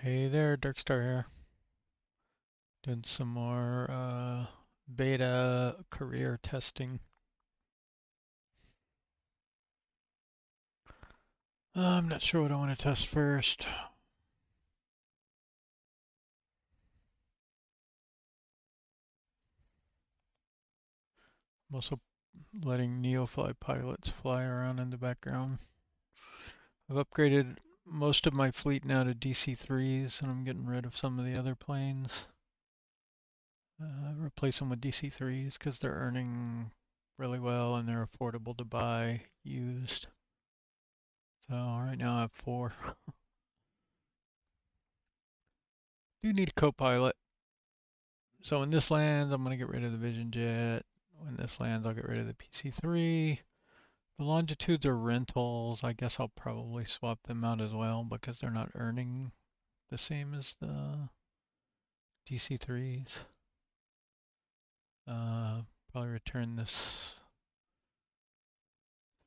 Hey there, Darkstar here. Doing some more beta career testing. I'm not sure what I want to test first. I'm also letting Neofly pilots fly around in the background. I've upgraded most of my fleet now to DC-3s, and I'm getting rid of some of the other planes. Replace them with DC-3s because they're earning really well and they're affordable to buy used. So right now I have 4. Do need a co-pilot. So when this lands, I'm going to get rid of the Vision Jet. When this lands, I'll get rid of the PC-3. The longitudes are rentals. I guess I'll probably swap them out as well because they're not earning the same as the DC-3s. Probably return this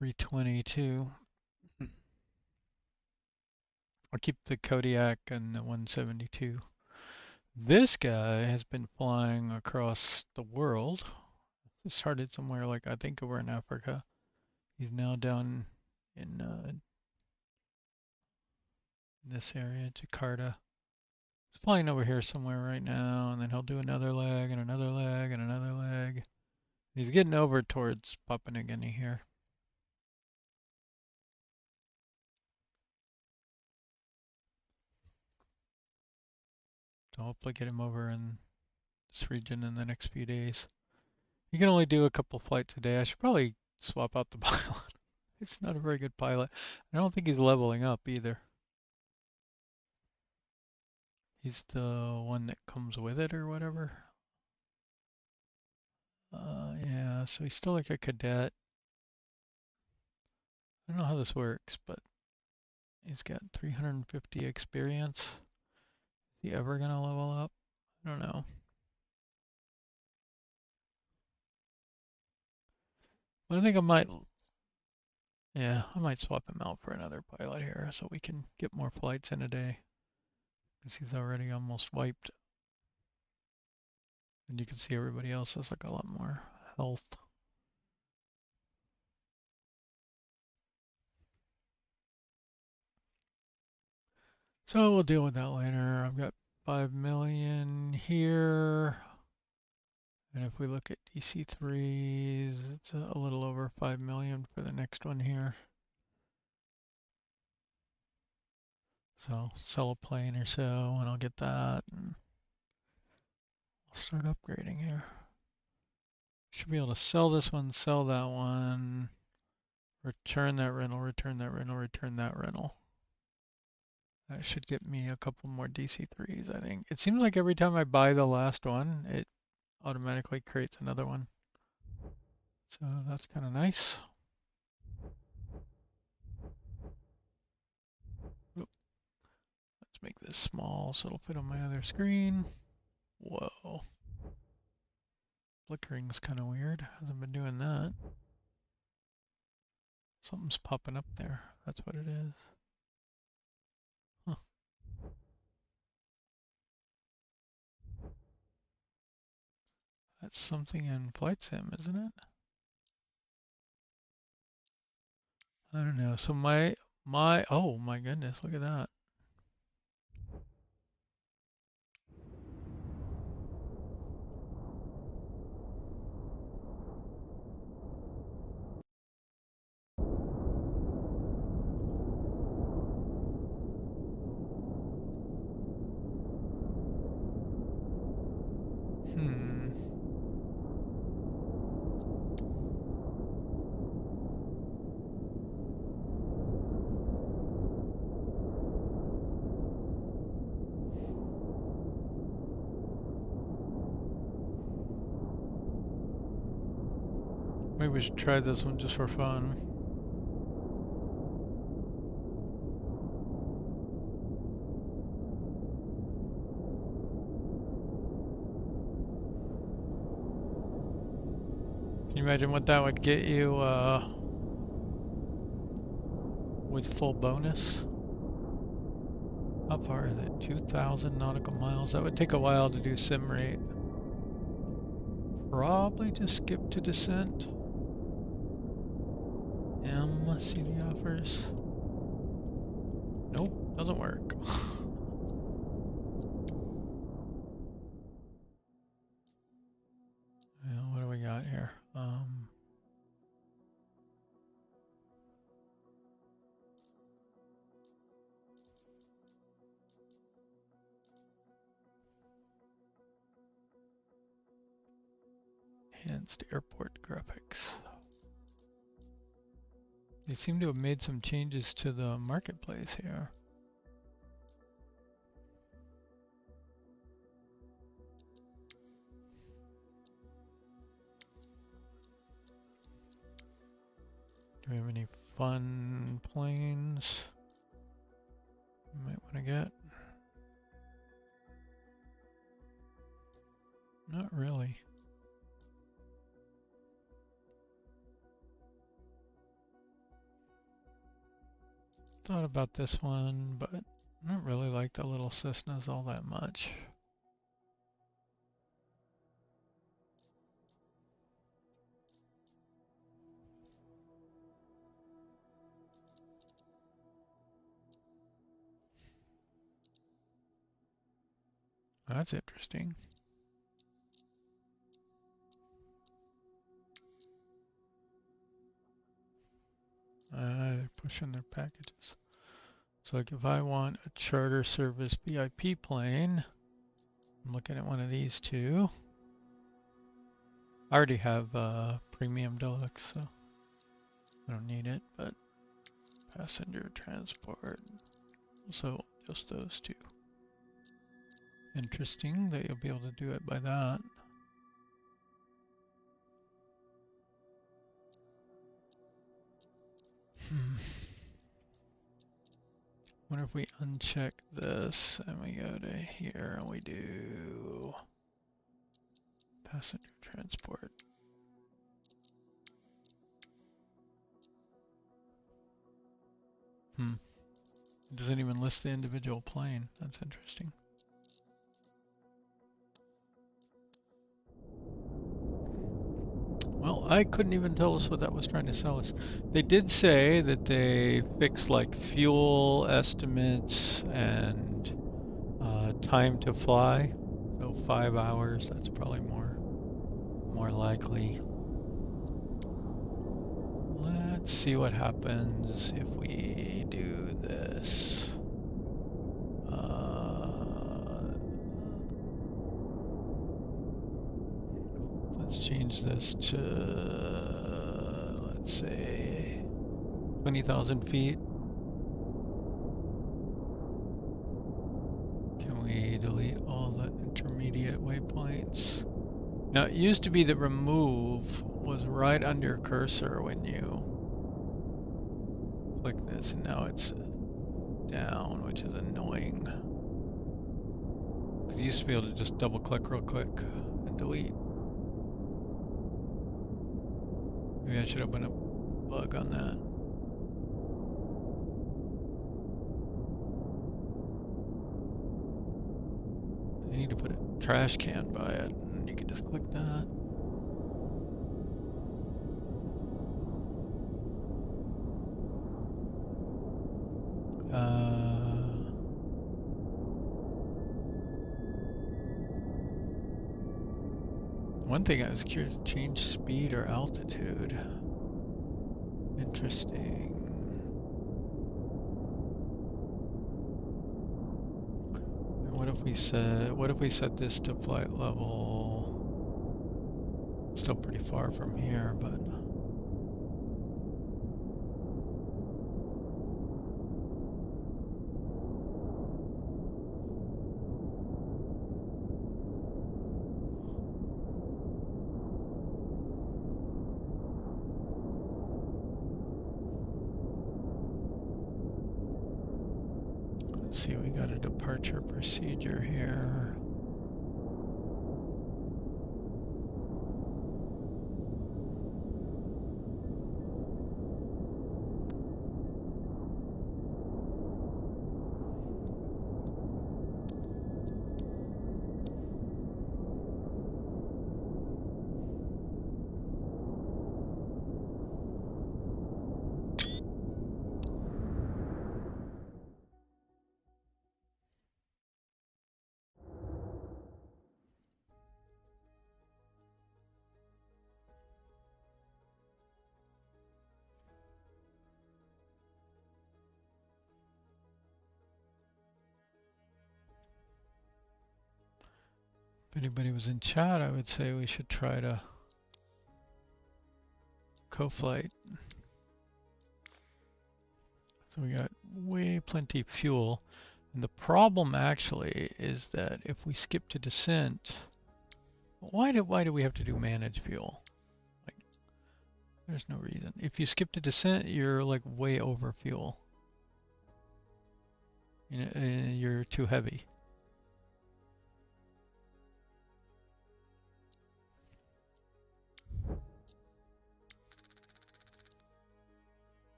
320 too. I'll keep the Kodiak and the 172. This guy has been flying across the world. It started somewhere like, I think over in Africa. He's now down in this area, Jakarta. He's flying over here somewhere right now, and then he'll do another leg and another leg and another leg. He's getting over towards Papua New Guinea here. So hopefully get him over in this region in the next few days. You can only do a couple flights a day. I should probably swap out the pilot. It's not a very good pilot. I don't think he's leveling up either. He's the one that comes with it or whatever. Yeah, so he's still like a cadet. I don't know how this works, but he's got 350 experience. Is he ever gonna level up? I don't know. But I think I might, yeah, I might swap him out for another pilot here so we can get more flights in a day. Because he's already almost wiped. And you can see everybody else has like a lot more health. So we'll deal with that later. I've got 5 million here. And if we look at DC-3s, it's a little over 5 million for the next one here. So sell a plane or so and I'll get that and I'll start upgrading here. Should be able to sell this one, sell that one, return that rental, return that rental, return that rental. That should get me a couple more DC-3s, I think. It seems like every time I buy the last one, it automatically creates another one. So that's kind of nice. Let's make this small so it'll fit on my other screen. Whoa. Flickering's kind of weird. Hasn't been doing that. Something's popping up there. That's what it is. Huh. That's something in Flight Sim, isn't it? I don't know. So oh my goodness, look at that. Maybe we should try this one just for fun. Can you imagine what that would get you with full bonus? How far is it? 2,000 nautical miles. That would take a while to do sim rate. Probably just skip to descent. See the offers. Nope, doesn't work. What do we got here? Enhanced airport graphics. They seem to have made some changes to the marketplace here. Do we have any fun planes you might want to get? Not really. Thought about this one, but I don't really like the little Cessnas all that much. That's interesting. They're pushing their packages. So like if I want a charter service VIP plane, I'm looking at one of these two. I already have premium deluxe, so I don't need it, but passenger transport. So just those two. Interesting that you'll be able to do it by that. Wonder if we uncheck this and we go to here and we do passenger transport. It doesn't even list the individual plane. That's interesting. Well, I couldn't even tell us what that was trying to sell us. They did say that they fixed like fuel estimates and time to fly. So 5 hours, that's probably more likely. Let's see what happens if we do this. Let's change this to, let's say, 20,000 feet. Can we delete all the intermediate waypoints? Now, it used to be that remove was right under your cursor when you click this, and now it's down, which is annoying. Because you used to be able to just double click real quick and delete. Maybe I should open a bug on that. I need to put a trash can by it, and you can just click that. One thing I was curious, change speed or altitude. Interesting. What if we set this to flight level? Still pretty far from here, but let's see, we got a departure procedure here. If anybody was in chat, I would say we should try to co-flight. So we got way plenty fuel. And the problem actually is that if we skip to descent, why do we have to do manage fuel? Like, there's no reason. If you skip to descent, you're like way over fuel. You're too heavy.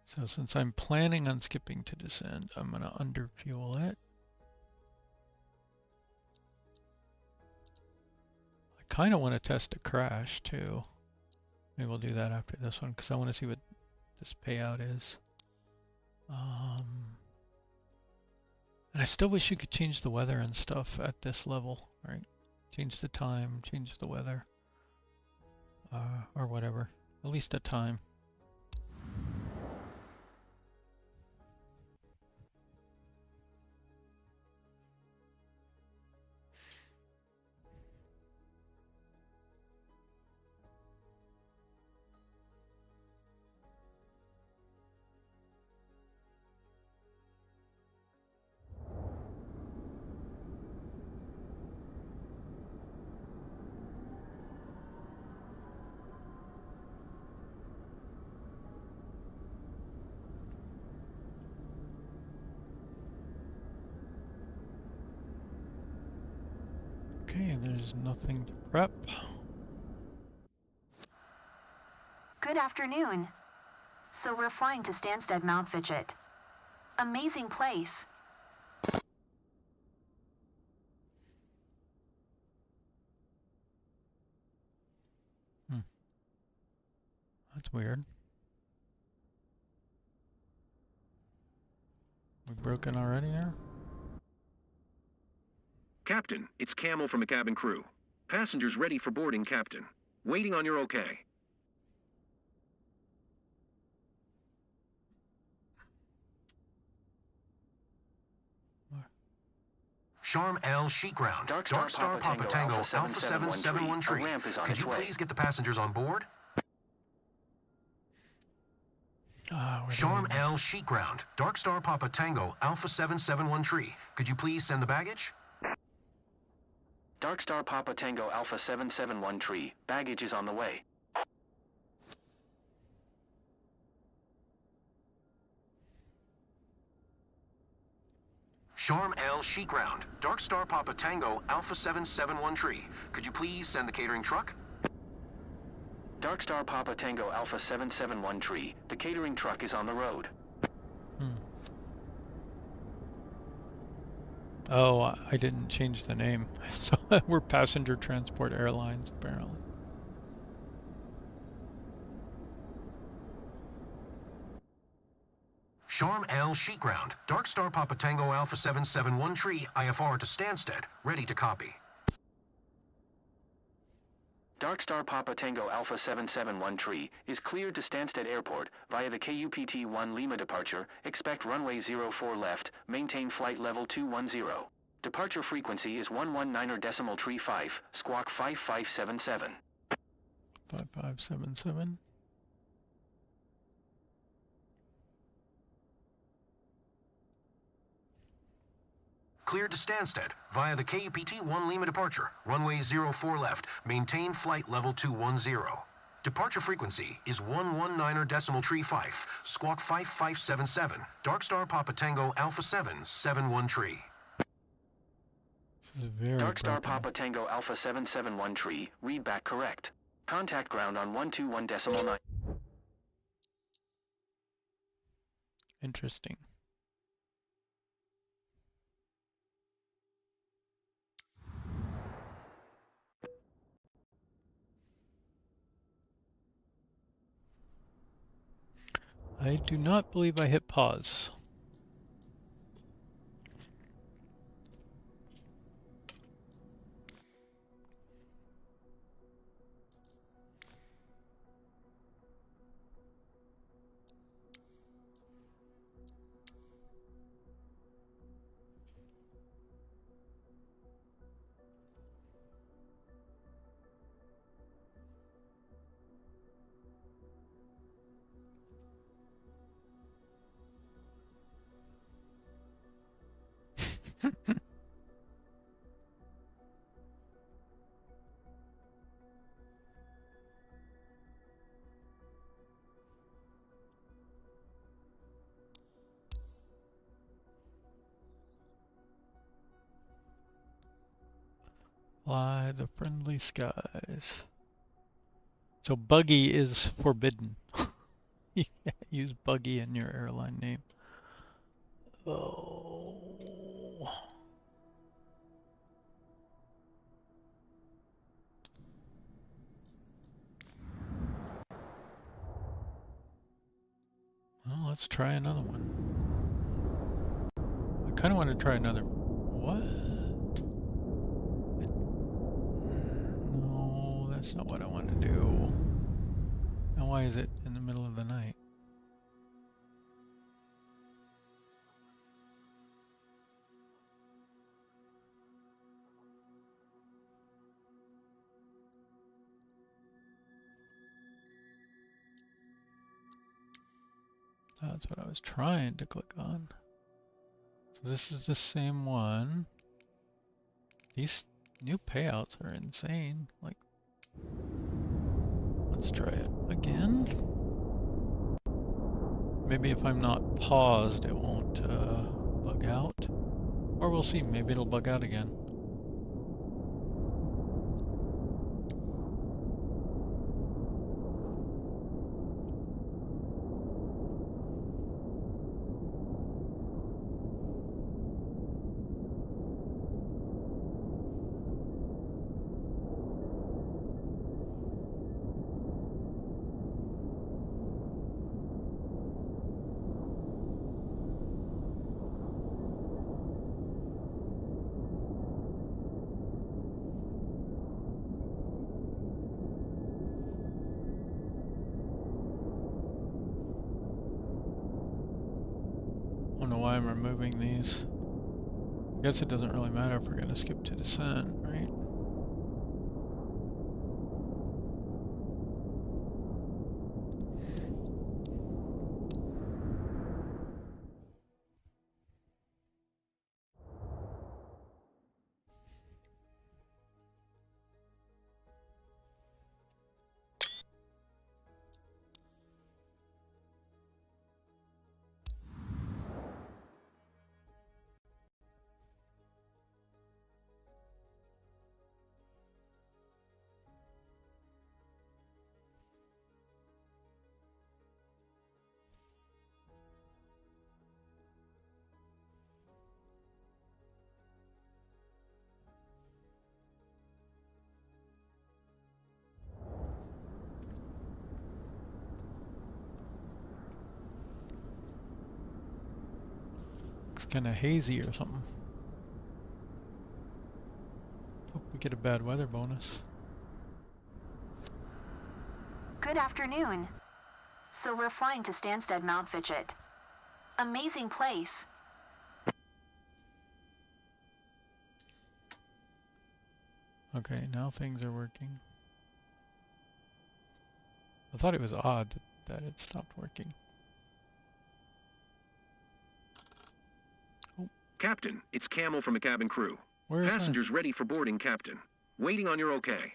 So since I'm planning on skipping to descent, I'm going to underfuel it. I kind of want to test a crash too. Maybe we'll do that after this one because I want to see what this payout is. And I still wish you could change the weather and stuff at this level, right? Change the time, change the weather, or whatever. At least the time. Okay, there's nothing to prep. Good afternoon. So we're flying to Stansted Mount Fidget. Amazing place. That's weird. We broken already here? Captain, it's Camel from the cabin crew. Passengers ready for boarding, Captain. Waiting on your okay. Sharm El Sheikh ground. Dark Star Papa Tango Alpha 771 tree. Could you please get the passengers on board? Sharm El Sheikh ground. Dark Star Papa Tango Alpha 771 tree. Could you please send the baggage? Dark Star Papa Tango Alpha 771 tree. Baggage is on the way. Sharm El Sheikh ground. Dark Star Papa Tango Alpha 771 tree. Could you please send the catering truck? Dark Star Papa Tango Alpha 771 tree. The catering truck is on the road. Oh, I didn't change the name. So we're Passenger Transport Airlines, apparently. Sharm El Sheikh ground. Dark Star Papa Tango Alpha 771 tree. IFR to Stansted. Ready to copy. Dark Star Papa Tango Alpha 771 tree is cleared to Stansted Airport via the KUPT-1 Lima departure. Expect runway 04 left. Maintain flight level 210. Departure frequency is 119.35, squawk 5577. 5577. Cleared to Stansted via the KUPT-1 Lima departure. Runway 04 left. Maintain flight level 210. Departure frequency is 119.35, squawk 5577. Dark Star Papa Tango Alpha 771 tree. This is very Dark Star broken. Papa Tango Alpha 771 tree. Read back correct. Contact ground on 121.9. Interesting. I do not believe I hit pause. Fly the friendly skies. So buggy is forbidden. You can't use buggy in your airline name. Oh. Well, let's try another one. I kind of want to try another. What? No, that's not what I want to do. And why is it in the middle of the night? That's what I was trying to click on. So this is the same one. These new payouts are insane. Like, let's try it again. Maybe if I'm not paused, it won't bug out. Or we'll see, maybe it'll bug out again. I don't know why I'm removing these. I guess it doesn't really matter if we're going to skip to descent, right? It's kind of hazy or something. Hope we get a bad weather bonus. Good afternoon. So we're flying to Stansted Mount Fidget. Amazing place. Okay, now things are working. I thought it was odd that it stopped working. Oh. Captain, it's Camel from the cabin crew. Where is Passengers ready for boarding, Captain. Waiting on your okay.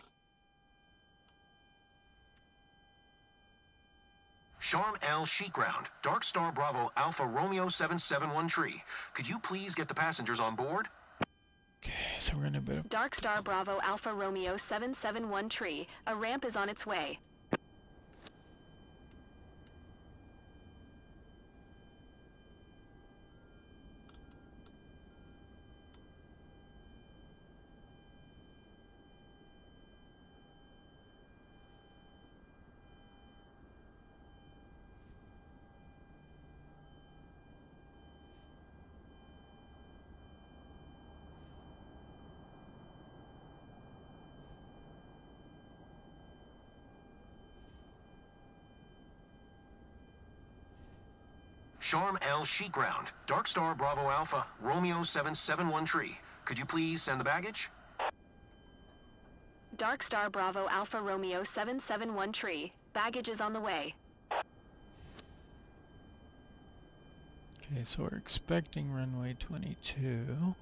Sharm El Sheikh ground, Dark Star Bravo Alpha Romeo 771 tree. Could you please get the passengers on board? Okay, so we're in a bit of... Dark Star Bravo Alpha Romeo 771 tree. A ramp is on its way. Sharm El Sheikh ground, Dark Star Bravo Alpha Romeo 771 tree. Could you please send the baggage? Dark Star Bravo Alpha Romeo 771 tree. Baggage is on the way. Okay, so we're expecting runway 22. In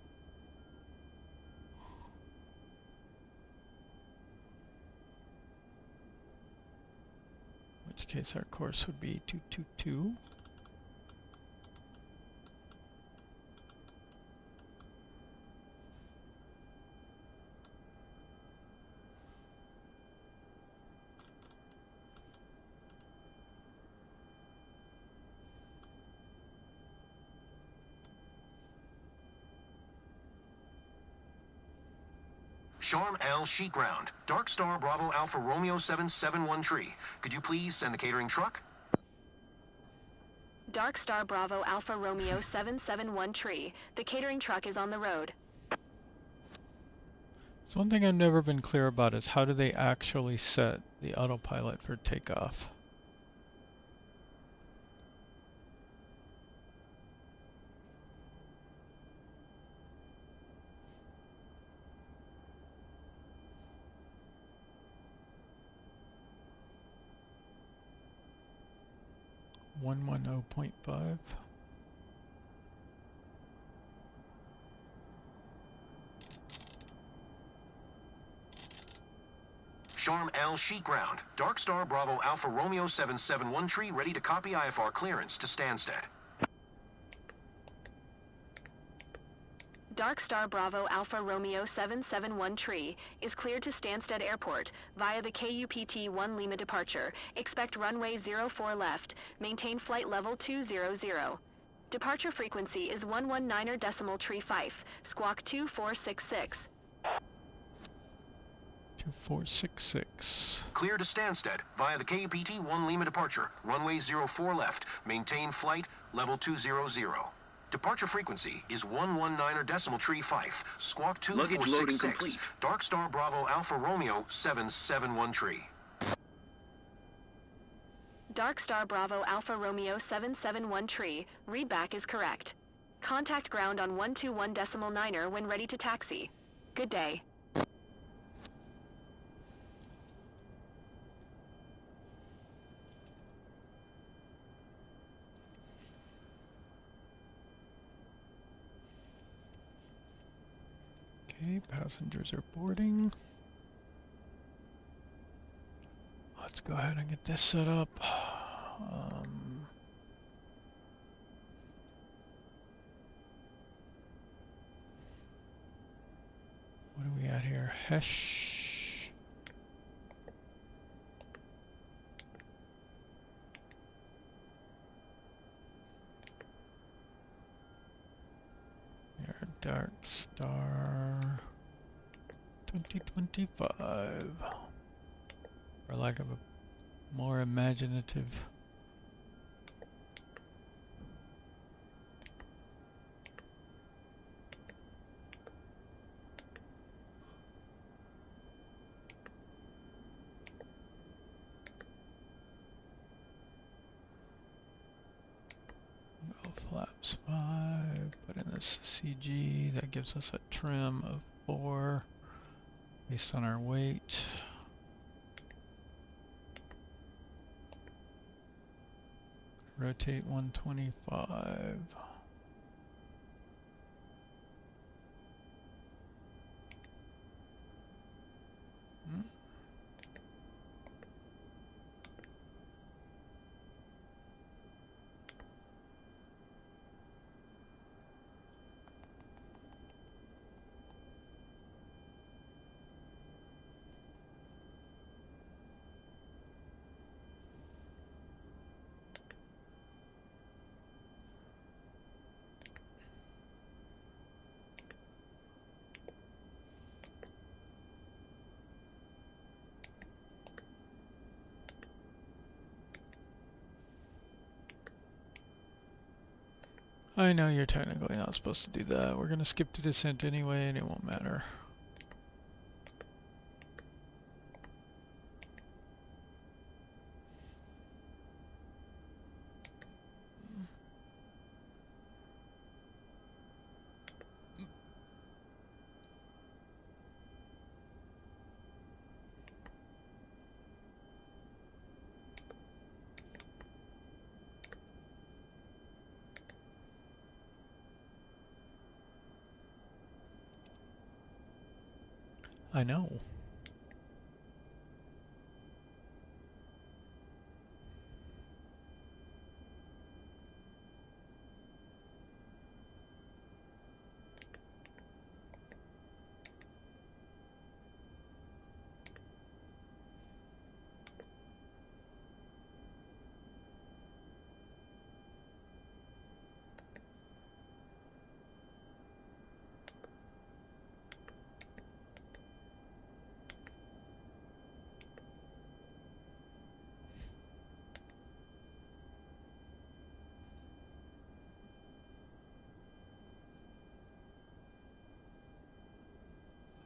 which case our course would be 222. Sharm El Sheikh ground. Dark Star Bravo Alpha Romeo 771 tree. Could you please send the catering truck? Dark Star Bravo Alpha Romeo 771 tree. The catering truck is on the road. So one thing I've never been clear about is how do they actually set the autopilot for takeoff? One 110.5. Sharm El Sheikh ground. Dark Star Bravo Alpha Romeo 771 tree ready to copy IFR clearance to Stansted. Dark Star Bravo Alpha Romeo 771 tree is cleared to Stansted Airport via the KUPT-1 Lima departure. Expect runway 04 left. Maintain flight level 200. Departure frequency is 119er decimal tree fife. Squawk 2466. 2466. Clear to Stansted via the KUPT-1 Lima departure. Runway 04 left. Maintain flight level 200. Departure frequency is 119er decimal tree fife. Squawk Luggage loading 2466. complete. Dark Star Bravo Alpha Romeo 771 tree. Dark Star Bravo Alpha Romeo 771 tree. Readback is correct. Contact ground on 121.9er when ready to taxi. Good day. Okay, passengers are boarding. Let's go ahead and get this set up. What are we at here? Hesh. Here, Dark Star 2025. For lack of a more imaginative. Go flaps 5, put in this CG, that gives us a trim of 4 based on our weight. Rotate 125. I know you're technically not supposed to do that. We're gonna skip to descent anyway and it won't matter. I know.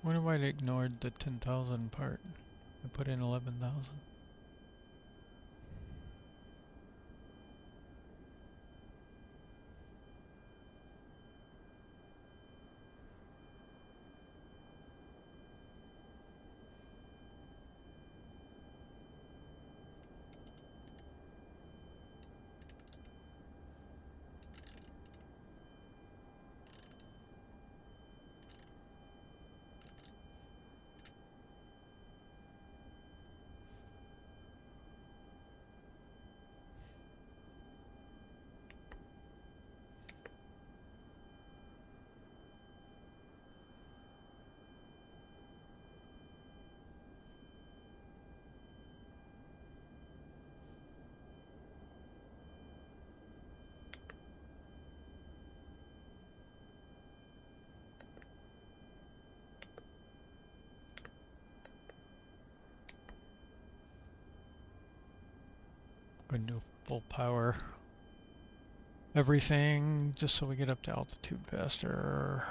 Wonder why they ignored the 10,000 part. I put in 11,000. Going to do full power everything just so we get up to altitude faster.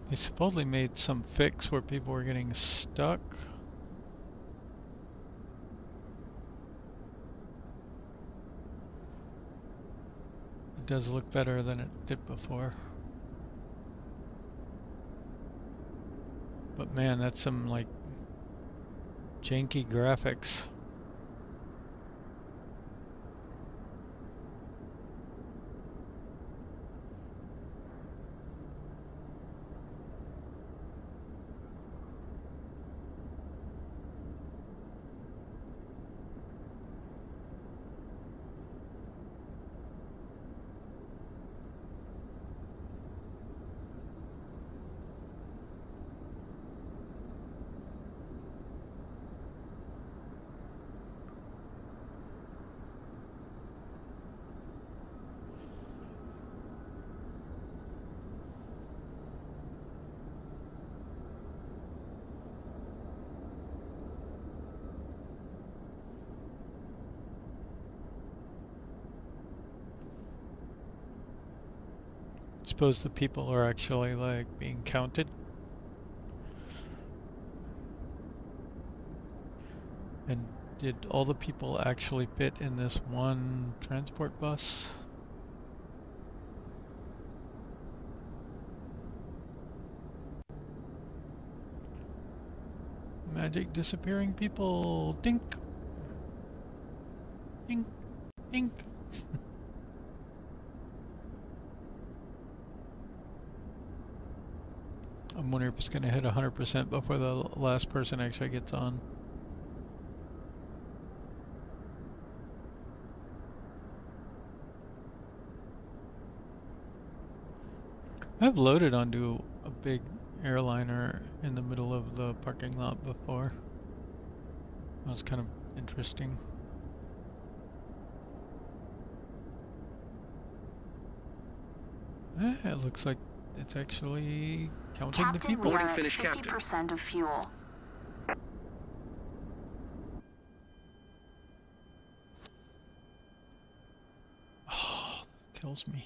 They supposedly made some fix where people were getting stuck. It does look better than it did before. But man, that's some like janky graphics. Suppose the people are actually like being counted. And did all the people actually fit in this one transport bus? Magic disappearing people. Dink. Dink. Dink. I'm wondering if it's going to hit 100% before the last person actually gets on. I've loaded onto a big airliner in the middle of the parking lot before. That was kind of interesting. It looks like it's actually counting Captain, the people. we are at Finish, 50% of fuel. Oh, that kills me.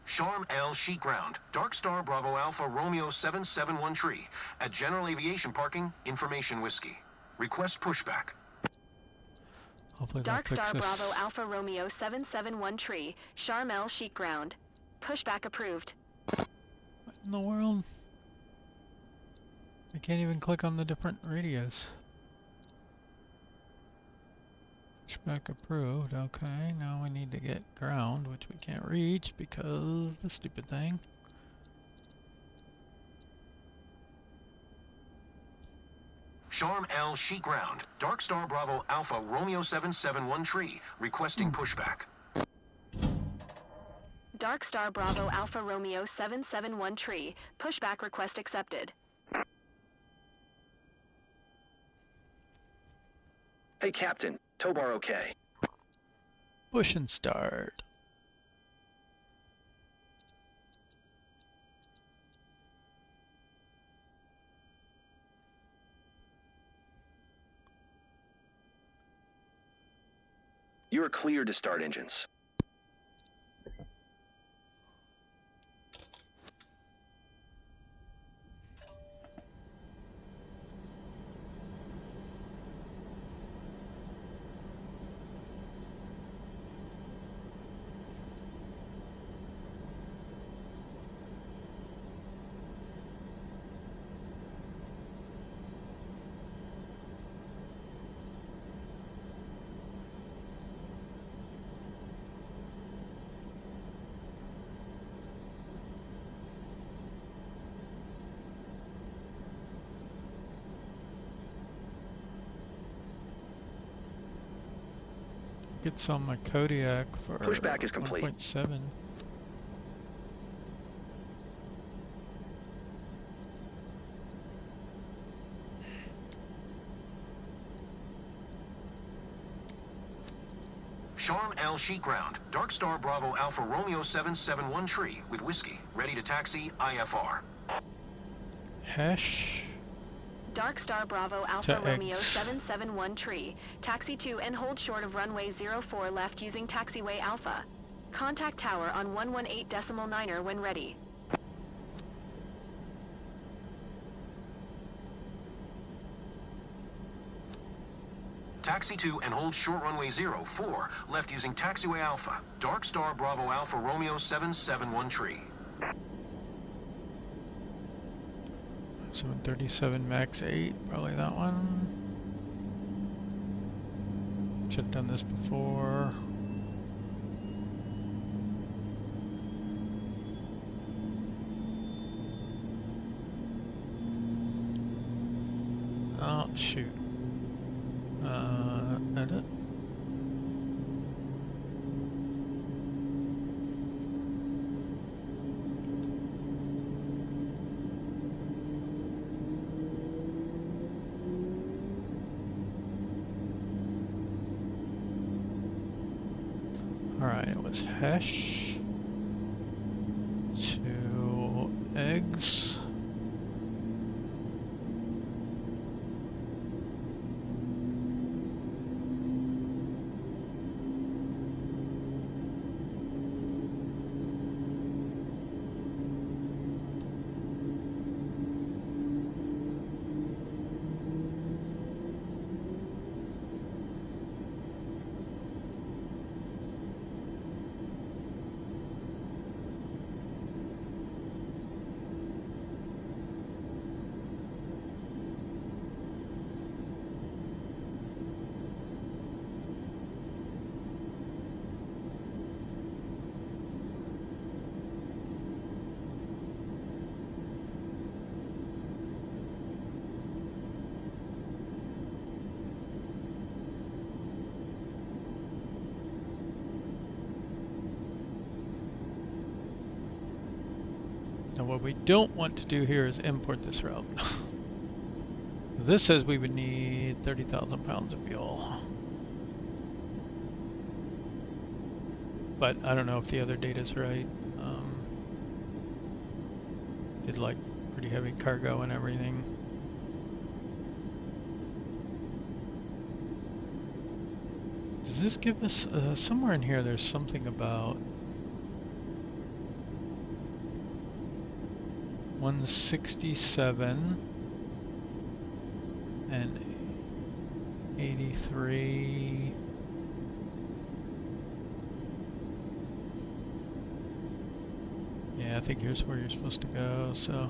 Sharm El Sheikh Ground, Dark Star Bravo Alpha Romeo 771 Tree. At General Aviation Parking, Information Whiskey. Request pushback. Hopefully Dark that Star fixes. Bravo Alpha Romeo 771 Tree, Sharm El Sheikh Ground. Pushback approved. What in the world? I can't even click on the different radios. Pushback approved. Okay, now we need to get ground, which we can't reach because the stupid thing. Charm L Sheet Ground, Dark Star Bravo Alpha Romeo 771 Tree, requesting pushback. Dark Star Bravo Alpha Romeo 771 Tree. Pushback request accepted. Hey, Captain. Tow bar okay. Push and start. You are clear to start engines. Get some my Kodiak for Pushback is complete. 1.7. Charm L Sheet Ground, Dark Star Bravo Alpha Romeo 771 Tree with whiskey, ready to taxi IFR. Hash. Dark Star Bravo Alpha Romeo 771 Tree. Taxi to and hold short of runway 04 left using taxiway Alpha. Contact tower on 118.9er when ready. Taxi to and hold short runway 04 left using taxiway Alpha, Dark Star Bravo Alpha Romeo 771 Tree. 737 Max 8, probably that one. Should have done this before. Oh, shoot. Edit. Alright, it was hash to eggs. Now what we don't want to do here is import this route. This says we would need 30,000 pounds of fuel. But I don't know if the other data is right. It's like pretty heavy cargo and everything. Does this give us, somewhere in here there's something about 167 and 83. Yeah, I think here's where you're supposed to go, so.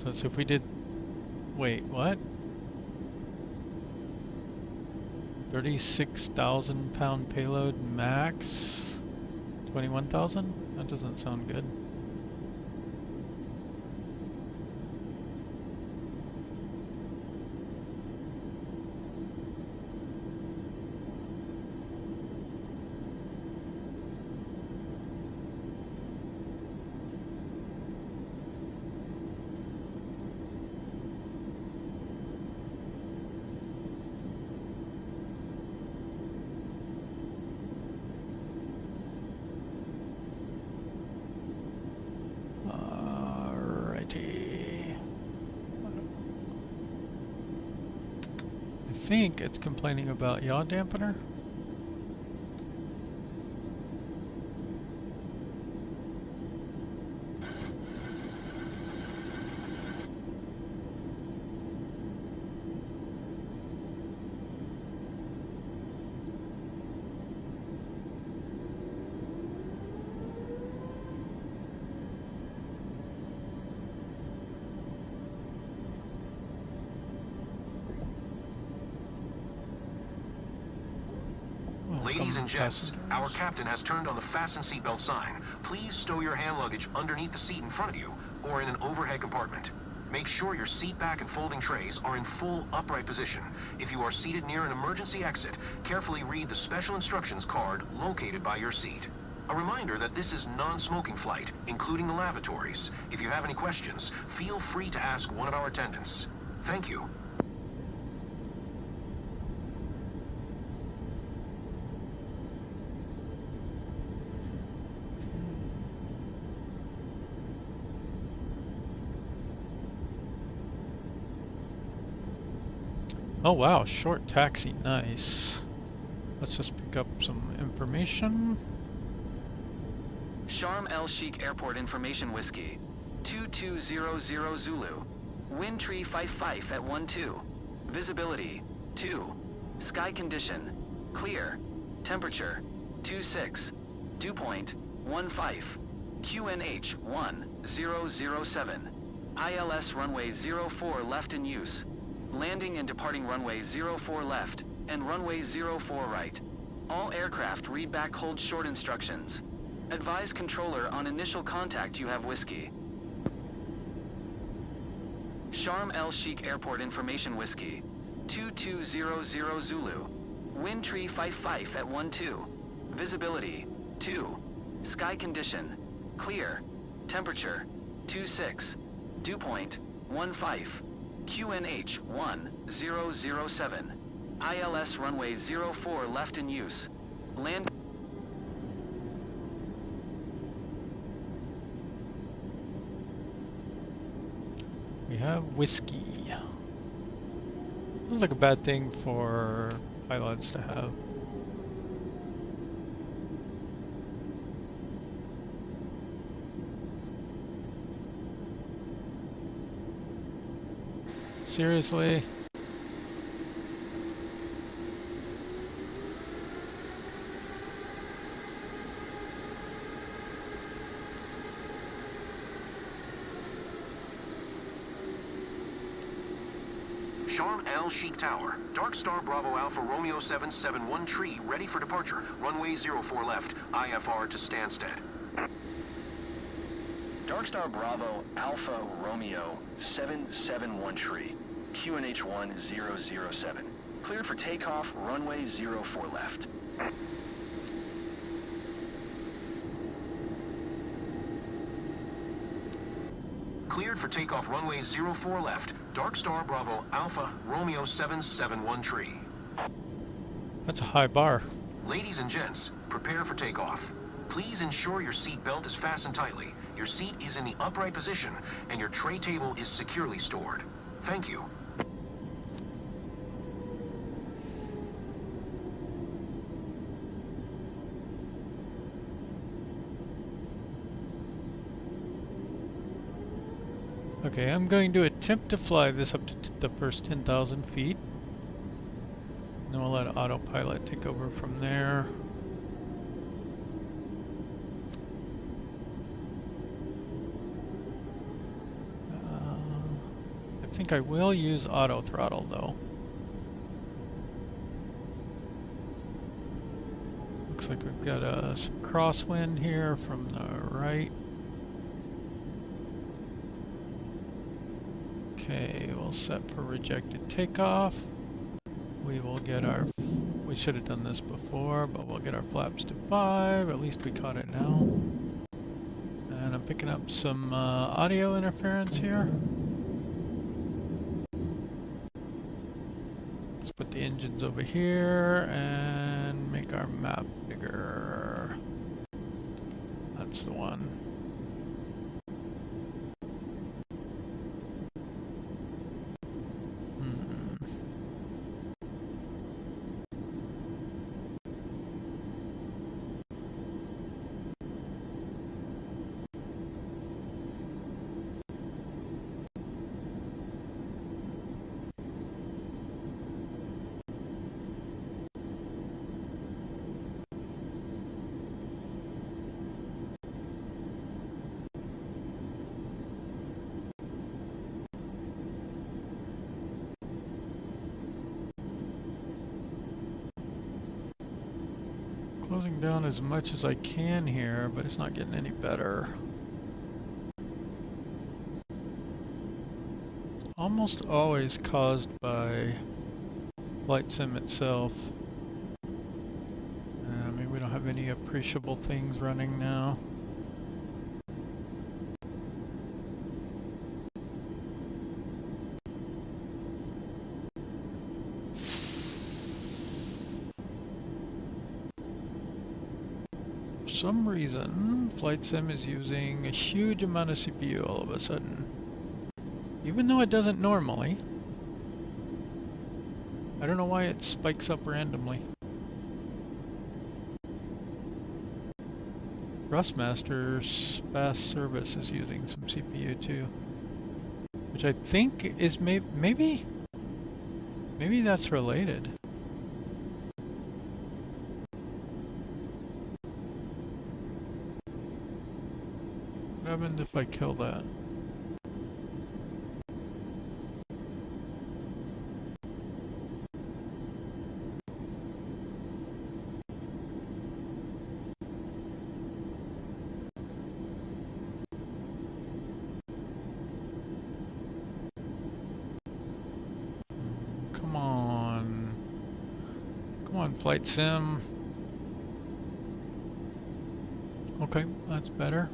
So if we did, wait, what? 36,000 pound payload max, 21,000? That doesn't sound good. think it's complaining about yaw dampener. Ladies and gents, our captain has turned on the fasten seatbelt sign. Please stow your hand luggage underneath the seat in front of you or in an overhead compartment. Make sure your seat back and folding trays are in full upright position. If you are seated near an emergency exit, carefully read the special instructions card located by your seat. A reminder that this is non-smoking flight, including the lavatories. If you have any questions, feel free to ask one of our attendants. Thank you. Oh wow, short taxi, nice. Let's just pick up some information. Sharm El Sheikh Airport Information Whiskey. 2200 Zulu. Wind tree 55 at 12. Visibility 2. Sky condition clear. Temperature 26. Dew point 15. QNH 1007. ILS runway 04 left in use. Landing and departing runway 04 left and runway 04 right. All aircraft read back hold short instructions. Advise controller on initial contact you have whiskey. Sharm El Sheikh Airport Information Whiskey. 2200 Zulu. Wind tree 55 at 12. Visibility 2. Sky condition clear. Temperature 26. Dew point 15. QNH 1007. ILS runway 04 left in use. Land. We have whiskey. Looks like a bad thing for pilots to have. Seriously? Sharm El Sheikh Tower. Dark Star Bravo Alpha Romeo 771 tree ready for departure. Runway 04 left. IFR to Stansted. Dark Star Bravo Alpha Romeo 771 tree. QNH 1007. Cleared for takeoff. Runway 04 left. Cleared for takeoff. Runway 04 left. Dark Star Bravo Alpha Romeo 771 tree. That's a high bar. Ladies and gents, prepare for takeoff. Please ensure your seat belt is fastened tightly, your seat is in the upright position, and your tray table is securely stored. Thank you. Okay, I'm going to attempt to fly this up to the first 10,000 feet. Then we'll let autopilot take over from there. I think I will use auto throttle though. Looks like we've got some crosswind here from the right. Okay, we'll set for rejected takeoff. We will get our, we should have done this before, but we'll get our flaps to 5. At least we caught it now. And I'm picking up some audio interference here. Let's put the engines over here and make our map bigger. That's the one. Closing down as much as I can here, but it's not getting any better. Almost always caused by flight sim itself. I mean, we don't have any appreciable things running now. For some reason, flight sim is using a huge amount of CPU all of a sudden. Even though it doesn't normally. I don't know why it spikes up randomly. Thrustmaster's fast service is using some CPU too. Which I think is maybe that's related. What happens if I kill that? Come on, flight sim. Okay, that's better.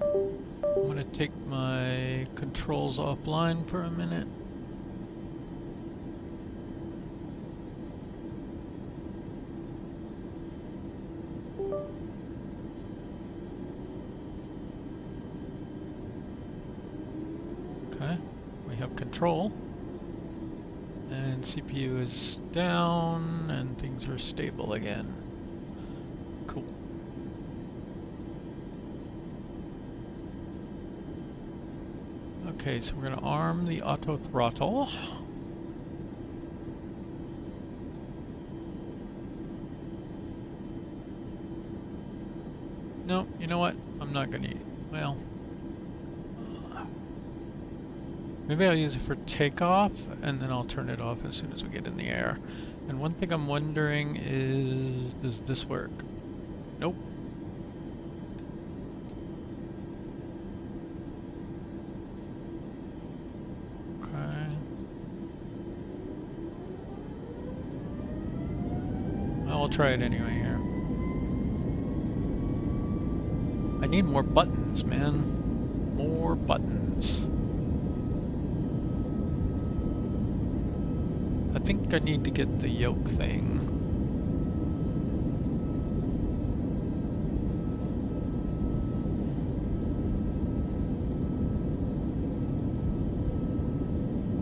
I'm gonna take my controls offline for a minute. Okay, we have control. And CPU is down and things are stable again. Cool. Okay, so we're going to arm the auto throttle. No, you know what? I'm not going to, well, maybe I'll use it for takeoff and then I'll turn it off as soon as we get in the air. And one thing I'm wondering is, does this work? Nope. I'll try it anyway here. I need more buttons, man. More buttons. I think I need to get the yoke thing.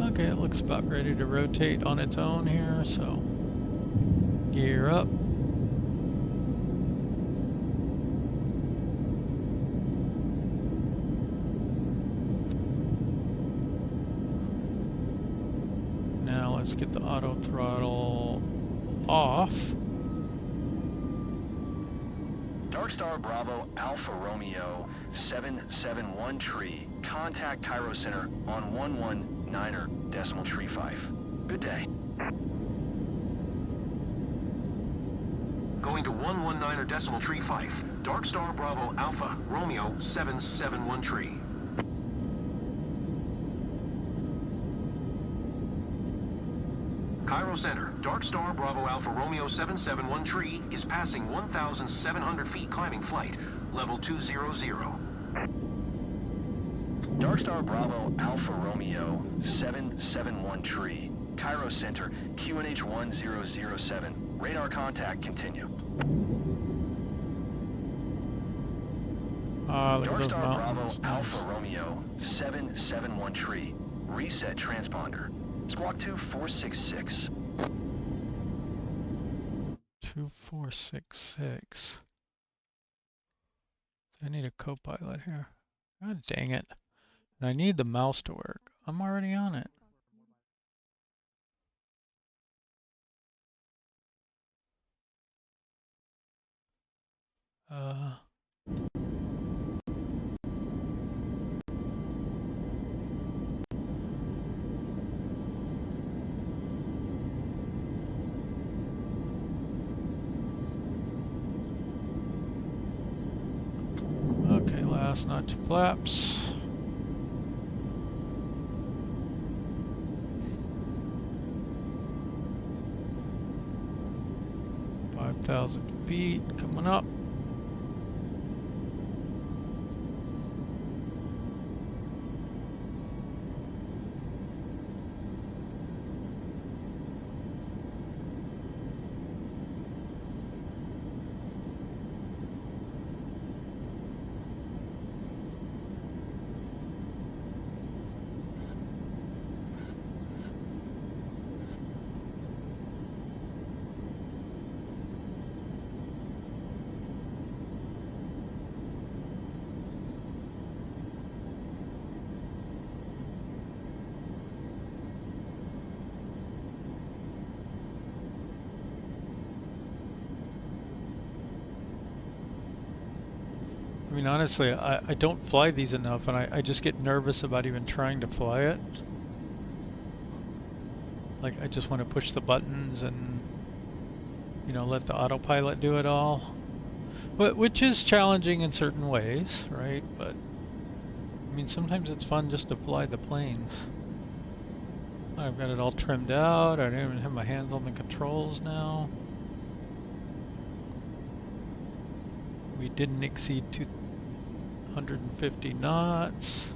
Okay, it looks about ready to rotate on its own here, so gear up. Now let's get the auto throttle off. Dark Star Bravo Alpha Romeo 771 tree. Contact Cairo Center on 119er decimal tree 5. Good day. Going to 119er decimal tree 5. Dark Star Bravo Alpha Romeo 771 tree. Cairo Center, Dark Star Bravo Alpha Romeo 771 tree is passing 1,700 feet climbing flight, level 200. Dark Star Bravo Alpha Romeo 771 tree. Cairo Center, QNH 1007. Radar contact continue. Dark Star Bravo Alpha Romeo 771 tree. Reset transponder. Squawk 2466. 2466. I need a co-pilot here. God dang it. And I need the mouse to work. I'm already on it. last notch of flaps. feet coming up. I mean, honestly, I don't fly these enough, and I just get nervous about even trying to fly it. Like, I just want to push the buttons and, you know, let the autopilot do it all. Which is challenging in certain ways, right? But, I mean, sometimes it's fun just to fly the planes. I've got it all trimmed out. I don't even have my hands on the controls now. We didn't exceed 250 knots.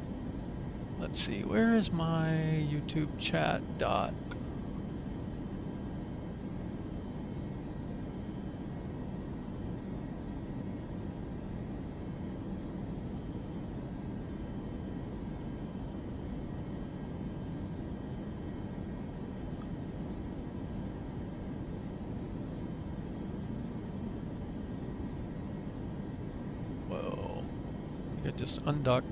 Let's see, where is my YouTube chat dot? Just undock.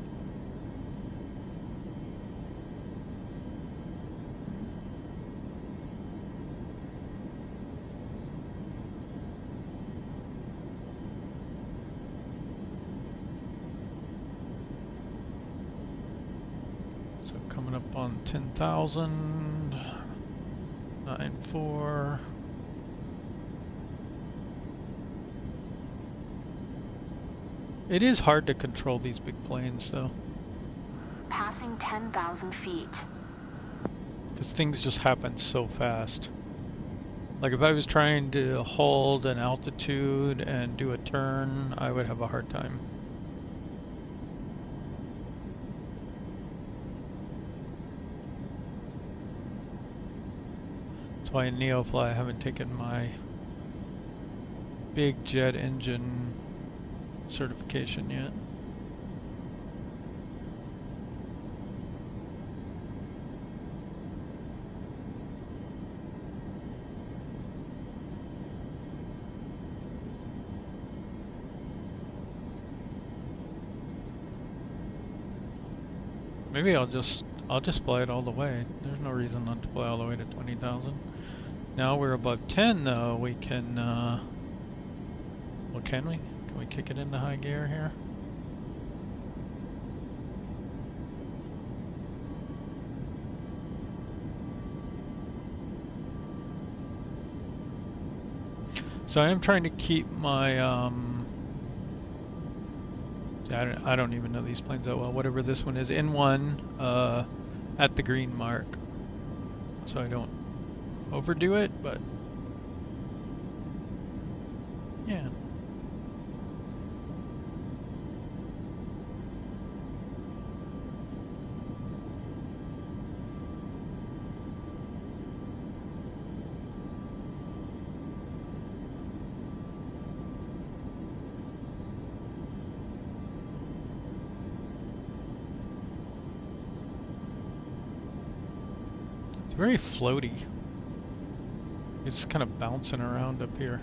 So coming up on 10,000, 9.4. It is hard to control these big planes, though. Passing 10,000 feet. Because things just happen so fast. Like if I was trying to hold an altitude and do a turn, I would have a hard time. That's why in NeoFly I haven't taken my big jet engine certification yet. Maybe I'll just fly it all the way. There's no reason not to fly all the way to 20,000. Now we're above 10 though, we can well, can we? Can we kick it into high gear here? So I am trying to keep my I don't even know these planes that well. Whatever this one is, N1 at the green mark, so I don't overdo it. But yeah. Very floaty. It's kind of bouncing around up here.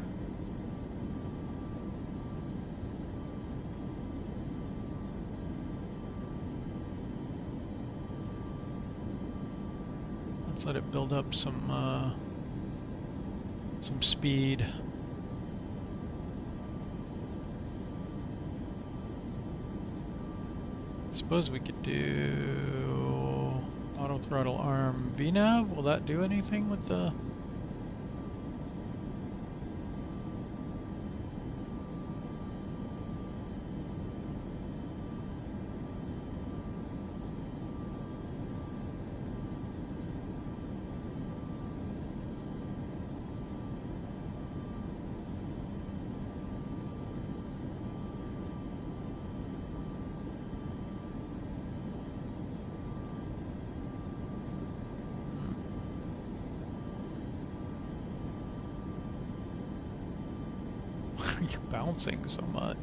Let's let it build up some speed. Suppose we could do auto throttle arm VNav. Will that do anything with the... you bouncing so much?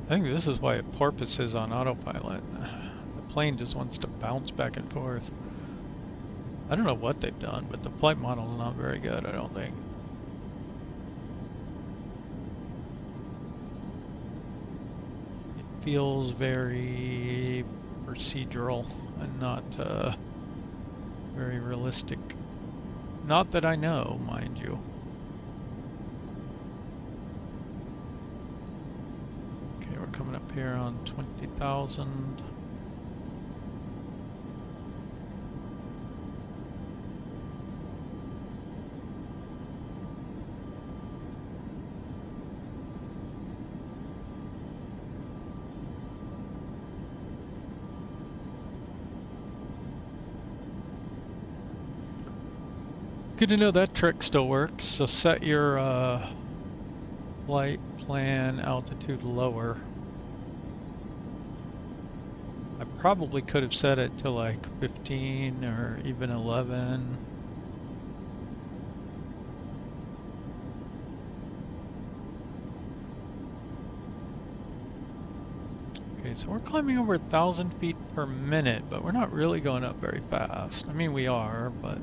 I think this is why it porpoises on autopilot. The plane just wants to bounce back and forth. I don't know what they've done, but the flight model is not very good, I don't think. It feels very procedural and not very realistic. Not that I know, mind you. Okay, we're coming up here on 20,000. Good to know that trick still works. So set your flight plan altitude lower. I probably could have set it to like 15 or even 11. Okay, so we're climbing over 1,000 feet per minute, but we're not really going up very fast. I mean, we are, but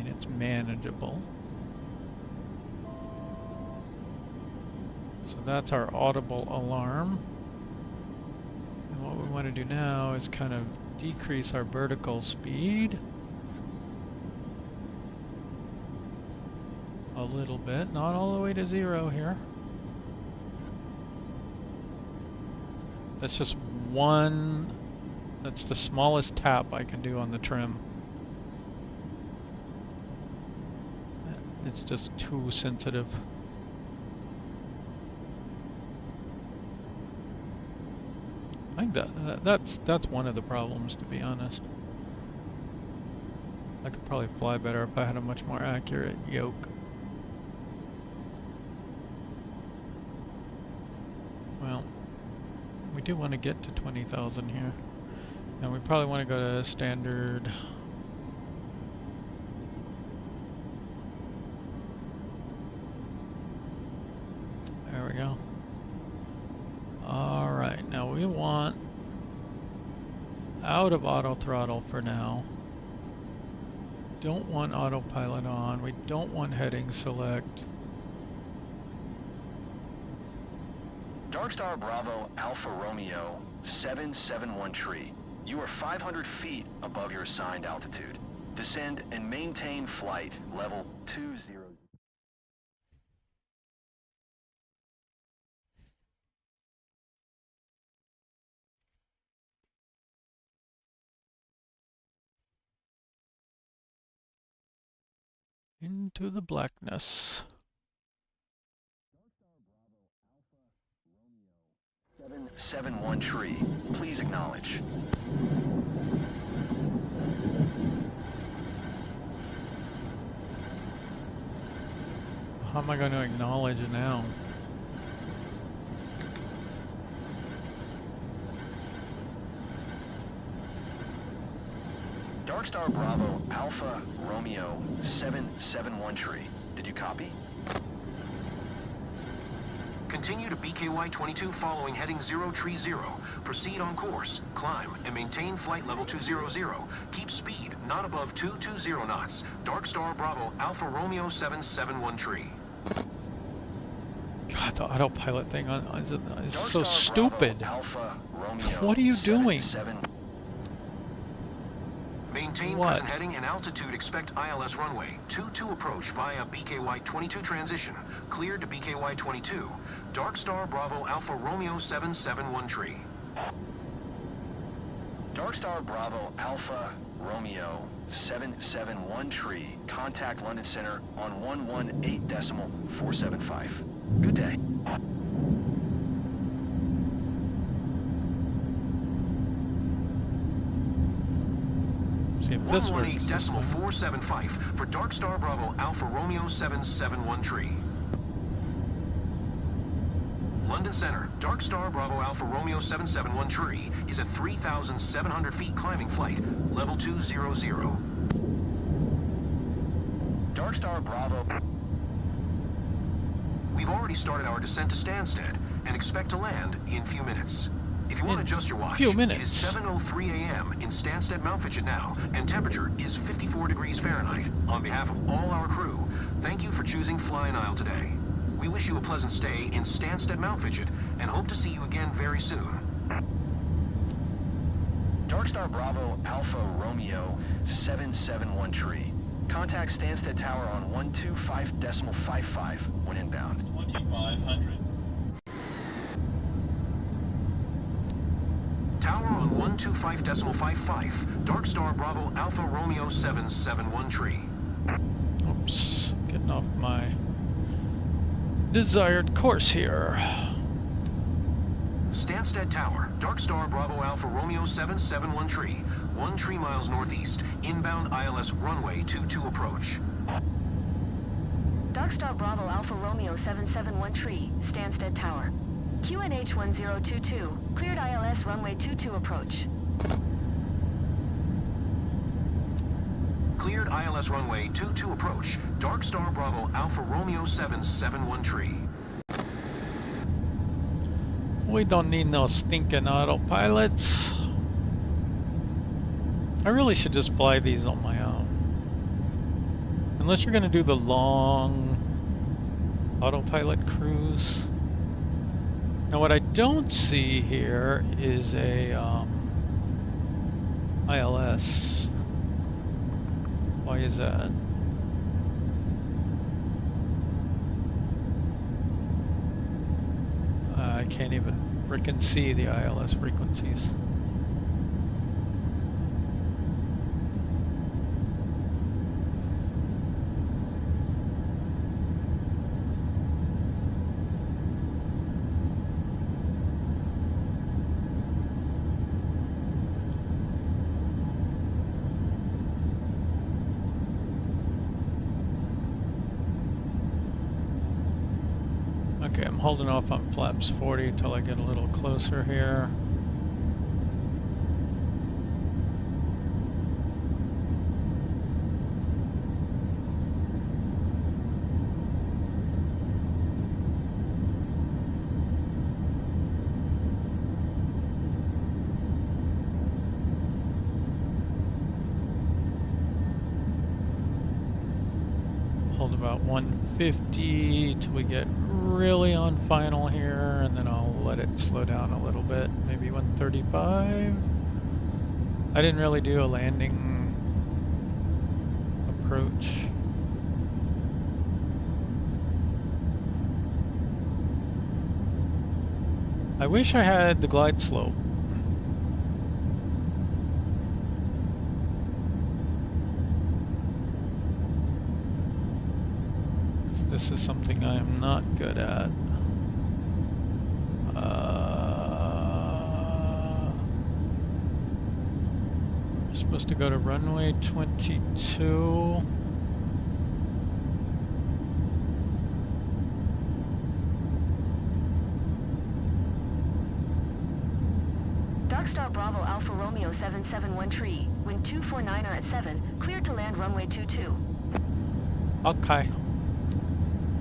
it's manageable. So that's our audible alarm. And what we want to do now is kind of decrease our vertical speed a little bit, not all the way to 0 here. That's just one, that's the smallest tap I can do on the trim. It's just too sensitive. I think that's one of the problems, to be honest. I could probably fly better if I had a much more accurate yoke. Well, we do want to get to 20,000 here. And we probably want to go to standard. There we go. Alright, now we want out of auto throttle for now. Don't want autopilot on. We don't want heading select. Darkstar Bravo Alpha Romeo 771 tree. You are 500 feet above your assigned altitude. Descend and maintain flight level 20. Into the blackness. 771 tree. Please acknowledge. How am I going to acknowledge it now? Darkstar Bravo Alpha Romeo 771 tree. Did you copy? Continue to BKY 22 following heading 0 tree 0. Proceed on course, climb, and maintain flight level 200. Keep speed not above 220 knots. Darkstar Bravo Alpha Romeo 771 tree. God, the autopilot thing is so Darkstar stupid. Bravo Alpha Romeo What are you doing? 77. Maintain What? present heading and altitude. Expect ILS runway 22 approach via BKY 22 transition. Cleared to BKY 22. Darkstar Bravo Alpha Romeo 771 tree. Darkstar Bravo Alpha Romeo 771 tree. Contact London Center on 118.475. Good day. See if this works. 118.475 for Darkstar Bravo Alpha Romeo 771 tree. London Center, Dark Star Bravo Alpha Romeo 771 tree is at 3,700 feet climbing flight, level 200. Dark Star Bravo. We've already started our descent to Stansted and expect to land in a few minutes. If you want to adjust your watch, it is 7:03 a.m. in Stansted Mount Fitchett now, and temperature is 54 degrees Fahrenheit. On behalf of all our crew, thank you for choosing Fly Nile today. We wish you a pleasant stay in Stansted Mount Fitchett and hope to see you again very soon. Dark Star Bravo Alpha Romeo 771 tree. Contact Stansted Tower on 125.55 when inbound. 2500. Tower on 125.55, Dark Star Bravo Alpha Romeo 771 tree. Oops, getting off my desired course here. Stansted Tower, Dark Star Bravo Alpha Romeo 771 tree, 1 tree miles northeast, inbound ILS runway 22 approach. Dark Star Bravo Alpha Romeo 771 tree, Stansted Tower. QNH 1022, cleared ILS runway 22 approach. Cleared ILS runway 22 approach, Dark Star Bravo Alpha Romeo 771 tree. We don't need no stinking autopilots. I really should just fly these on my own. Unless you're gonna do the long autopilot cruise. Now what I don't see here is a ILS. Why is that? I can't even frickin' see the ILS frequencies. Okay, I'm holding off on flaps 40 until I get a little closer here. Hold about 150 till we get really on final here, and then I'll let it slow down a little bit, maybe 135. I didn't really do a landing approach. I wish I had the glide slope. This is something I am not good at. I'm supposed to go to runway 22. Dark Star Bravo Alpha Romeo 771 tree, wind 249er at 7, cleared to land runway 22. Okay.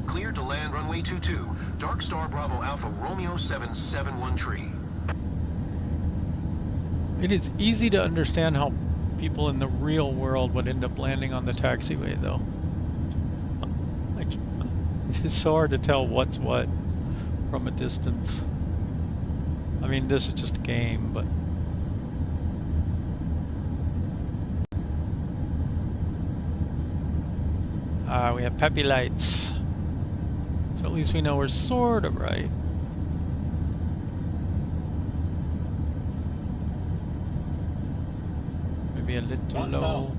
Cleared to land runway 22, Dark Star Bravo Alpha Romeo 771 tree. It is easy to understand how people in the real world would end up landing on the taxiway, though. Like, it's so hard to tell what's what from a distance. I mean, this is just a game, but... we have peppy lights. So at least we know we're sort of right. Maybe a little low.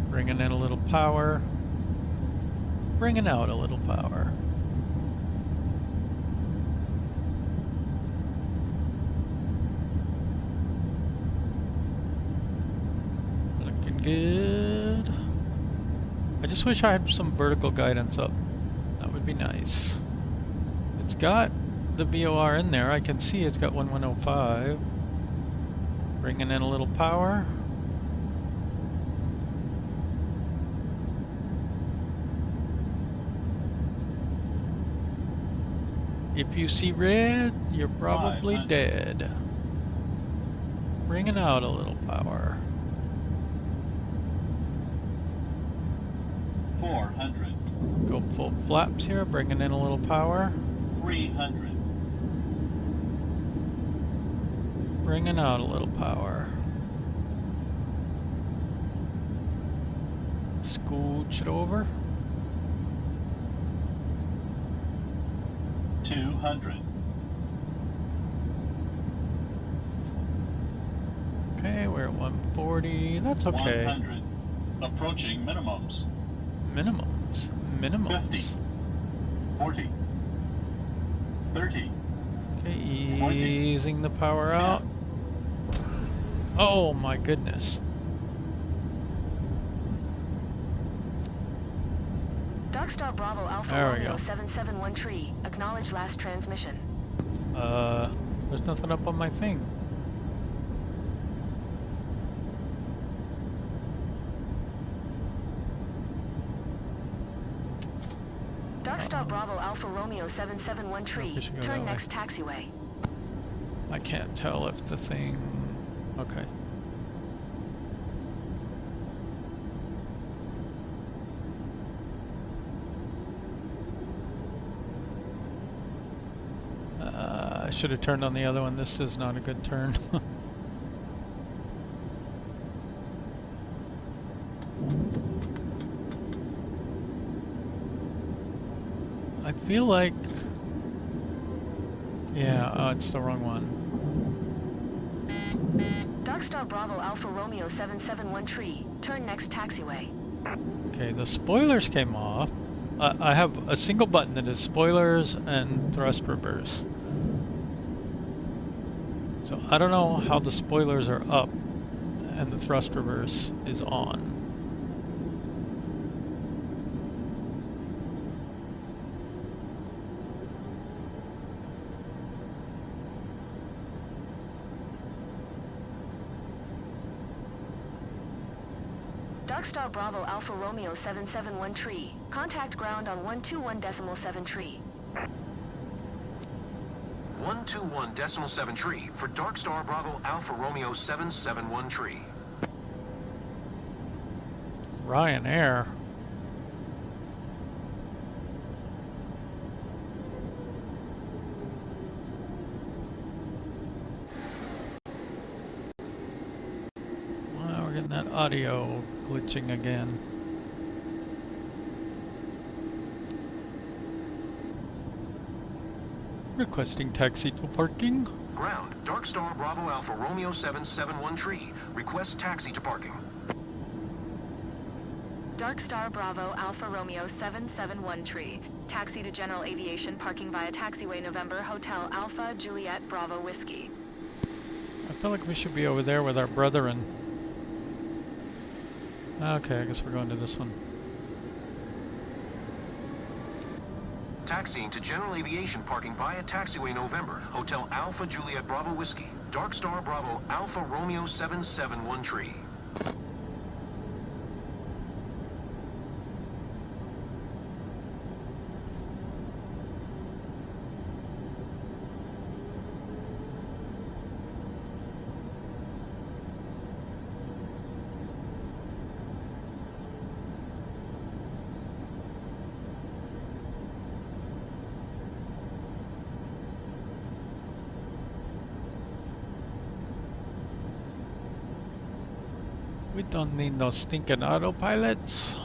Bringing in a little power. Bringing out a little power. Looking good. I just wish I had some vertical guidance up. That would be nice. It's got the VOR in there. I can see it's got 1105. Bringing in a little power. If you see red, you're probably dead. Bringing out a little power. 400. Go full flaps here, bringing in a little power. 300. Bringing out a little power. Scooch it over. 200. Okay, we're at 140. That's okay. 100. Approaching minimums. Minimums. Minimums. 50. 40. 30. Okay, 40. easing the power 10. out. Oh my goodness. Darkstar Bravo Alpha There we Romeo go. 771 tree. Acknowledge last transmission. There's nothing up on my thing. Darkstar Bravo Alpha Romeo 771 tree. we should go Turn that way. next taxiway. I can't tell if the thing... Okay. I should have turned on the other one. This is not a good turn. I feel like... Yeah, it's the wrong one. Darkstar Bravo Alpha Romeo 771 tree. Turn next taxiway. Okay, the spoilers came off. I have a single button that is spoilers and thrust reverse. So I don't know how the spoilers are up and the thrust reverse is on. Darkstar Bravo Alpha Romeo 771 tree. Contact ground on 121.7 tree. 121.7 tree for Darkstar Bravo Alpha Romeo 771 tree. Ryanair. Well, we're getting that audio glitching again. Requesting taxi to parking. Ground, Darkstar Bravo Alpha Romeo 771 tree. Request taxi to parking. Darkstar Bravo Alpha Romeo 771 tree. Taxi to General Aviation parking via taxiway November Hotel Alpha Juliet Bravo Whiskey. I feel like we should be over there with our brethren. Okay, I guess we're going to this one. Taxiing to General Aviation parking via taxiway November, Hotel Alpha Juliet Bravo Whiskey, Darkstar Bravo Alpha Romeo 771 tree. We don't need no stinking autopilots.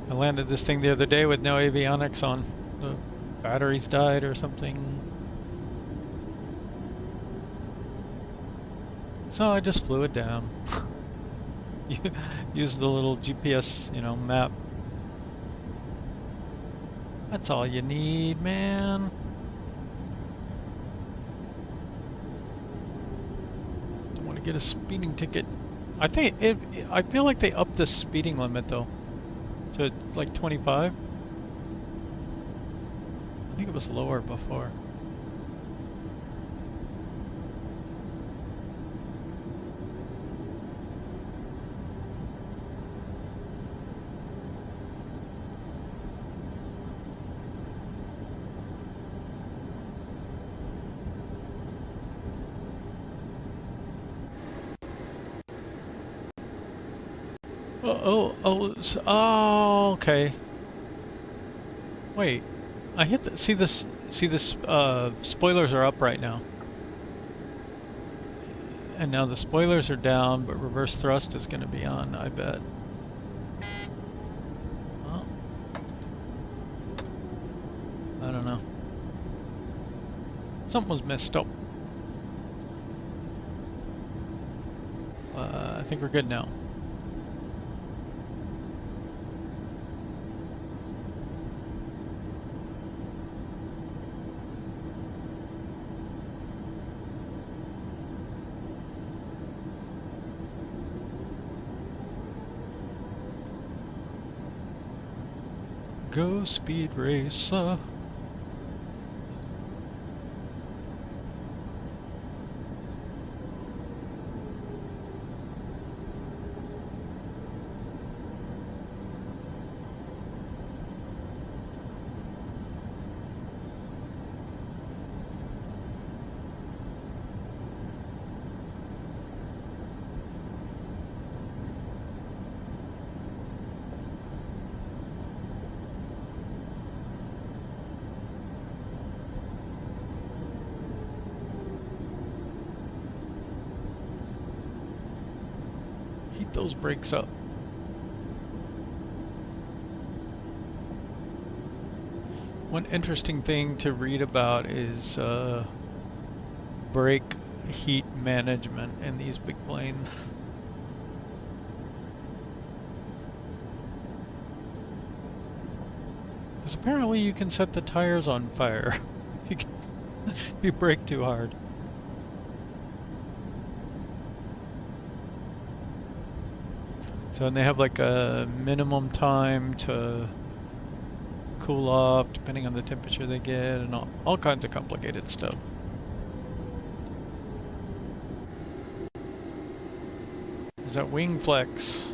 I landed this thing the other day with no avionics on. The batteries died or something. So I just flew it down. Use the little GPS, map. That's all you need, man. Don't want to get a speeding ticket. I think I feel like they upped the speeding limit though to like 25. I think it was lower before. Oh, okay. Wait, I hit the, see this, spoilers are up right now. And now the spoilers are down, but reverse thrust is going to be on, I bet. Well, I don't know. Something was messed up. I think we're good now. Go speed racer. Heat those brakes up. One interesting thing to read about is brake heat management in these big planes. Because apparently you can set the tires on fire if you brake too hard. So and they have like a minimum time to cool off depending on the temperature they get and all kinds of complicated stuff. Is that wing flex?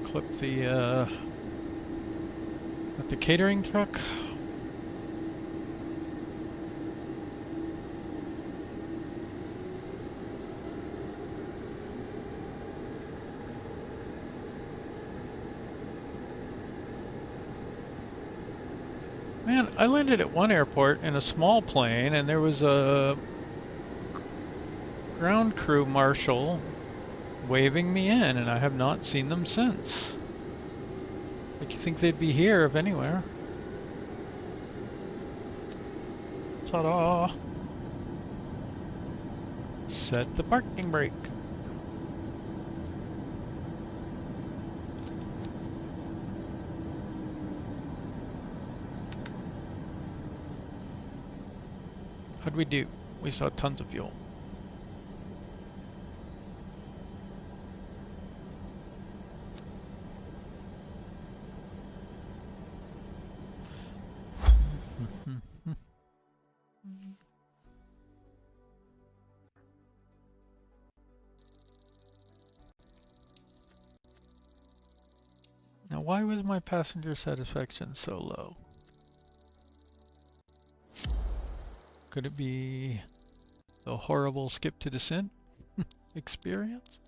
Clip the at the catering truck. Man, I landed at one airport in a small plane and there was a ground crew marshal waving me in, and I have not seen them since. Like, you think they'd be here if anywhere. Ta-da! Set the parking brake. How'd we do? We saw tons of fuel. Now, why was my passenger satisfaction so low? Could it be the horrible skip to descent experience?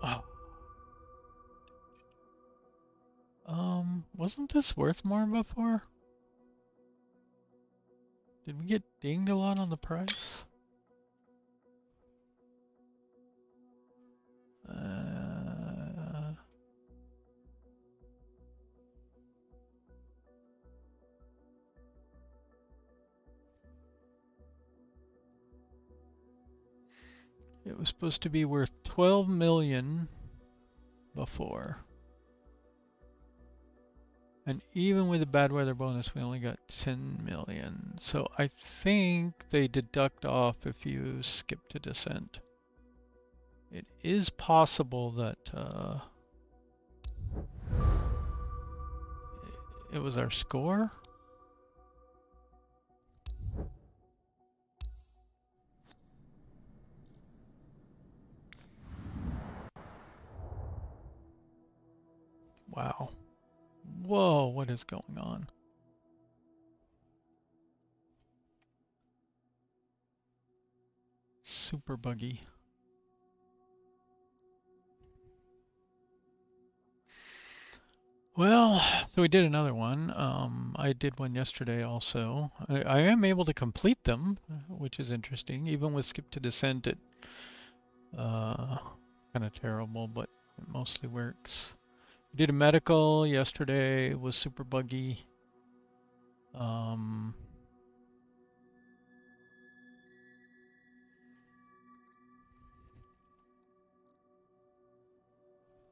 Oh. Wasn't this worth more before? Did we get dinged a lot on the price? It was supposed to be worth 12 million before. And even with the bad weather bonus, we only got 10 million. So I think they deduct off if you skip to descent. It is possible that it was our score. Wow. Whoa, what is going on? Super buggy. Well, so we did another one. I did one yesterday also. I am able to complete them, which is interesting. Even with skip to descent, it kind of terrible, but it mostly works. We did a medical yesterday. It was super buggy.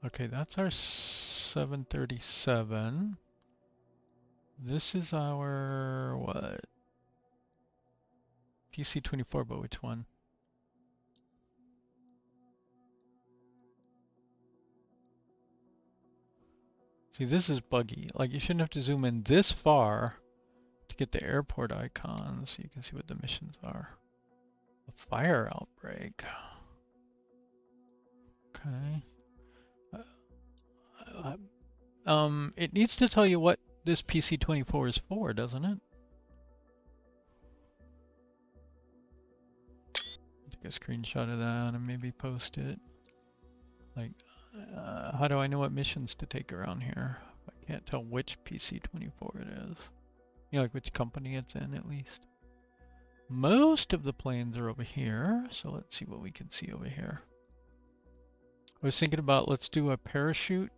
Okay, that's our 737. This is our, what? PC-24, but which one? See, this is buggy. Like, you shouldn't have to zoom in this far to get the airport icons so you can see what the missions are. A fire outbreak. Okay. It needs to tell you what this PC-24 is for, doesn't it? Take a screenshot of that and maybe post it. Like, how do I know what missions to take around here? I can't tell which PC-24 it is. You know, like which company it's in at least. Most of the planes are over here, so let's see what we can see over here. I was thinking about, let's do a parachute,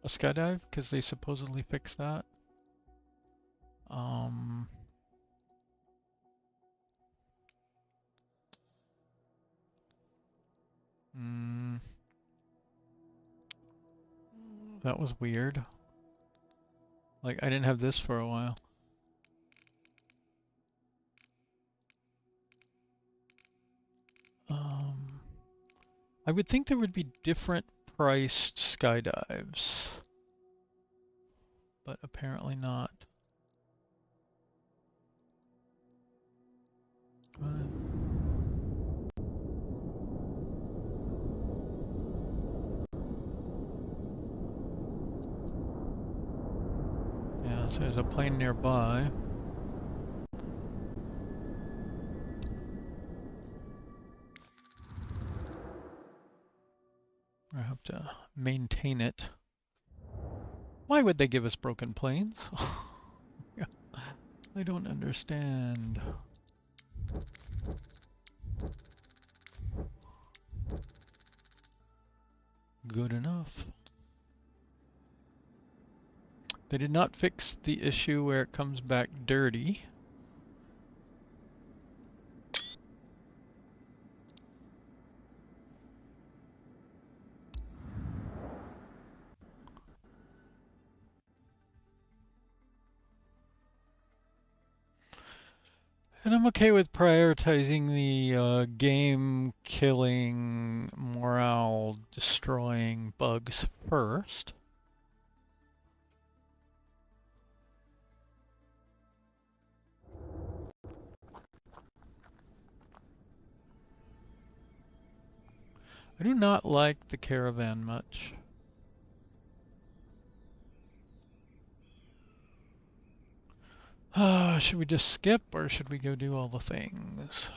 a skydive, because they supposedly fixed that. That was weird. Like, I didn't have this for a while. I would think there would be different priced skydives, but apparently not. Yeah, so there's a plane nearby. I have to maintain it. Why would they give us broken planes? I don't understand. Good enough. They did not fix the issue where it comes back dirty. And I'm okay with prioritizing the game-killing, morale-destroying bugs first. I do not like the Caravan much. Should we just skip, or should we go do all the things?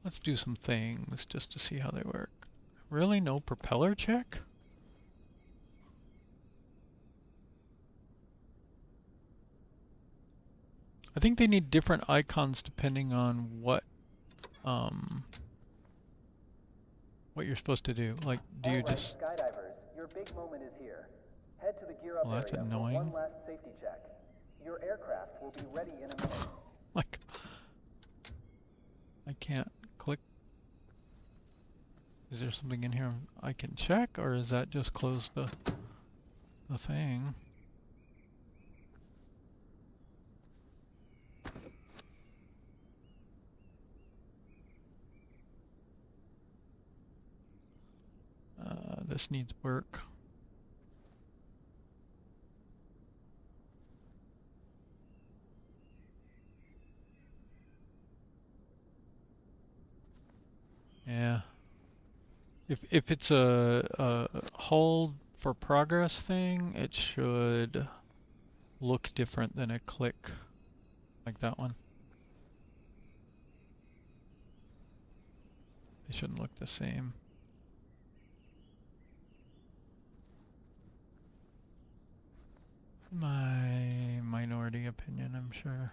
Let's do some things just to see how they work. Really? No propeller check? I think they need different icons depending on what you're supposed to do. Like, do you just... Skydivers, your big moment is here. Head to the gear up that's area annoying. for one last safety check. Your aircraft will be ready in a minute. Like, can't click. Is there something in here I can check, or is that just close the thing? This needs work. Yeah. If it's a hold for progress thing, it should look different than a click like that one. They shouldn't look the same. My minority opinion, I'm sure.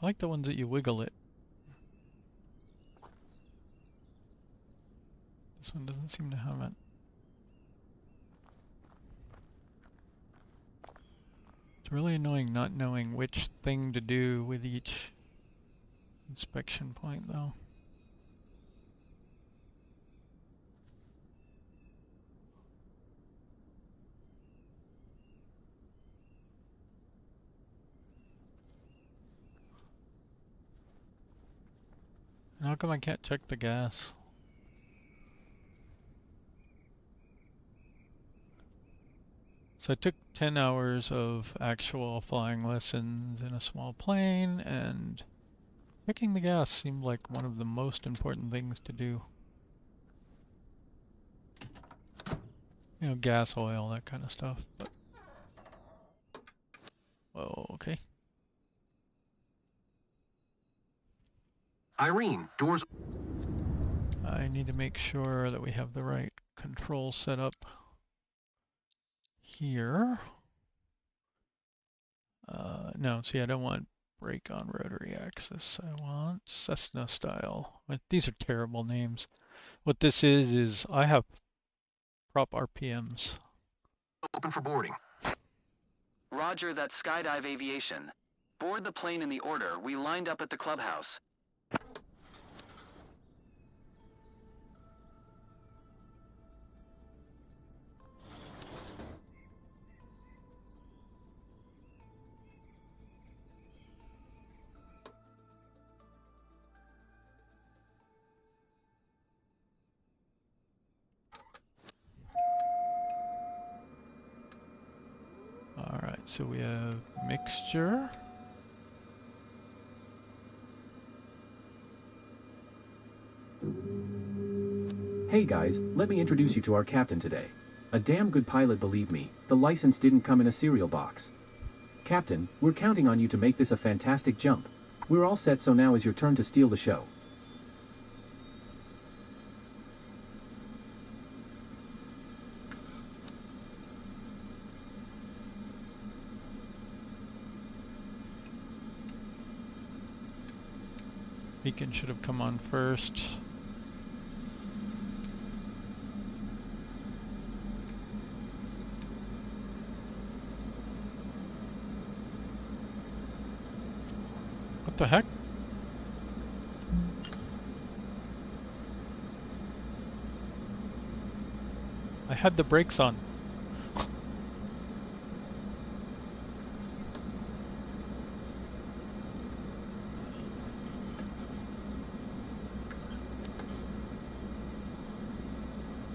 I like the ones that you wiggle it. This one doesn't seem to have it. It's really annoying not knowing which thing to do with each inspection point, though. And how come I can't check the gas? So I took 10 hours of actual flying lessons in a small plane, and checking the gas seemed like one of the most important things to do. You know, gas, oil, that kind of stuff, but... Whoa, okay. Irene, doors... I need to make sure that we have the right control set up here. No, see, I don't want brake on rotary axis. I want Cessna style. These are terrible names. What this is I have prop RPMs. Open for boarding. Roger, that's Skydive Aviation. Board the plane in the order we lined up at the clubhouse. Alright, so we have mixture. Hey guys, let me introduce you to our captain today. A damn good pilot, believe me. The license didn't come in a cereal box. Captain, we're counting on you to make this a fantastic jump. We're all set, so now is your turn to steal the show. Beacon should have come on first. What the heck? I had the brakes on.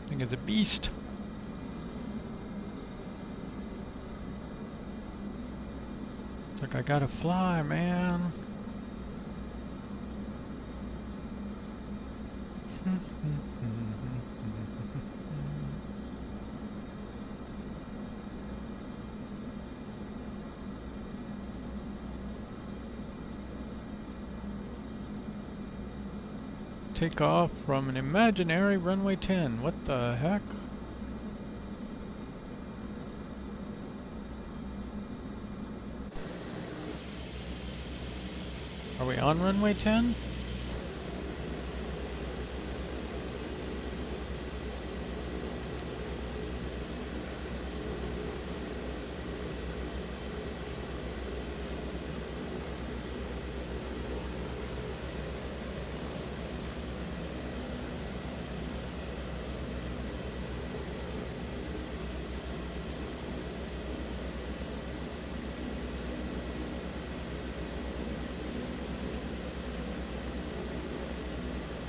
Thing is a beast. It's like I gotta fly, man. Take off from an imaginary runway 10. What the heck? Are we on runway 10?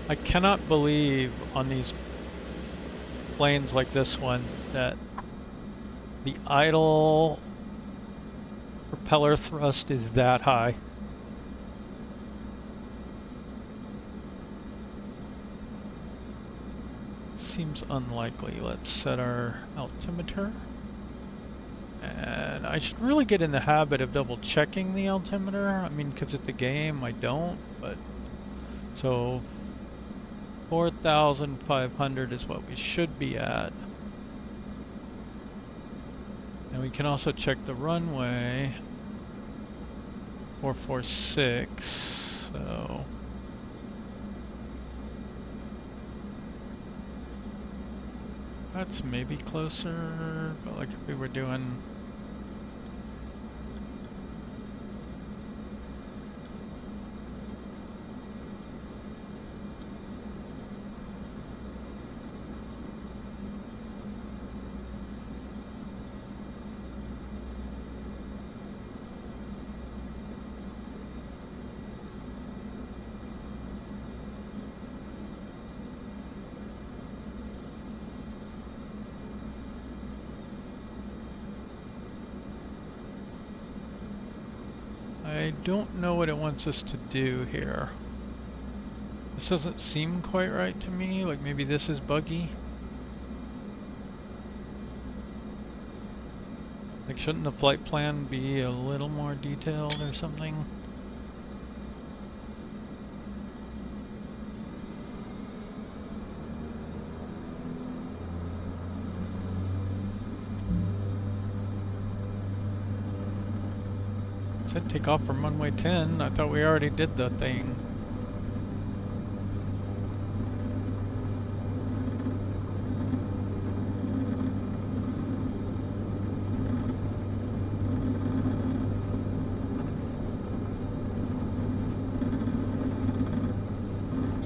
I cannot believe on these planes like this one that the idle propeller thrust is that high. Seems unlikely. Let's set our altimeter. And I should really get in the habit of double checking the altimeter. I mean, because it's a game, I don't, but so 4,500 is what we should be at. And we can also check the runway. 446, so that's maybe closer, but like if we were doing I don't know what it wants us to do here. This doesn't seem quite right to me, like maybe this is buggy. Like shouldn't the flight plan be a little more detailed or something? Said take off from runway 10. I thought we already did the thing.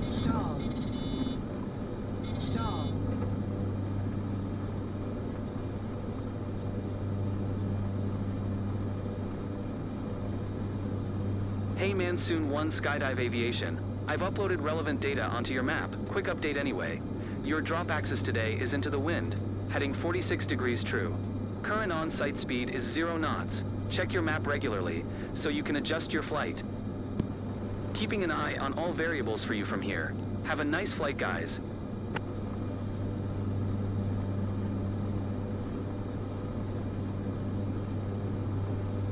Stall. Stall. Hey Monsoon 1 Skydive Aviation. I've uploaded relevant data onto your map. Quick update anyway. Your drop axis today is into the wind, heading 46 degrees true. Current on-site speed is 0 knots. Check your map regularly, so you can adjust your flight. Keeping an eye on all variables for you from here. Have a nice flight, guys.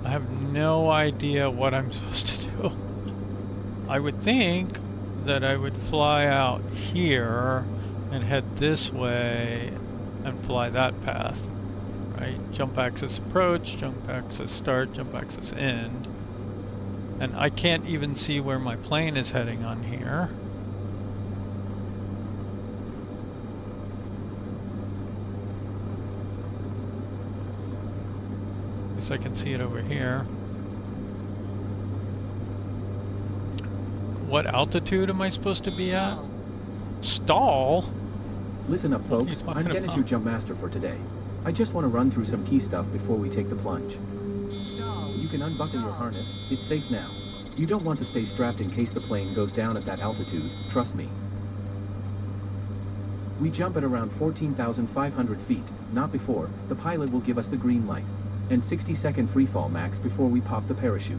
I have no idea what I'm supposed to do. I would think that I would fly out here and head this way and fly that path, right? Jump axis approach, jump axis start, jump axis end. And I can't even see where my plane is heading on here. At least I can see it over here. What altitude am I supposed to be at? Stall? Listen up, folks. I'm Dennis, your jump master for today. I just want to run through some key stuff before we take the plunge. You can unbuckle your harness. It's safe now. You don't want to stay strapped in case the plane goes down at that altitude, trust me. We jump at around 14,500 feet, not before. The pilot will give us the green light. And 60-second freefall max before we pop the parachute.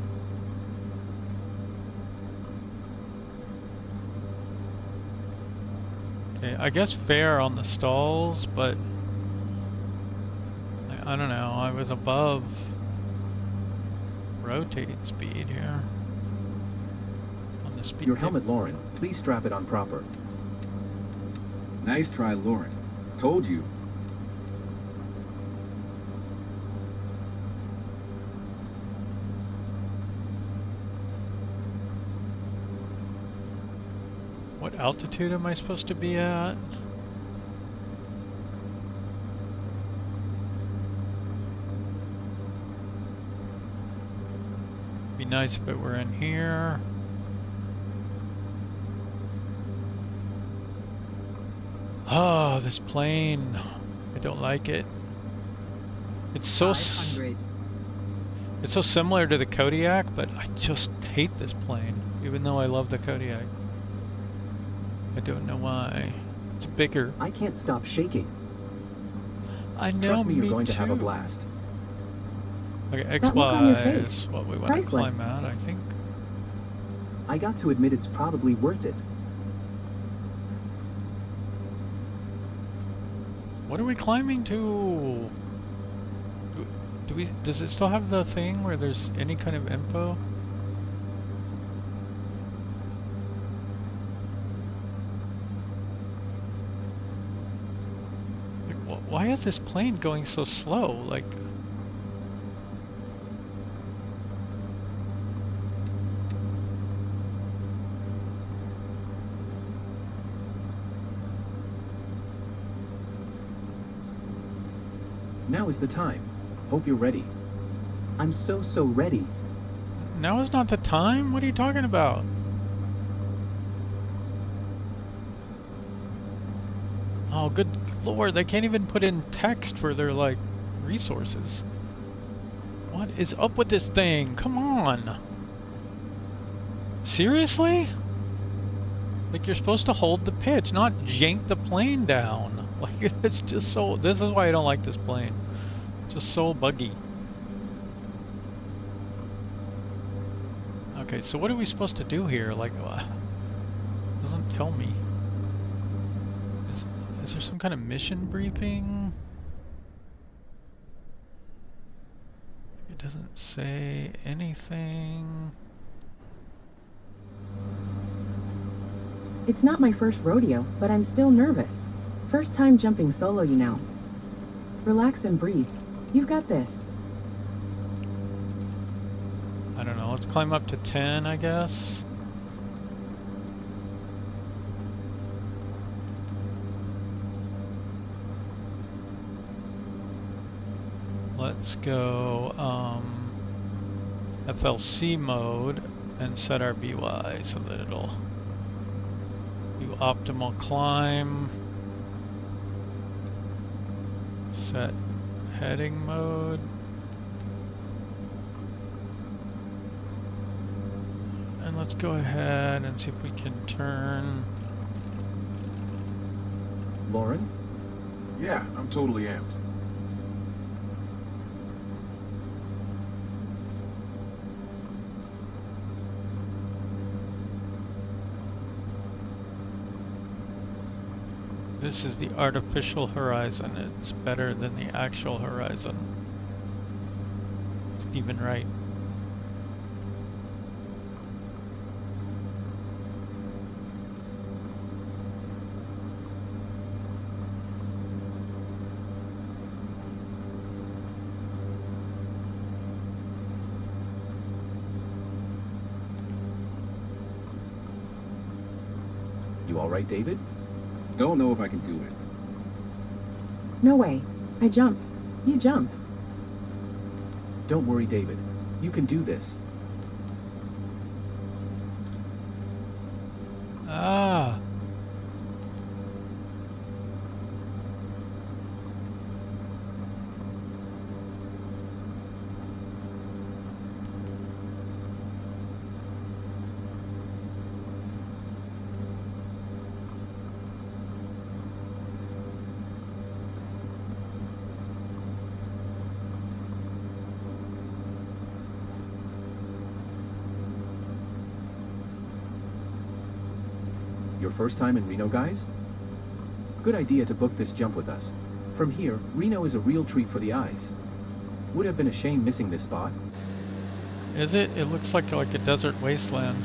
Okay, I guess fair on the stalls, but I don't know, I was above rotate speed here. On the speed Your helmet, Lauren. Please strap it on proper. Nice try, Lauren. Told you. What altitude am I supposed to be at? Be nice if it were in here. Oh, this plane. I don't like it. It's so similar to the Kodiak, but I just hate this plane, even though I love the Kodiak. I don't know why. It's bigger. I can't stop shaking. I know, Trust me, you're me going too. to have a blast. Okay, That look on your XY face. is what we want to Priceless. climb at, I think. I got to admit it's probably worth it. What are we climbing to? Does it still have the thing where there's any kind of info? Like, why is this plane going so slow? Like, Now is the time. Hope you're ready. I'm so ready. now is not the time? What are you talking about? Oh, good lord, they can't even put in text for their, like, resources. What is up with this thing? Come on! Seriously? Like, you're supposed to hold the pitch, not jank the plane down. Like, it's just so... This is why I don't like this plane. It's just so buggy. Okay, so what are we supposed to do here? Like, doesn't tell me. Is there some kind of mission briefing? It doesn't say anything. It's not my first rodeo, but I'm still nervous. First time jumping solo, you know. Relax and breathe. You've got this. I don't know, let's climb up to 10, I guess. Let's go FLC mode and set our BY so that it'll do optimal climb. Set heading mode. And let's go ahead and see if we can turn. Lauren? Yeah, I'm totally amped. This is the artificial horizon. It's better than the actual horizon. Stephen Wright. You all right, David? Don't know if I can do it. No way. I jump. You jump. Don't worry, David. You can do this. Ah. Your first time in Reno, guys? Good idea to book this jump with us. From here, Reno is a real treat for the eyes. Would have been a shame missing this spot. Is it? It looks like a desert wasteland.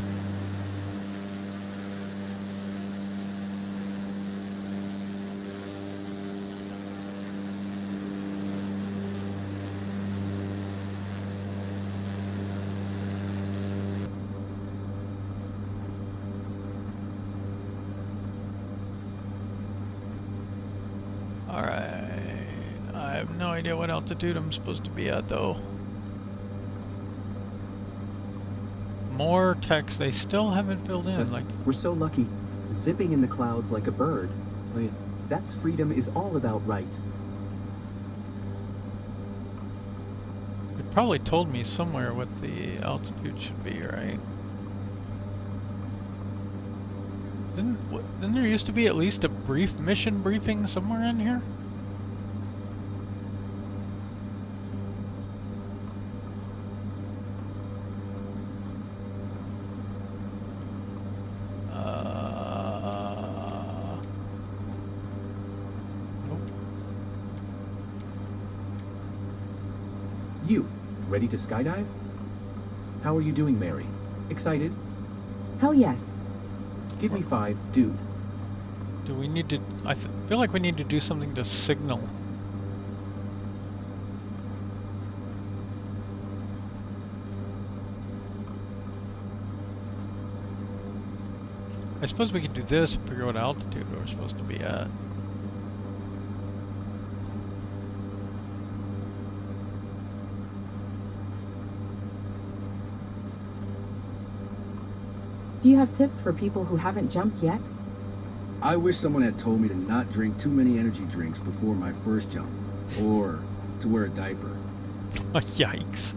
Alright, I have no idea what altitude I'm supposed to be at though. More text, they still haven't filled in. Like, we're so lucky. Zipping in the clouds like a bird. I mean, that's freedom is all about right. it probably told me somewhere what the altitude should be, right? Didn't there used to be at least a brief mission briefing somewhere in here? You, ready to skydive? How are you doing, Mary? Excited? Hell yes. Give me 5, dude. Do we need to... I feel like we need to do something to signal. I suppose we could do this and figure out what altitude we're supposed to be at. Do you have tips for people who haven't jumped yet? I wish someone had told me to not drink too many energy drinks before my first jump, or to wear a diaper. Yikes.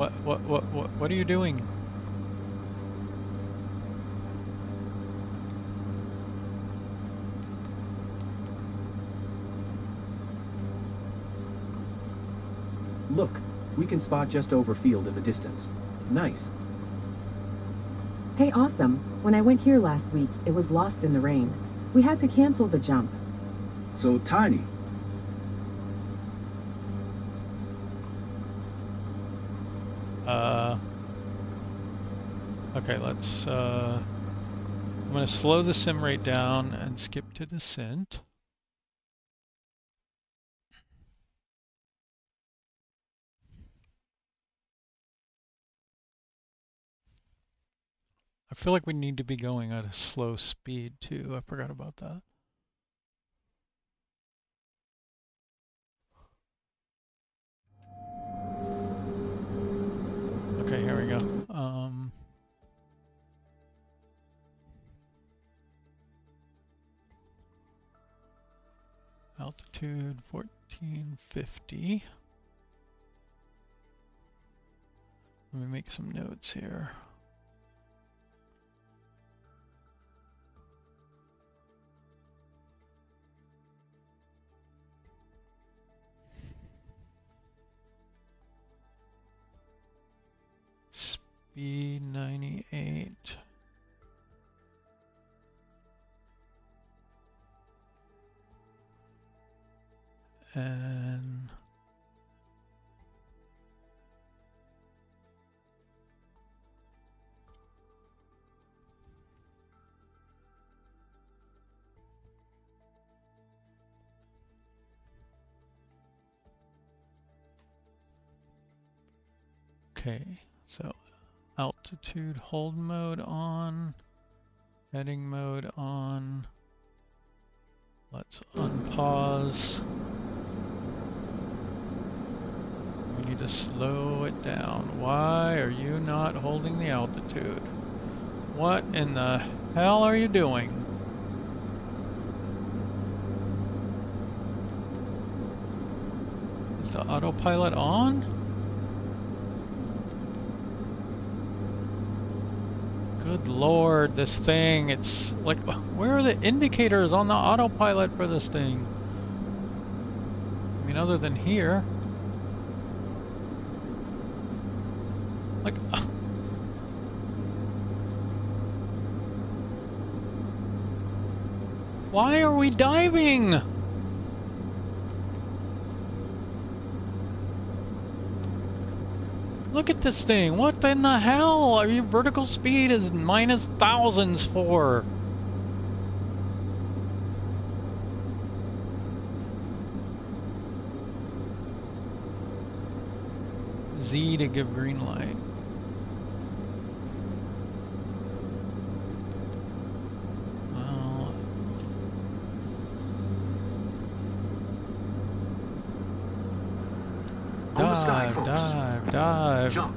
What are you doing? Look, we can spot just over field in the distance. Nice. Hey, awesome. When I went here last week, it was lost in the rain. We had to cancel the jump. So tiny. Okay, let's, I'm gonna slow the sim rate down and skip to descent. I feel like we need to be going at a slow speed too. I forgot about that. Okay, here we go. Altitude 1450. Let me make some notes here. Speed 98. And okay, so altitude hold mode on, heading mode on. Let's unpause. We need to slow it down. Why are you not holding the altitude? What in the hell are you doing? Is the autopilot on? Good Lord, this thing, it's like, where are the indicators on the autopilot for this thing? I mean, other than here. Like, why are we diving? Look at this thing. What in the hell are your vertical speed is minus thousands for? Z to give green light. Well, On the sky, folks. Dive. Jump.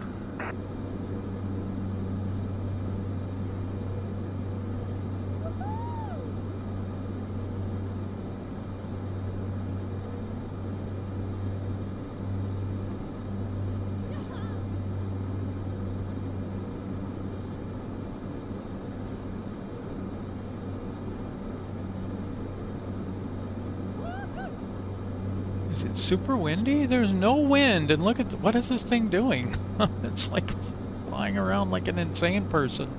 It's super windy? There's no wind, and look at what is this thing doing? It's like flying around like an insane person.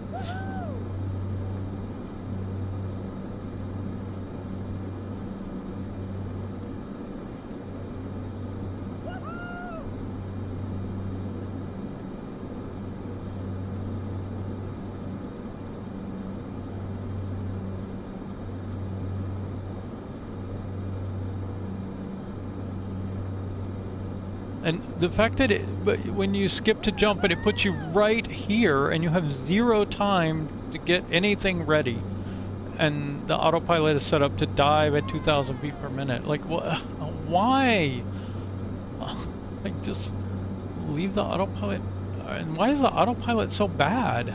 And the fact that when you skip to jump and it puts you right here and you have 0 time to get anything ready, and the autopilot is set up to dive at 2,000 feet per minute. Like, why? Like, just leave the autopilot. And why is the autopilot so bad?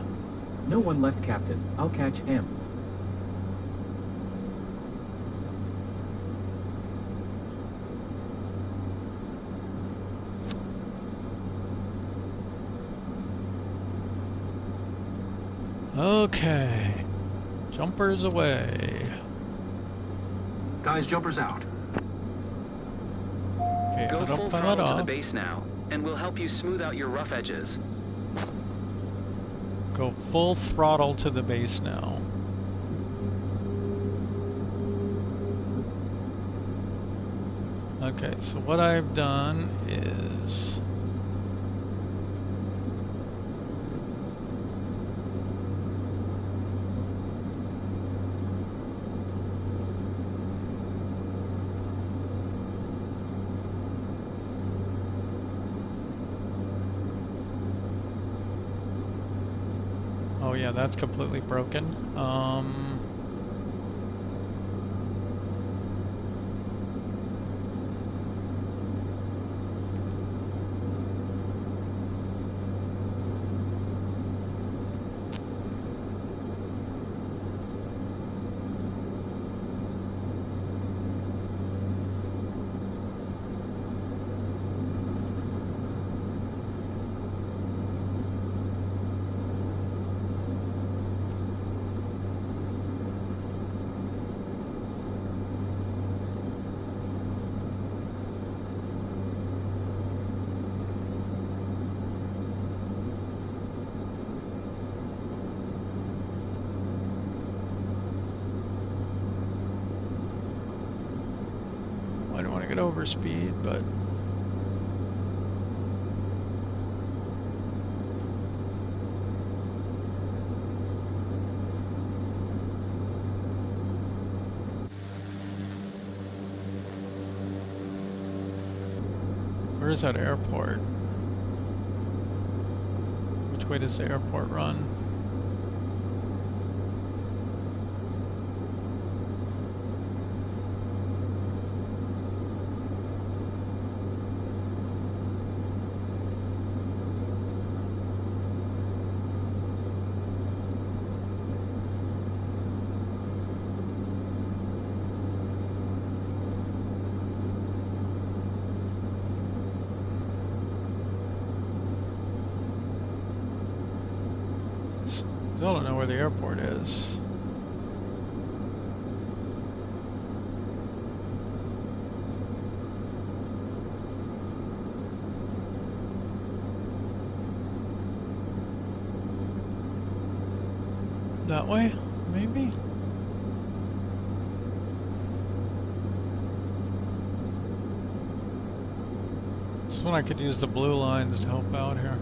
No one left, Captain. I'll catch M. Okay, jumpers away. Guys, jumpers out. Okay, Go full autopilot throttle to the off. base now, and we'll help you smooth out your rough edges. Go full throttle to the base now. Okay, so what I've done is oh yeah, that's completely broken. I don't want to get over speed, but where is that airport? Which way does the airport run? Still don't know where the airport is. That way, maybe? This one I could use the blue lines to help out here.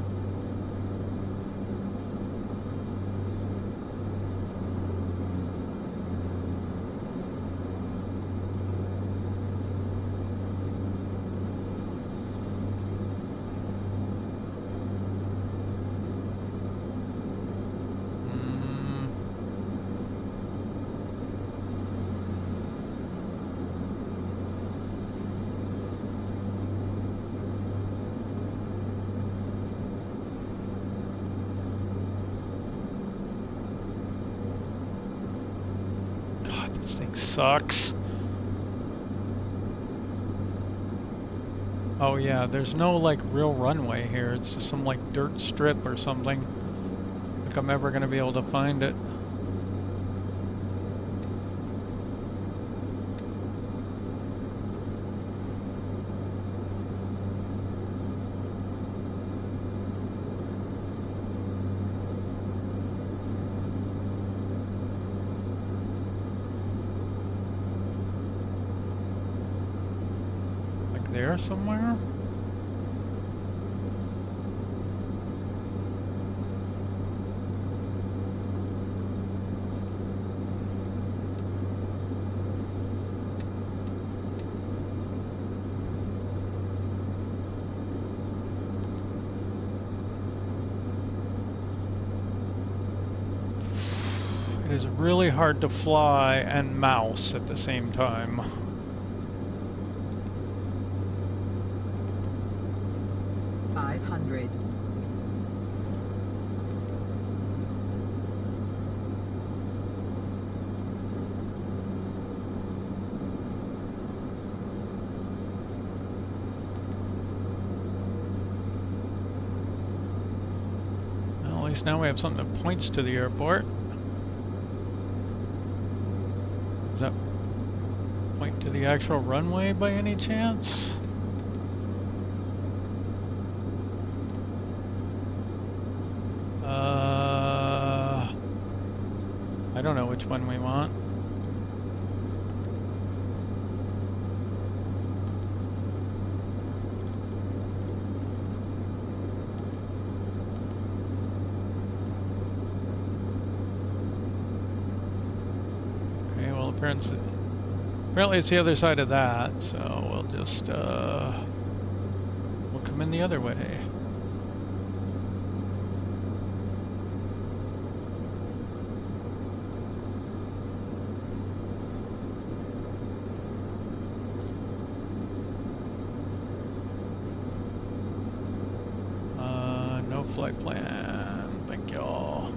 Sucks. Oh yeah, there's no like real runway here. It's just some like dirt strip or something. Like I'm ever gonna be able to find it. there somewhere? It is really hard to fly and mouse at the same time. Well, at least now we have something that points to the airport. Does that point to the actual runway by any chance? I don't know which one we want. Okay, well apparently it's the other side of that, so we'll just we'll come in the other way. No flight plan, thank y'all.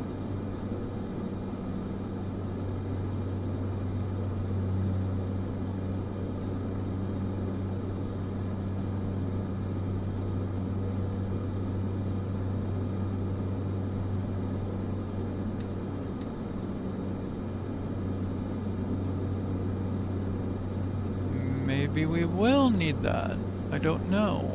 Maybe we will need that. I don't know.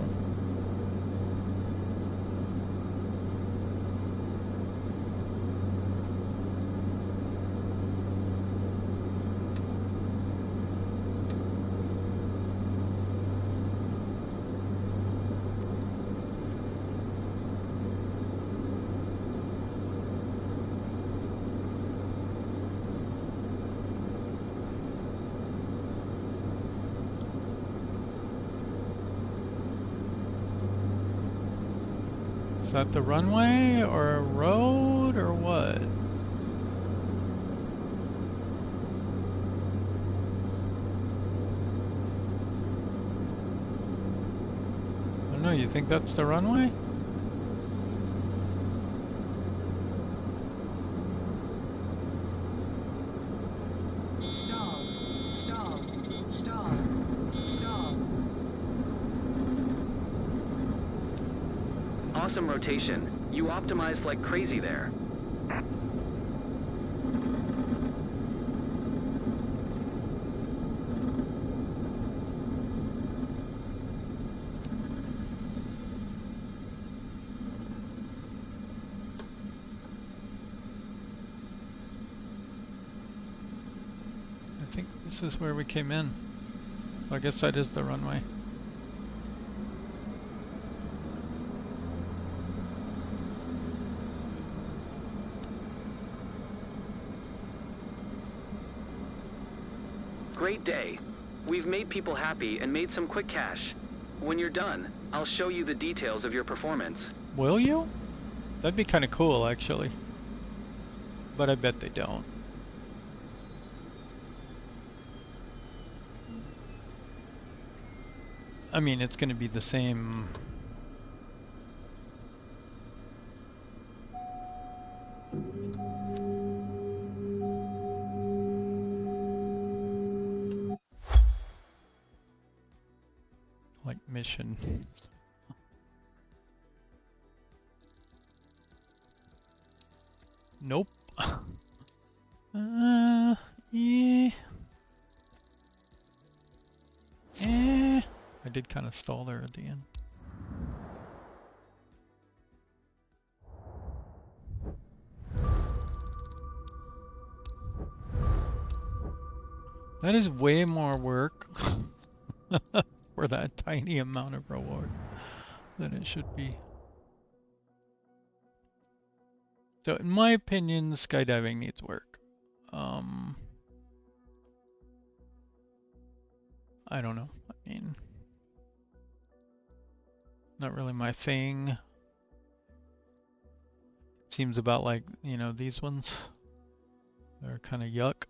Is that the runway or a road or what? I don't know, you think that's the runway? Awesome rotation. You optimized like crazy there. I think this is where we came in. I guess that is the runway. Great day. We've made people happy and made some quick cash. When you're done, I'll show you the details of your performance. Will you? That'd be kind of cool, actually. But I bet they don't. I mean, it's going to be the same. Like mission. Nope. Yeah. I did kind of stall there at the end. That is way more work for for that tiny amount of reward than it should be. So in my opinion, skydiving needs work. I don't know. I mean, not really my thing. It seems about like, you know, these ones. They're kind of yuck.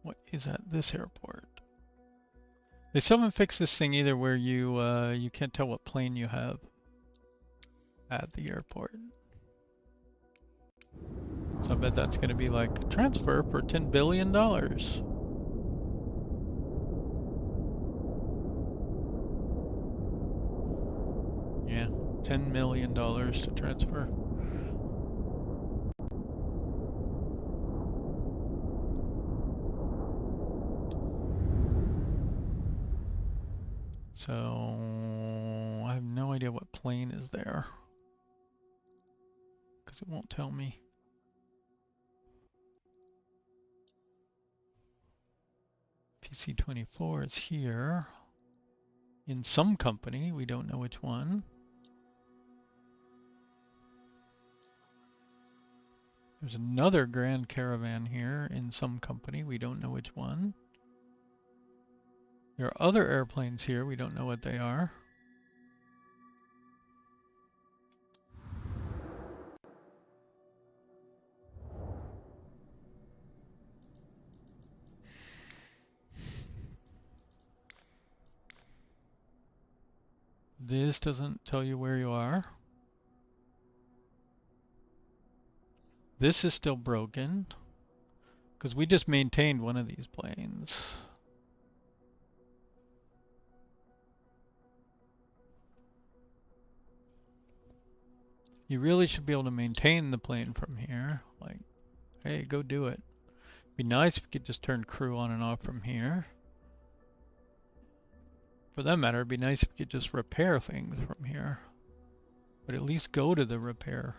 What is at this airport? They still haven't fixed this thing either where you can't tell what plane you have at the airport. So I bet that's going to be like transfer for $10 billion. Yeah, $10 million to transfer. So I have no idea what plane is there because it won't tell me. PC-24 is here in some company. We don't know which one. There's another Grand Caravan here in some company. We don't know which one. There are other airplanes here. We don't know what they are. This doesn't tell you where you are. This is still broken because we just maintained one of these planes. You really should be able to maintain the plane from here. Like, hey, go do it. Be nice if you could just turn crew on and off from here. For that matter, it'd be nice if you could just repair things from here. But at least go to the repair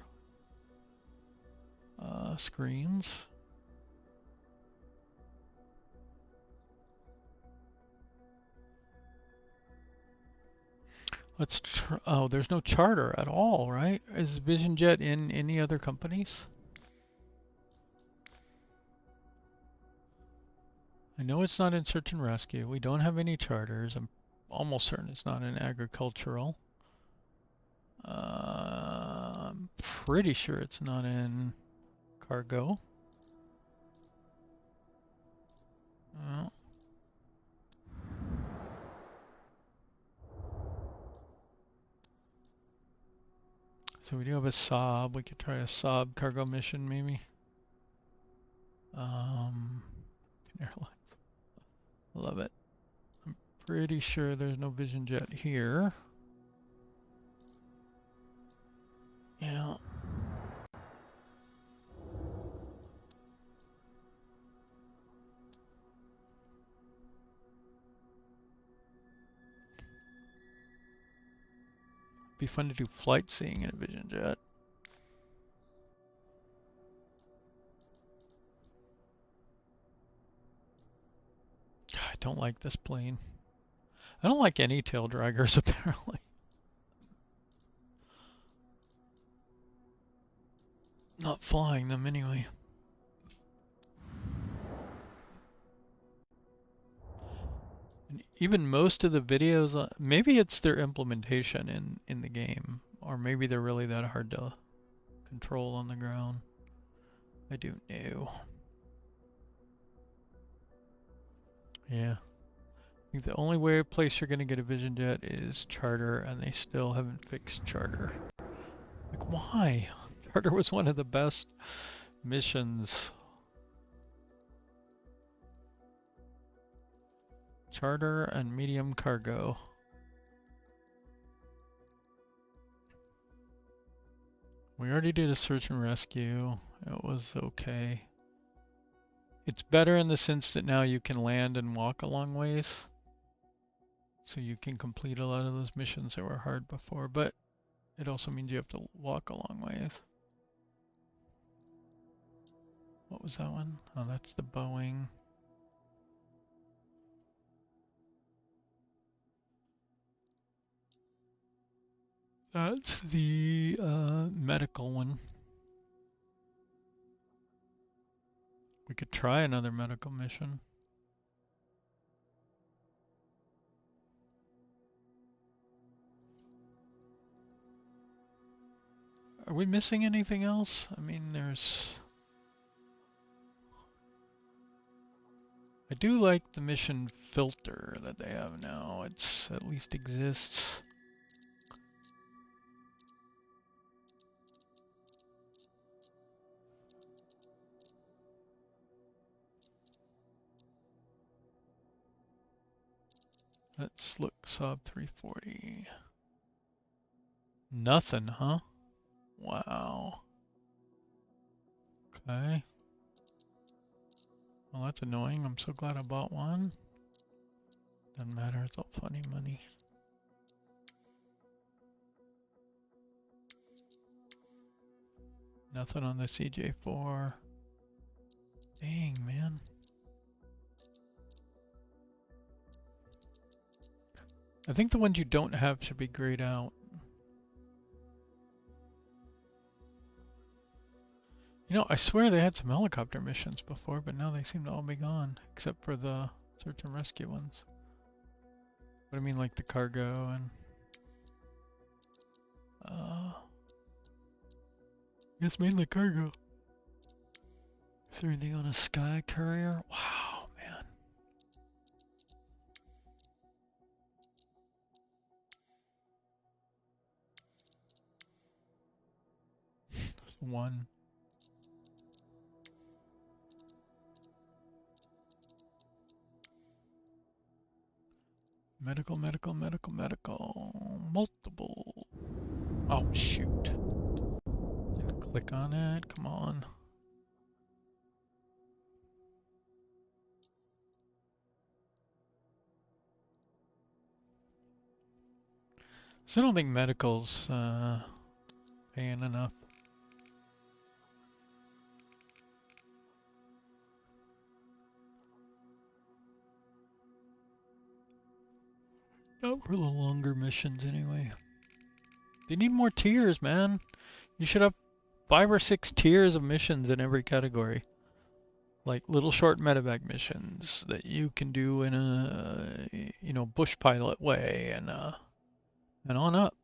screens. Let's try. Oh, there's no charter at all, right? Is VisionJet in any other companies? I know it's not in search and rescue. We don't have any charters. I'm almost certain it's not in agricultural. I'm pretty sure it's not in cargo. Oh. So we do have a Saab. We could try a Saab cargo mission maybe. Airlines. Love it. I'm pretty sure there's no VisionJet here. Yeah. Be fun to do flight seeing in a VisionJet. I don't like this plane. I don't like any tail draggers apparently. Not flying them anyway. And even most of the videos, maybe it's their implementation in the game, or maybe they're really that hard to control on the ground. I don't know. Yeah. I think the only place you're going to get a VisionJet is charter, and they still haven't fixed charter. Like, why? Charter was one of the best missions. Charter and medium cargo. We already did a search and rescue. It was okay. It's better in the sense that now you can land and walk a long ways. So you can complete a lot of those missions that were hard before, but it also means you have to walk a long ways. What was that one? Oh, that's the Boeing. That's the medical one. We could try another medical mission. Are we missing anything else? I mean, I do like the mission filter that they have now. It's at least exists. Let's look, Saab 340. Nothing, huh? Wow. Okay. Well, that's annoying. I'm so glad I bought one. Doesn't matter, it's all funny money. Nothing on the CJ4. Dang, man. I think the ones you don't have should be grayed out. You know, I swear they had some helicopter missions before, but now they seem to all be gone, except for the search and rescue ones. But I mean, like the cargo and I guess mainly cargo. Is there anything on a sky carrier? Wow, man. One. Medical, medical, medical, medical. Multiple. Oh, shoot. Didn't click on it. Come on. So I don't think medical's paying enough. Not for the longer missions anyway. They need more tiers, man. You should have 5 or 6 tiers of missions in every category. Like little short medevac missions that you can do in a, you know, bush pilot way and on up.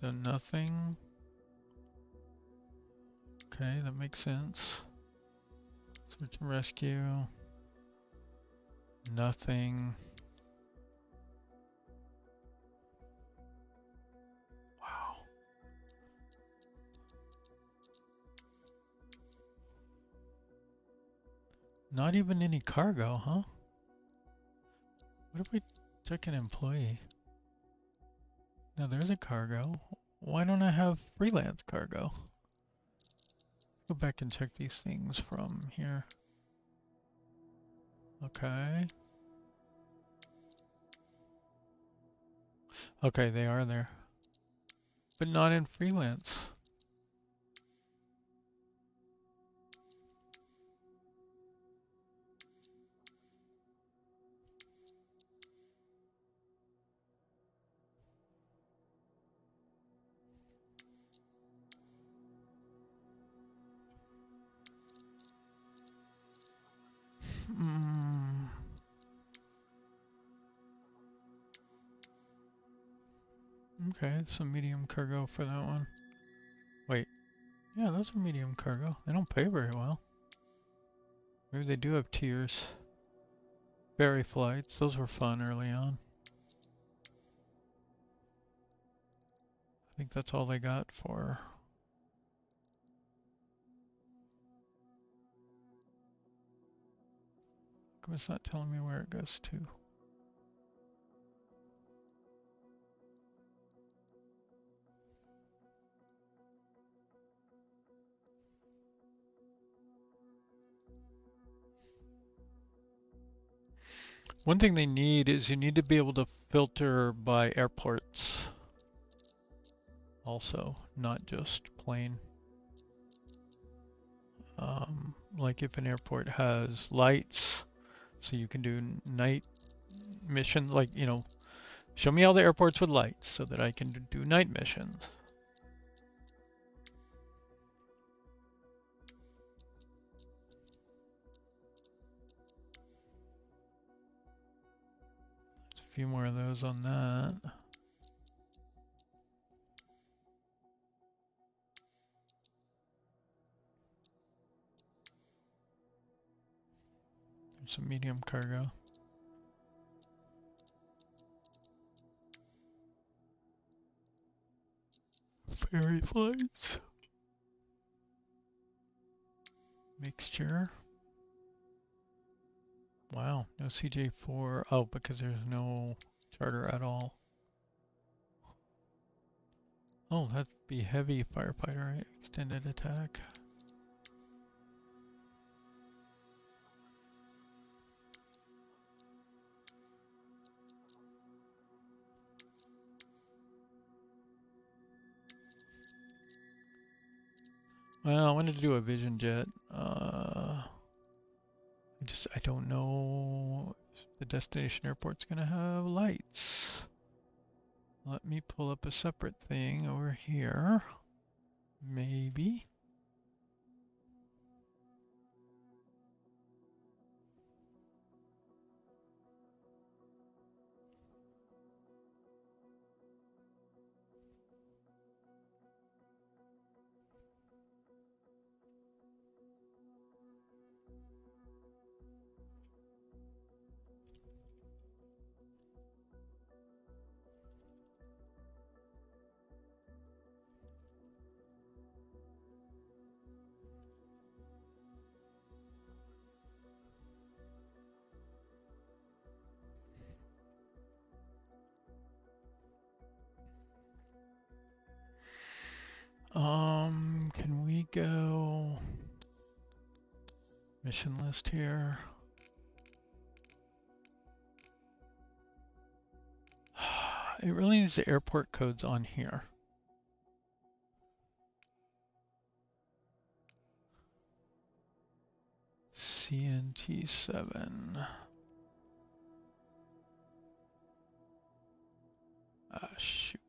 So nothing. Okay, that makes sense. Search and rescue. Nothing. Wow. Not even any cargo, huh? What if we check an employee? No, there's a cargo. Why don't I have freelance cargo? Go back and check these things from here. Okay. Okay, they are there. But not in freelance. Okay, some medium cargo for that one. Wait, yeah, those are medium cargo. They don't pay very well. Maybe they do have tiers. Ferry flights, those were fun early on. I think that's all they got for. come it's not telling me where it goes to? One thing they need is you need to be able to filter by airports also, not just plane. Like if an airport has lights, so you can do night mission, like, you know, show me all the airports with lights so that I can do night missions. There's a few more of those on that. There's some medium cargo. Ferry flights. Mixture. Wow, no CJ4. Oh, because there's no charter at all. Oh, that'd be heavy firefighter, right? Extended attack. Well, I wanted to do a vision jet. I don't know if the destination airport's gonna have lights. Let me pull up a separate thing over here. Maybe. Can we go mission list here? It really needs the airport codes on here. CNT7. Ah, shoot.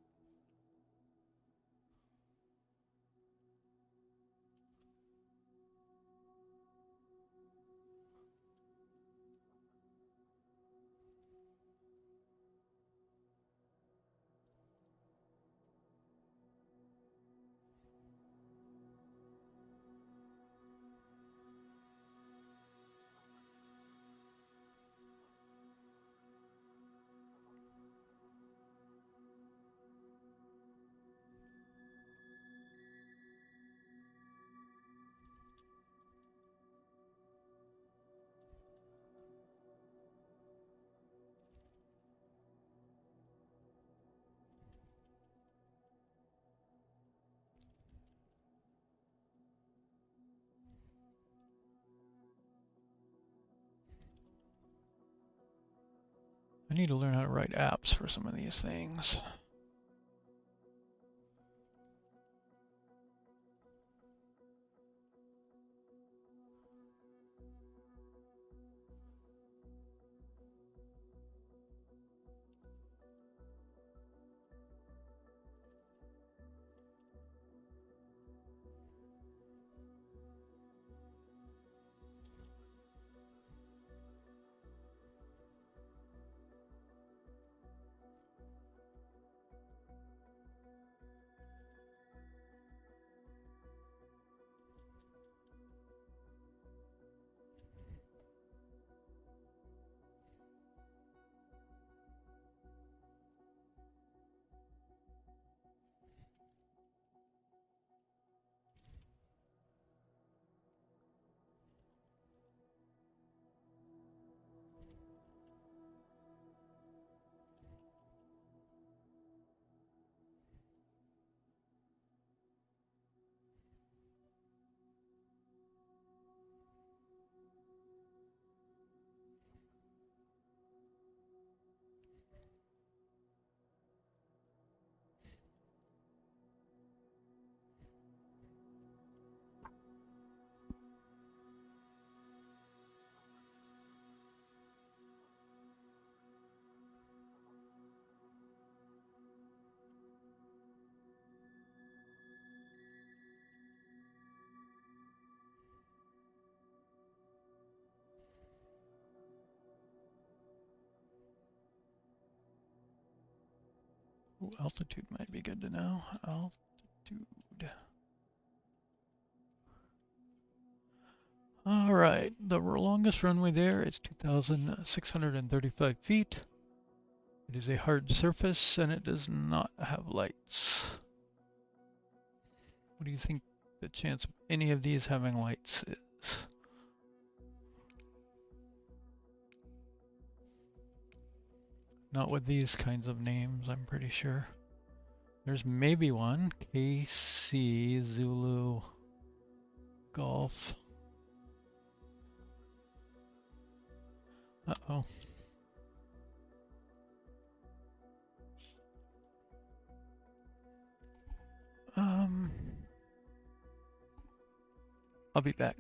I need to learn how to write apps for some of these things. Ooh, altitude might be good to know. Altitude. All right, the longest runway there is 2,635 feet. It is a hard surface and it does not have lights. What do you think the chance of any of these having lights is? Not with these kinds of names, I'm pretty sure. There's maybe one. KC Zulu Golf. Uh-oh. I'll be back.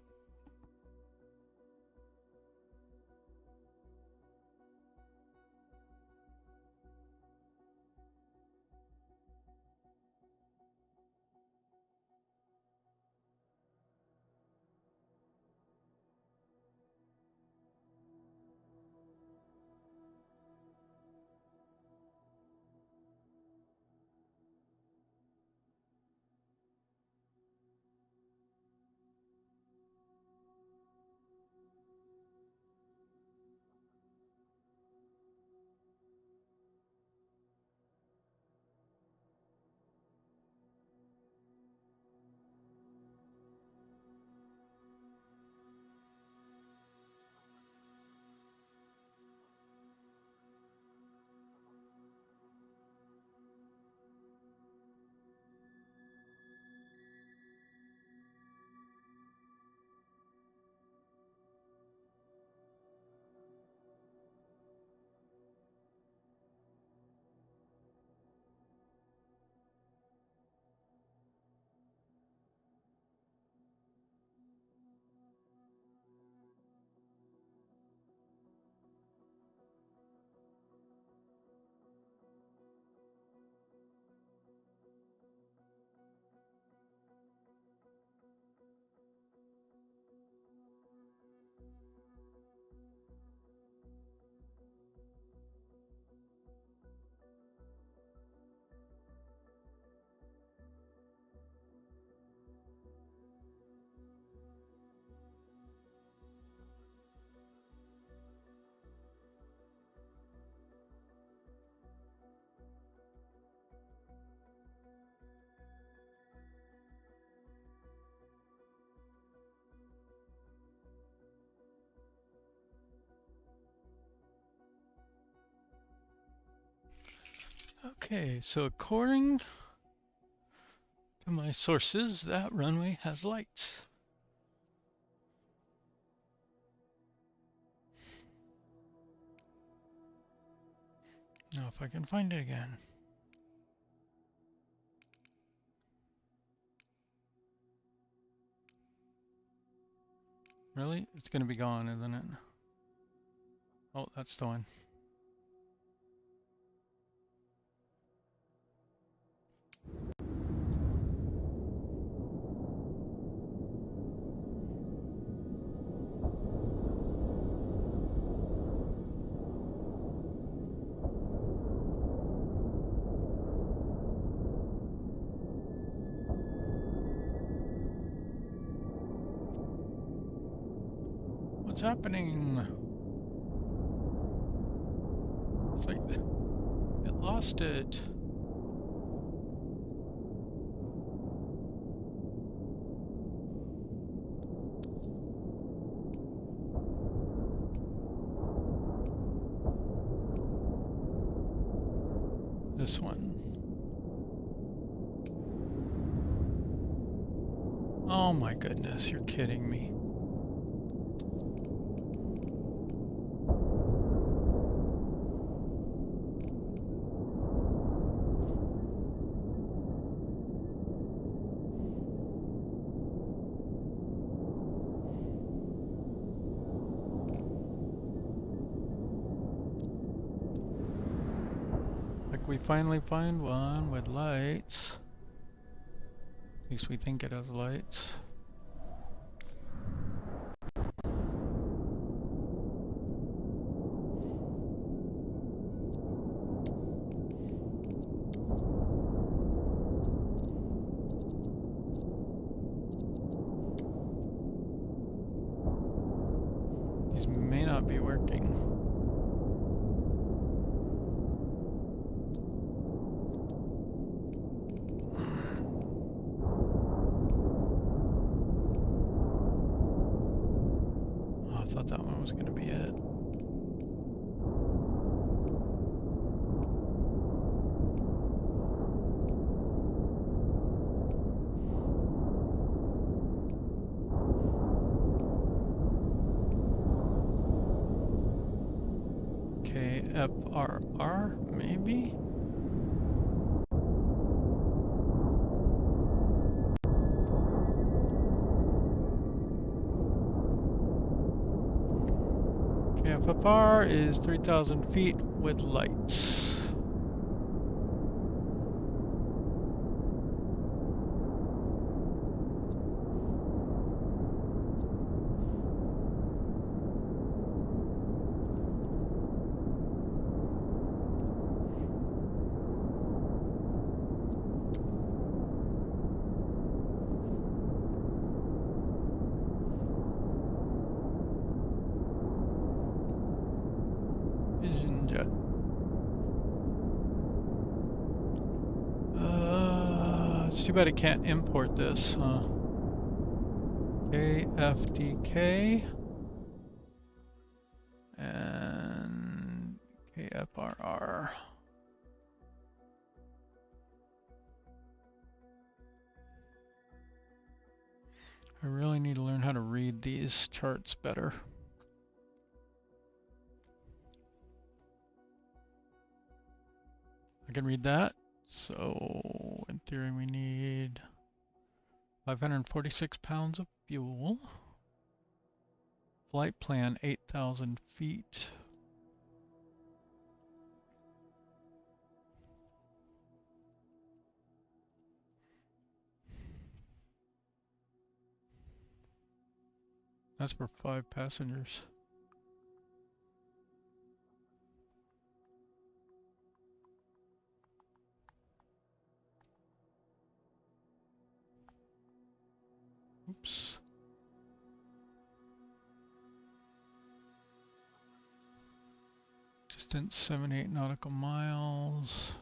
Okay, so according to my sources, that runway has lights. Now if I can find it again. Really? It's gonna be gone, isn't it? Oh, that's the one. What's happening? It's like it lost it. This one. Oh my goodness, you're kidding me. We finally find one with lights. At least we think it has lights. was going to be it. KFRR, maybe? KFFR is 3,000 feet with lights. It's too bad it can't import this, huh? KFDK and KFRR. I really need to learn how to read these charts better. I can read that. So in theory we need 546 pounds of fuel. Flight plan 8,000 feet. That's for 5 passengers. Oops. Distance 78 nautical miles.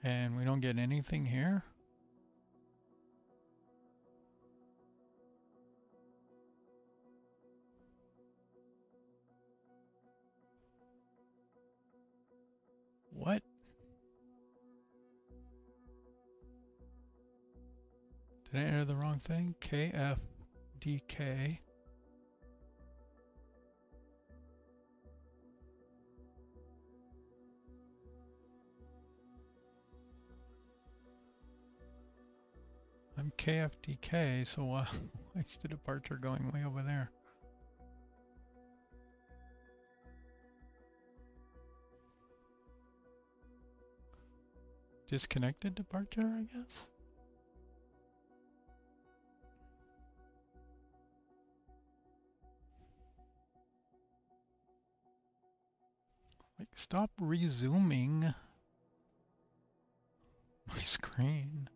And we don't get anything here. What? Did I enter the wrong thing? KFDK. I'm KFDK, so why is the departure going way over there? Disconnected departure, I guess? Like, stop resuming my screen.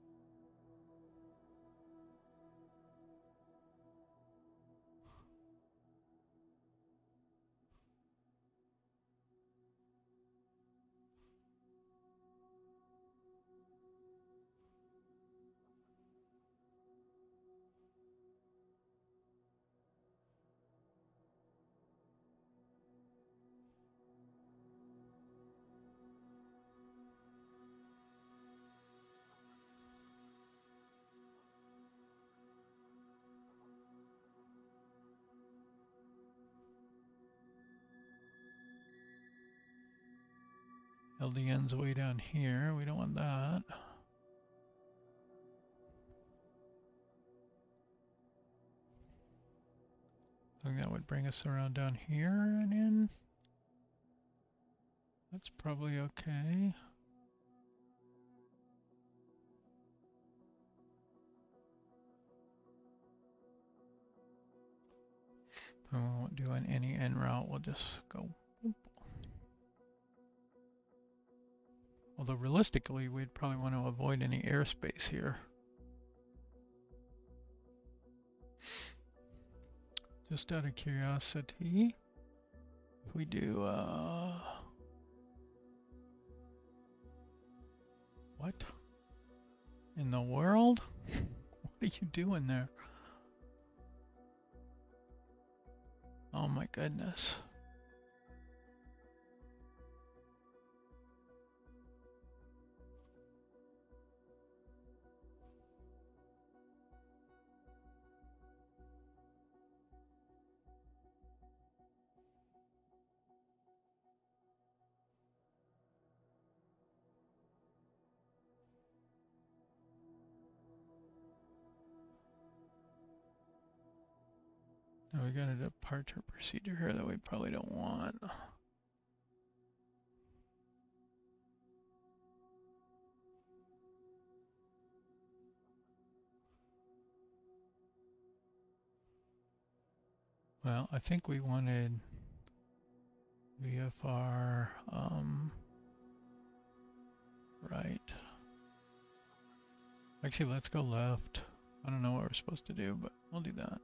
LDN's way down here. We don't want that. I think that would bring us around down here and in. That's probably okay. We won't do any en route. We'll just go. Well, Although realistically, we'd probably want to avoid any airspace here. Just out of curiosity, if we do, what in the world? What are you doing there? Oh my goodness. Now we got a departure procedure here that we probably don't want. Well, I think we wanted VFR, right. Actually, let's go left. I don't know what we're supposed to do, but I'll do that.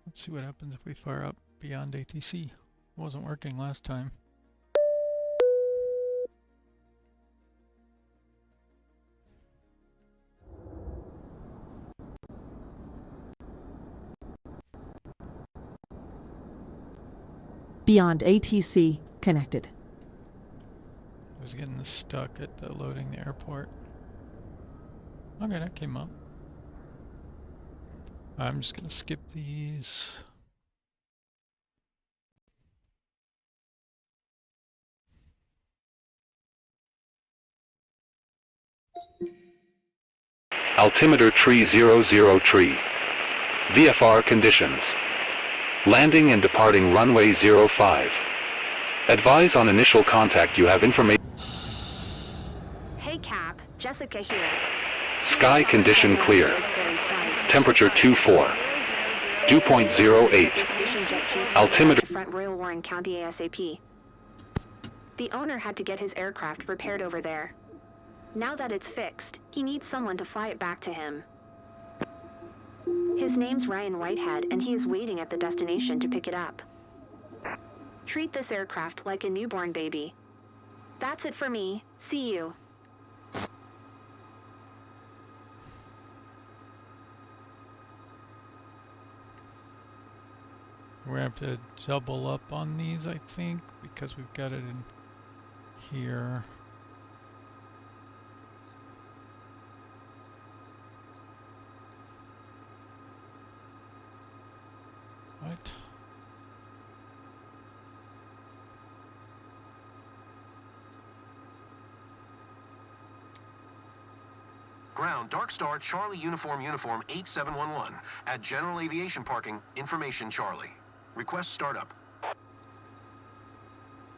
Let's see what happens if we fire up beyond ATC. It wasn't working last time. Beyond ATC connected. I was getting stuck at the loading the airport. Okay, that came up. I'm just gonna skip these. Altimeter tree 00 tree. VFR conditions. Landing and departing runway 05. Advise on initial contact. You have information. Hey Cap, Jessica here. Sky condition clear. Temperature 24. Dew point 08. Altimeter. Front Royal Warren County ASAP. The owner had to get his aircraft repaired over there. Now that it's fixed, he needs someone to fly it back to him. His name's Ryan Whitehead, and he is waiting at the destination to pick it up. Treat this aircraft like a newborn baby. That's it for me. See you. We're gonna have to double up on these, I think, because we've got it in here. What? Ground, Dark Star, Charlie Uniform 8711. At General Aviation Parking, information Charlie. Request startup.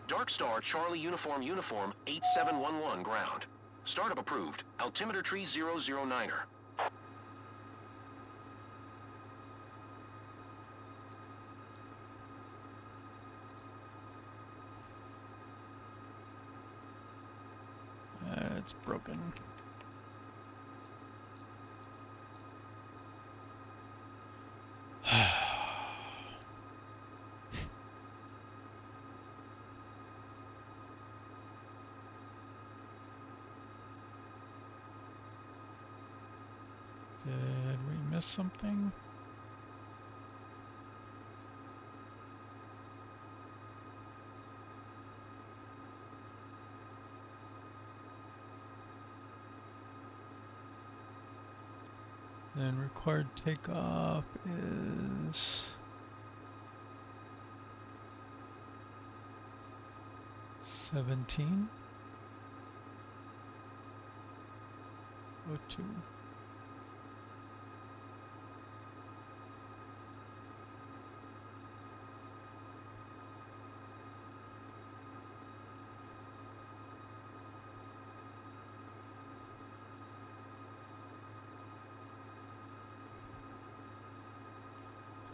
Dark Star, Charlie Uniform 8711 ground. Startup approved. Altimeter tree 009er. It's broken. miss something? Then required takeoff is 17. 02.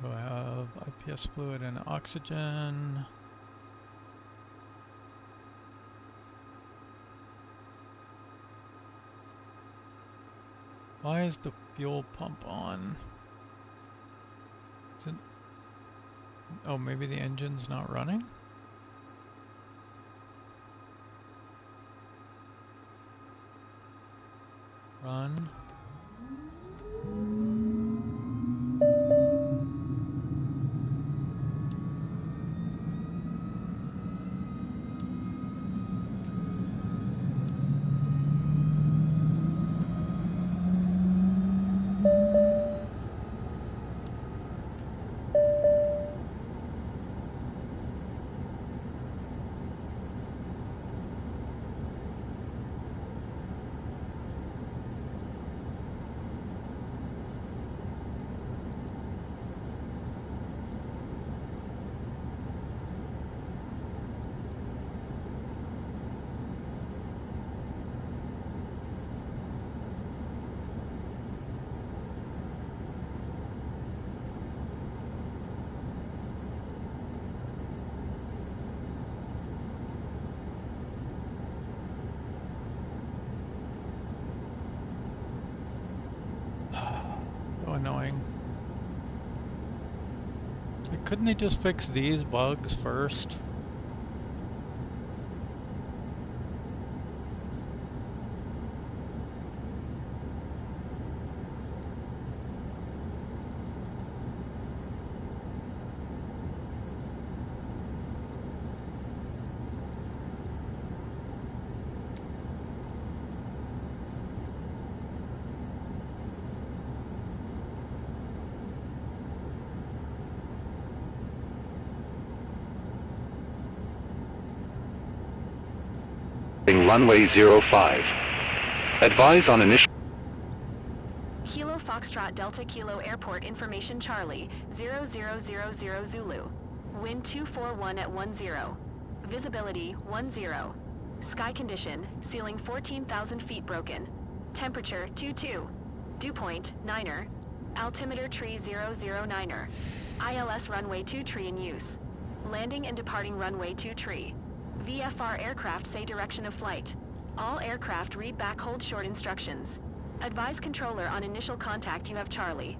So I have IPS fluid and oxygen. Why is the fuel pump on? Is it... Oh, maybe the engine's not running? Run. Annoying. Like, couldn't they just fix these bugs first? Runway 05. Advise on initial... Kilo Foxtrot Delta Kilo Airport Information Charlie, 0000 Zulu. Wind 241 at 10. Visibility 10. Sky condition, ceiling 14,000 feet broken. Temperature 22. Dew point 9er. Altimeter tree 009er. ILS runway 2 tree in use. Landing and departing runway 2 tree. VFR aircraft say direction of flight. All aircraft read back hold short instructions. Advise controller on initial contact you have Charlie.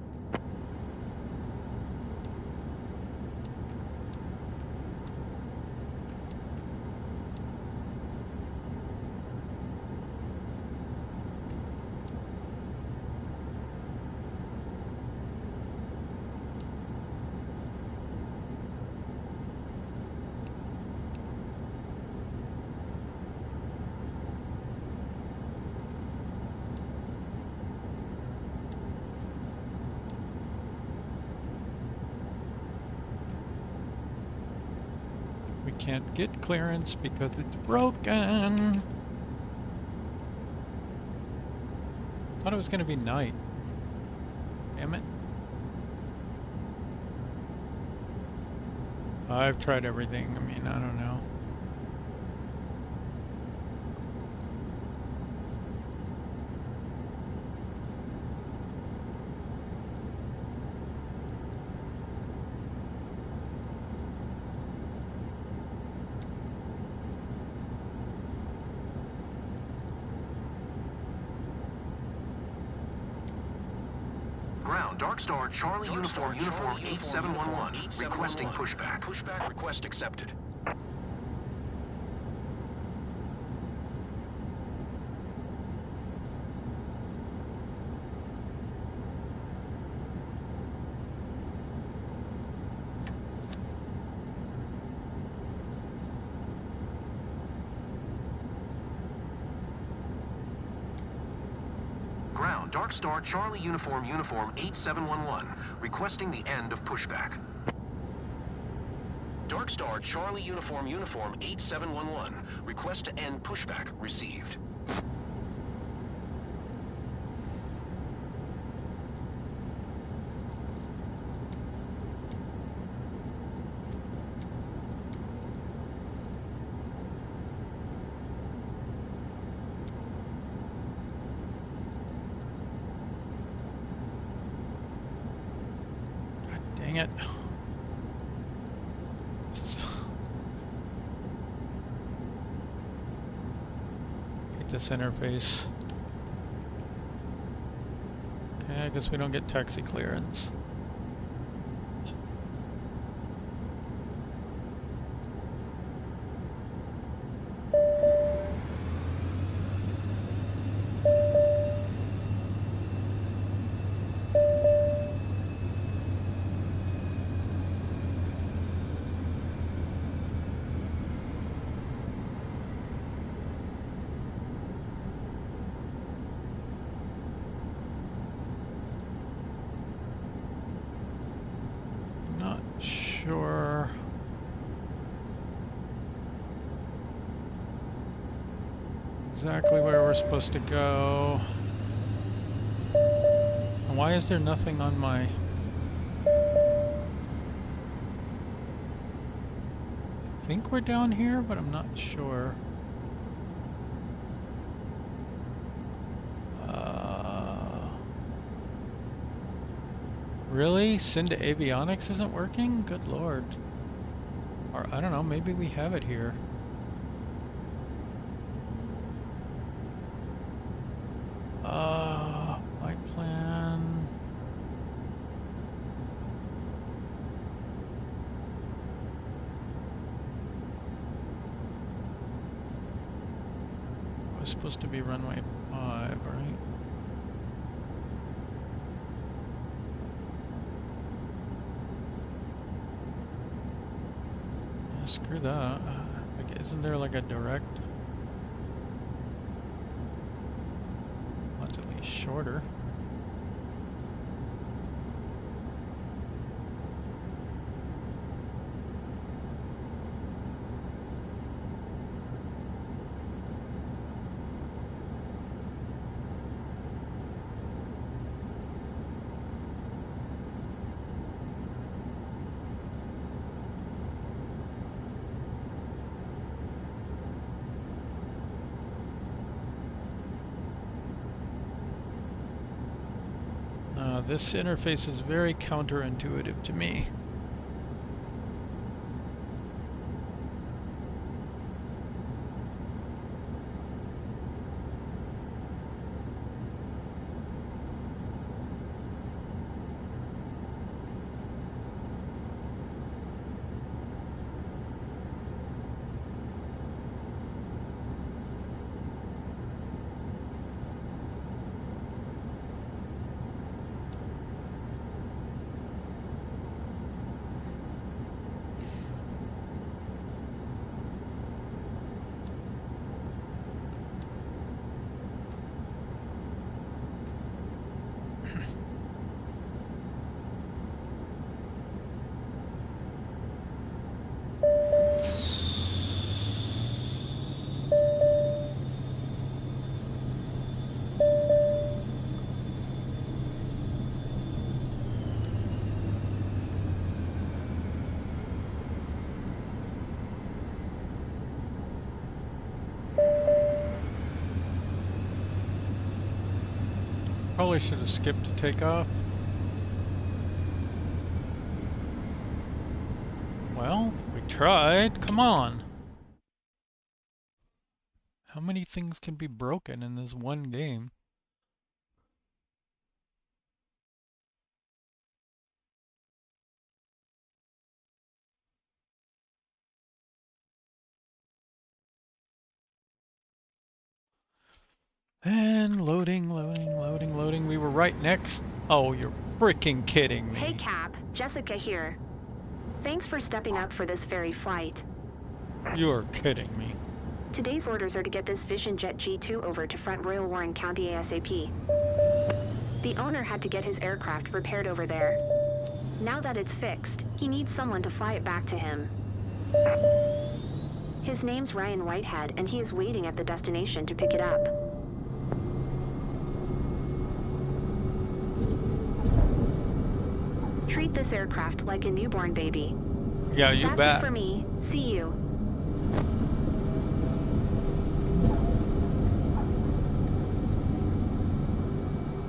Can't get clearance because it's broken. Thought it was gonna be night. Damn it. I've tried everything. I mean, I don't know. Ground, Dark Star, Charlie Uniform 8711, requesting pushback. Pushback request accepted. Dark Star Charlie Uniform 8711, requesting the end of pushback. Dark Star Charlie Uniform 8711, request to end pushback received. Dang it. Hate this interface. Okay, I guess we don't get taxi clearance. Sure. Exactly where we're supposed to go. And why is there nothing on my... I think we're down here, but I'm not sure. Really? Send to avionics isn't working? Good lord. Or I don't know, maybe we have it here. Flight plan. It was supposed to be runway 5, right? Screw that. Like, isn't there like a direct? Well, it's at least shorter. This interface is very counterintuitive to me. Probably should have skipped to takeoff. Well, we tried. Come on. How many things can be broken in this one game? And loading. We were right next. Oh, you're freaking kidding me. Hey Cap, Jessica here. Thanks for stepping up for this Ferry Flight. You're kidding me. Today's orders are to get this Vision Jet G2 over to Front Royal Warren County ASAP. The owner had to get his aircraft repaired over there. Now that it's fixed, he needs someone to fly it back to him. His name's Ryan Whitehead, and he is waiting at the destination to pick it up. Treat this aircraft like a newborn baby. Yeah, you bet. That's it for me. See you.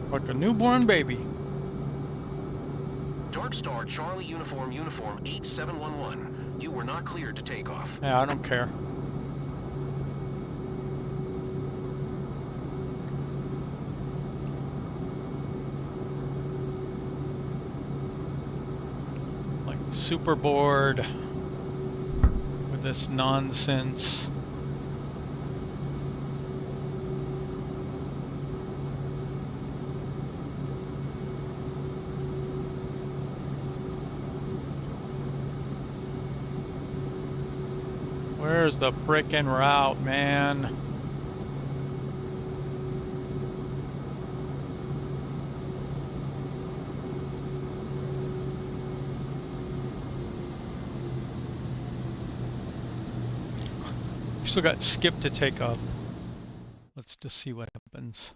Like a newborn baby. Dark Star Charlie Uniform 8711. You were not cleared to take off. Yeah, I don't care. Like super bored with this nonsense. Where's the frickin' route, man? Still got Skip To Takeoff. Let's just see what happens.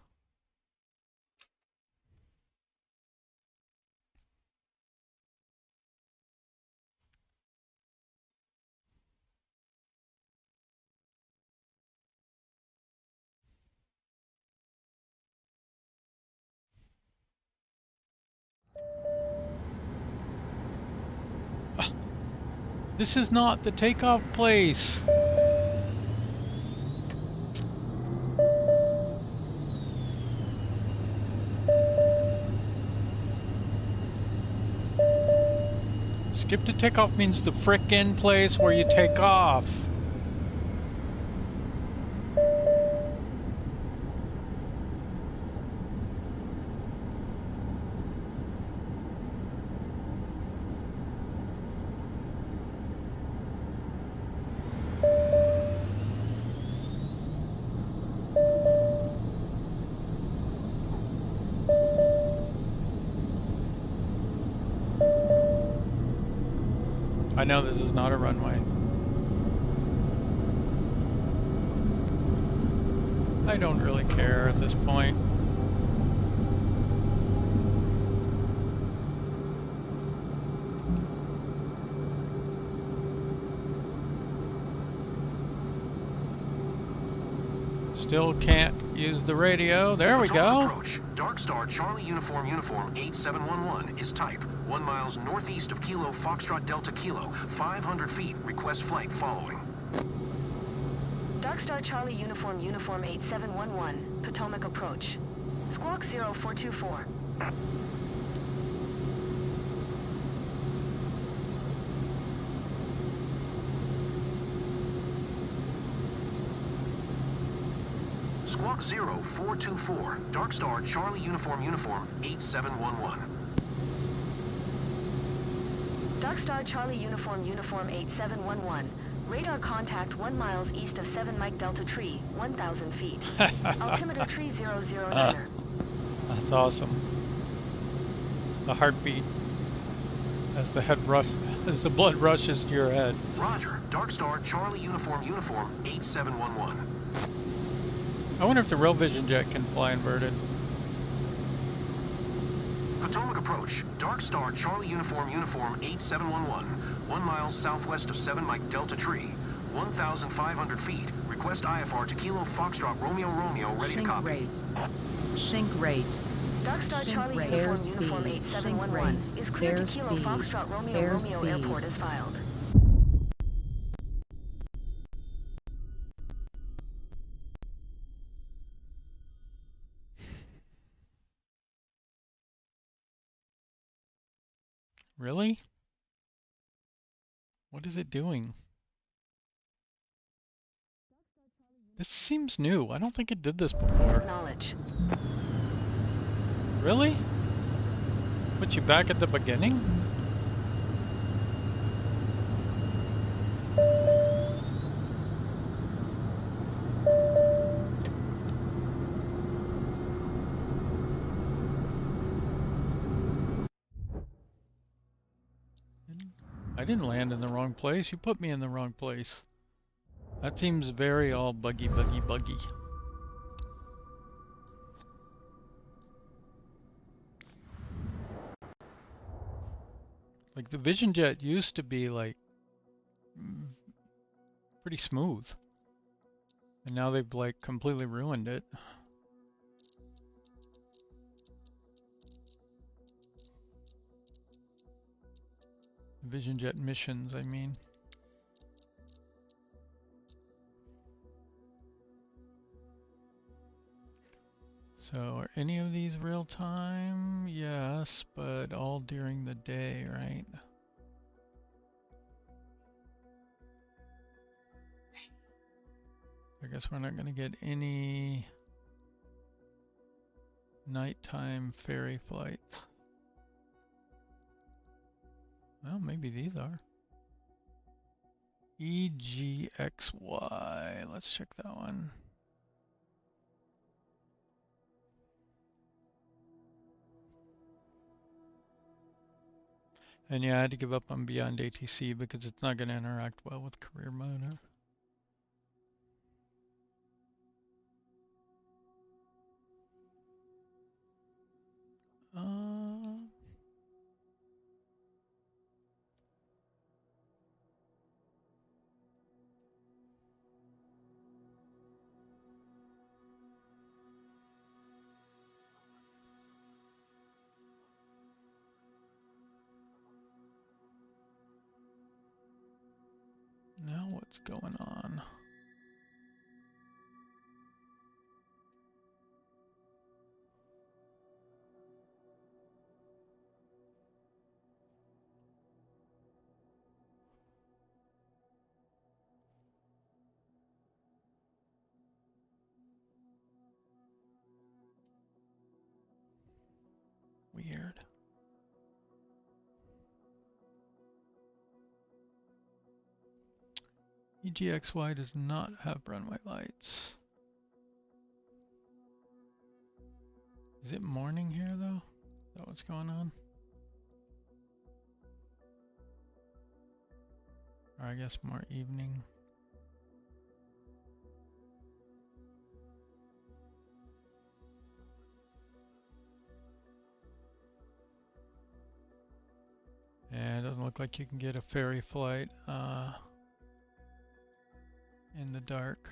This is not the takeoff place. Skip to takeoff means the frickin' place where you take off. I know this is not a runway. I don't really care at this point. Still can't use the radio. There we go. Approach. Dark Star Charlie Uniform 8711 is type 1 miles northeast of Kilo Foxtrot Delta Kilo, 500 feet. Request flight following. Dark Star Charlie Uniform 8711, Potomac approach. Squawk 0424. Squawk 0424, Dark Star Charlie Uniform 8711. Dark Star Charlie Uniform 8711. Radar contact 1 miles east of 7 Mike Delta Tree, 1,000 feet. Altimeter tree 009. That's awesome. The heartbeat as the head rush, as the blood rushes to your head. Roger. Dark Star Charlie Uniform 8711. I wonder if the real Vision jet can fly inverted. Potomac approach. Dark Star Charlie Uniform 8711. 1 mile southwest of 7 Mike Delta Tree. 1,500 feet. Request IFR to Kilo Foxtrot Romeo ready to copy. Sink rate. Dark Star Charlie Uniform 8711 is clear to Kilo Foxtrot Romeo Airport is filed. Really? What is it doing? This seems new. I don't think it did this before. Knowledge. Really? Put you back at the beginning? I didn't land in the wrong place. You put me in the wrong place. That seems very all buggy. Like the Vision Jet used to be like pretty smooth. And now they've like completely ruined it. Vision Jet missions, I mean. So are any of these real time? Yes, but all during the day, right? I guess we're not going to get any nighttime ferry flights. Well, maybe these are. EGXY. Let's check that one. And yeah, I had to give up on Beyond ATC because it's not going to interact well with career mode. Huh? Now what's going on? Weird. EGXY does not have runway lights. Is it morning here though? Is that what's going on? Or I guess more evening. And it doesn't look like you can get a ferry flight in the dark.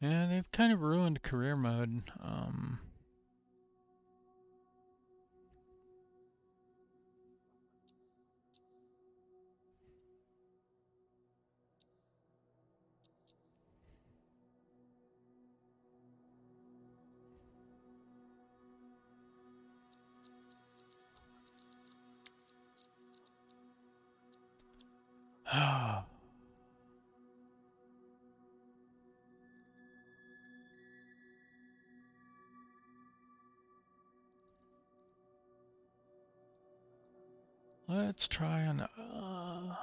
And they've kind of ruined career mode. Let's try an I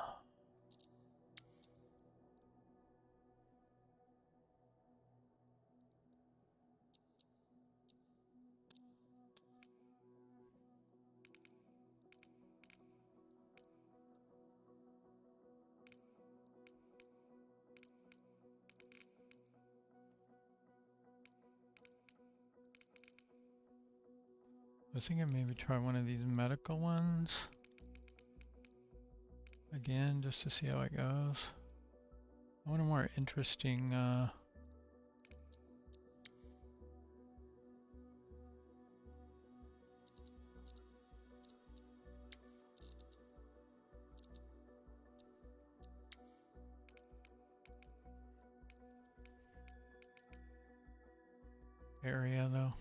was thinking maybe try one of these medical ones. Again, just to see how it goes. I want a more interesting area though.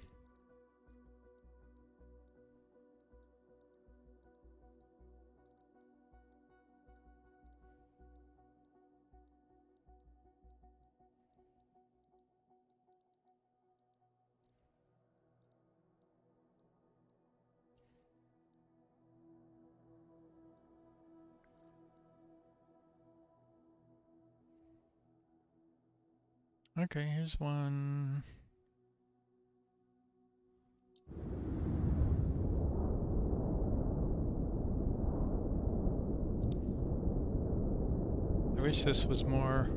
Okay, here's one. I wish this was more.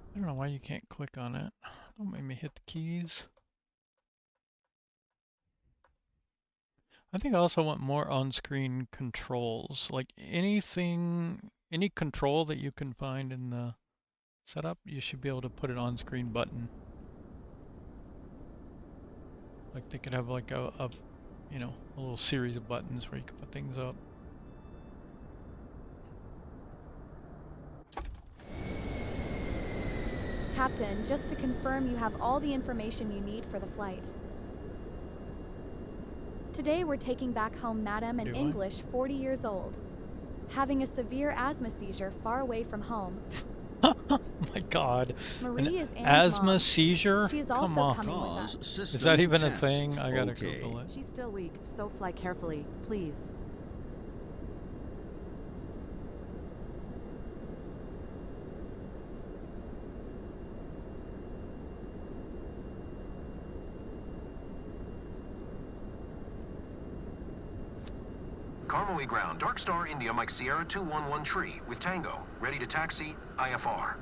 I don't know why you can't click on it. Don't make me hit the keys. I think I also want more on-screen controls. Like anything, any control that you can find in the setup, you should be able to put an on-screen button. Like they could have like a you know, a little series of buttons where you can put things up. Captain, just to confirm you have all the information you need for the flight. Today we're taking back home Madam and English, 40 years old. Having a severe asthma seizure far away from home. Oh my god. Marie is An Anne's asthma mom. seizure? She is Come also on. coming with us. Is that even a thing? I gotta Google it. She's still weak, so fly carefully, please. Carmaway ground, Dark Star India Mike Sierra 211 tree with Tango, ready to taxi, IFR.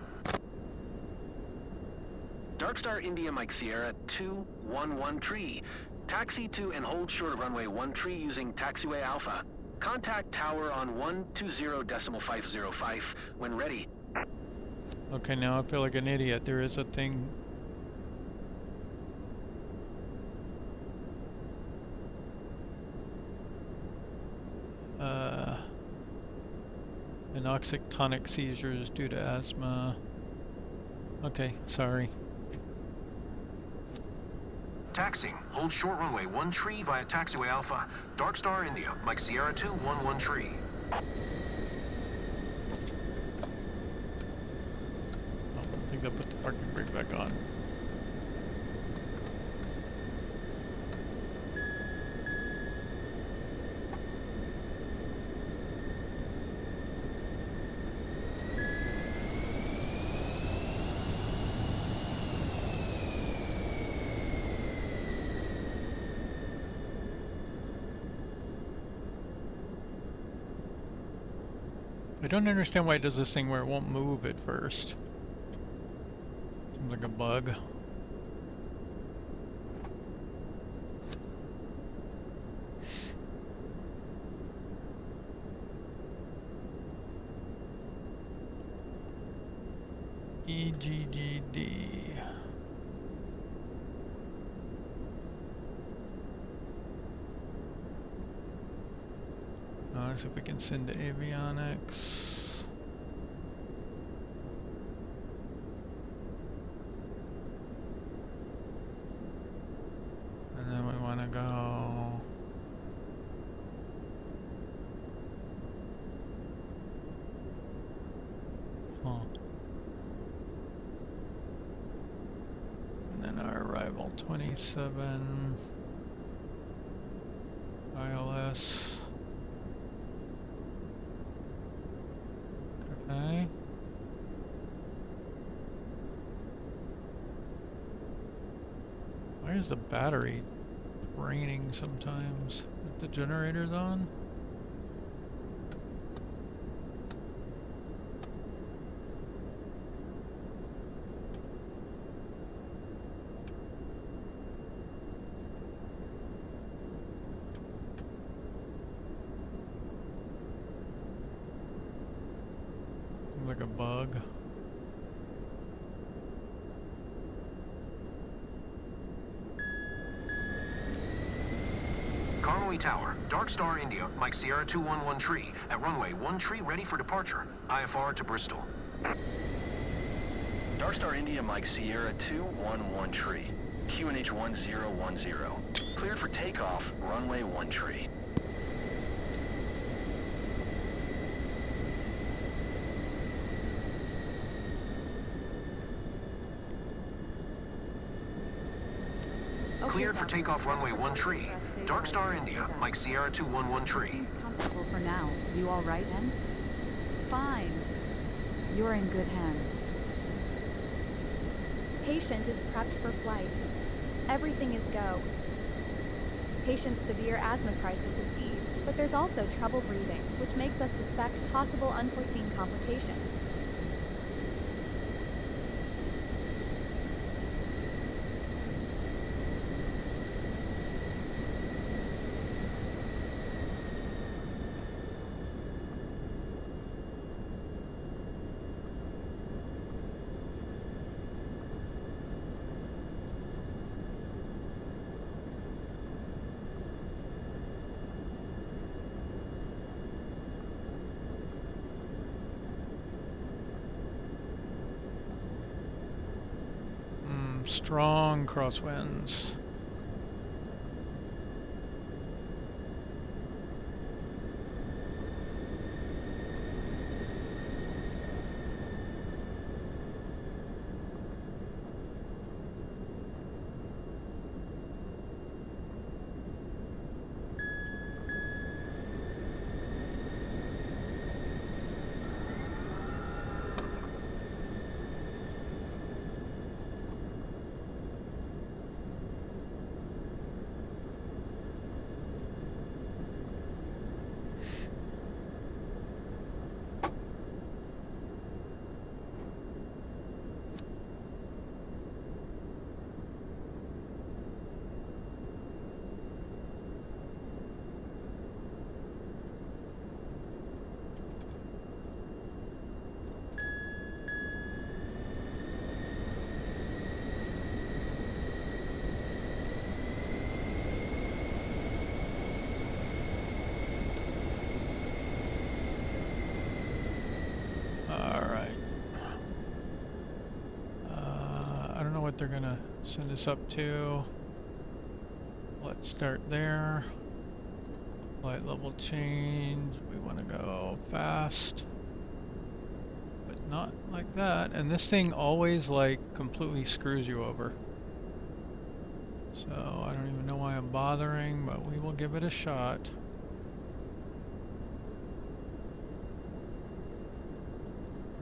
Dark Star India Mike Sierra 211 tree. Taxi to and hold short of runway 1 tree using taxiway Alpha. Contact tower on 120.505 when ready. Okay, now I feel like an idiot. There is a thing. Anoxic tonic seizures due to asthma. Okay, sorry. Taxiing, hold short runway 1 tree via taxiway Alpha, Dark Star India, Mike Sierra 211 tree. Oh, I think I put the parking brake back on. I don't understand why it does this thing where it won't move at first. Seems like a bug. EGGD. Let's see if we can send to avionics. And then we want to go. Huh. And then our arrival 27. ILS. Okay. Why is the battery draining sometimes? If the generator's on? Seems like a bug. Conway Tower, Dark Star India, Mike Sierra 211 tree, at runway 1 tree ready for departure. IFR to Bristol. Dark Star India, Mike Sierra 211 tree. QNH 1010. Cleared for takeoff, runway 1 tree. Cleared for takeoff, runway 1 tree. Dark Star India, Mike Sierra 211 tree. Seems comfortable for now. You all right, Hen? Fine. You're in good hands. Patient is prepped for flight. Everything is go. Patient's severe asthma crisis is eased, but there's also trouble breathing, which makes us suspect possible unforeseen complications. Strong crosswinds. What they're gonna send us up to. Let's start there. Flight level change. We want to go fast, but not like that. And this thing always like completely screws you over. So I don't even know why I'm bothering, but we will give it a shot.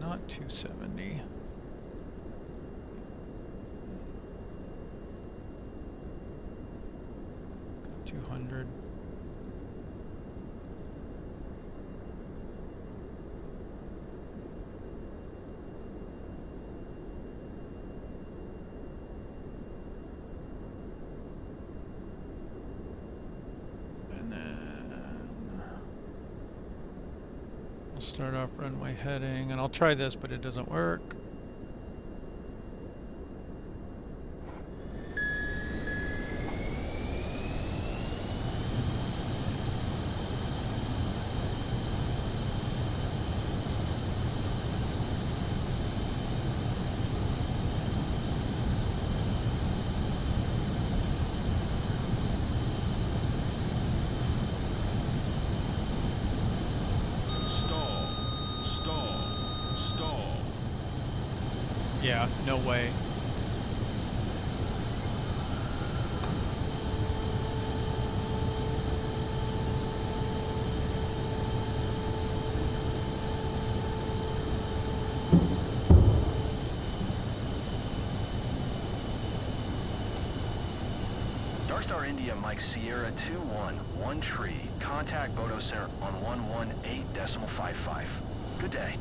Not 270. 200. And then I'll start off runway heading, and I'll try this, but it doesn't work. Yeah, no way. Dark Star India, Mike Sierra 211 tree. Contact Bodo Sir on 118.55. Good day.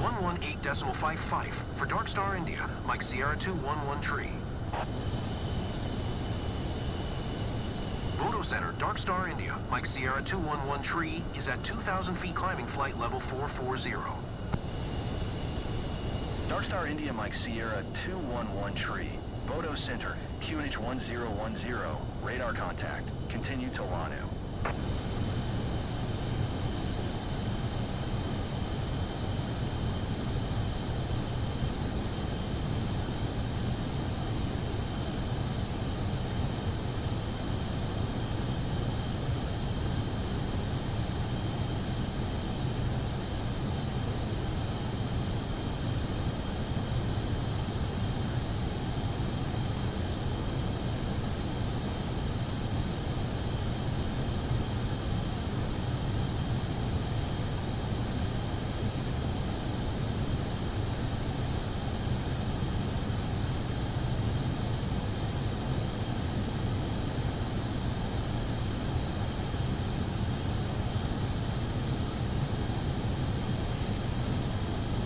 118.55 for Dark Star India, Mike Sierra 211 tree. Bodo Center, Dark Star, India. Mike Sierra 211 Tree is at 2,000 feet climbing flight level 440. Dark Star India Mike Sierra 211 Tree. Bodo Center, QNH 1010. Radar contact. Continue to Lanu.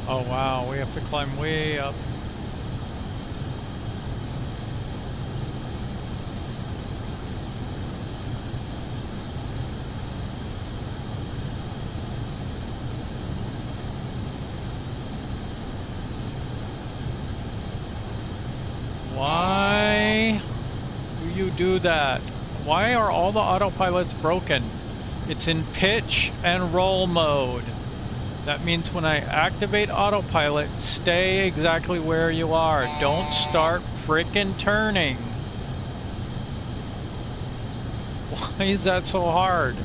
Oh wow, we have to climb way up. Why do you do that? Why are all the autopilots broken? It's in pitch and roll mode. That means when I activate autopilot, stay exactly where you are. Don't start frickin' turning. Why is that so hard?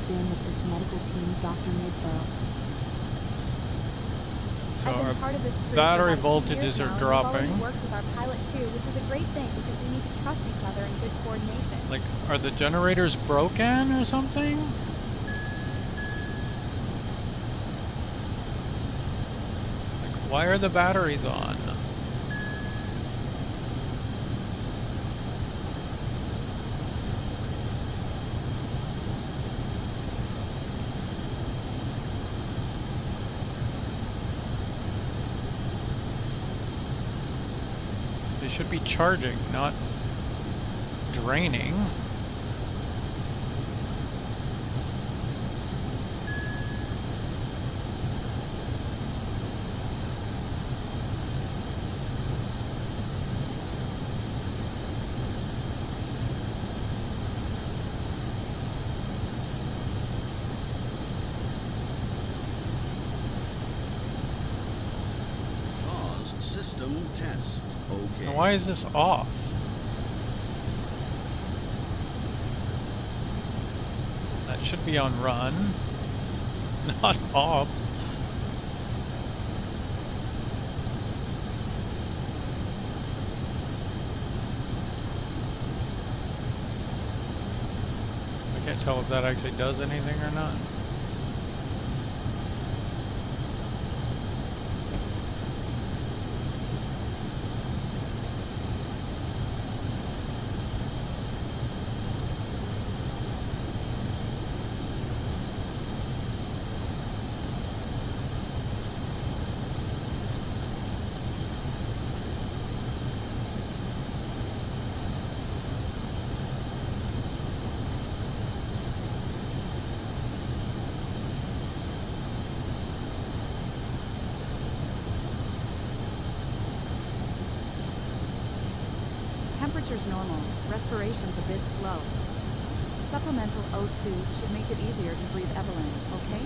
Been with this medical team, Dr. Midbow. So I've been our part of this crew battery for about 2 voltages years now, are and dropping. we've already worked with our pilot too, which is a great thing because we need to trust each other and good coordination. Like, are the generators broken or something? Like, why are the batteries on? They should be charging, not draining. Pause system test. Okay. Now why is this off? That should be on run, not off. I can't tell if that actually does anything or not. Temperature's normal. Respiration's a bit slow. Supplemental O2 should make it easier to breathe Evelyn, okay?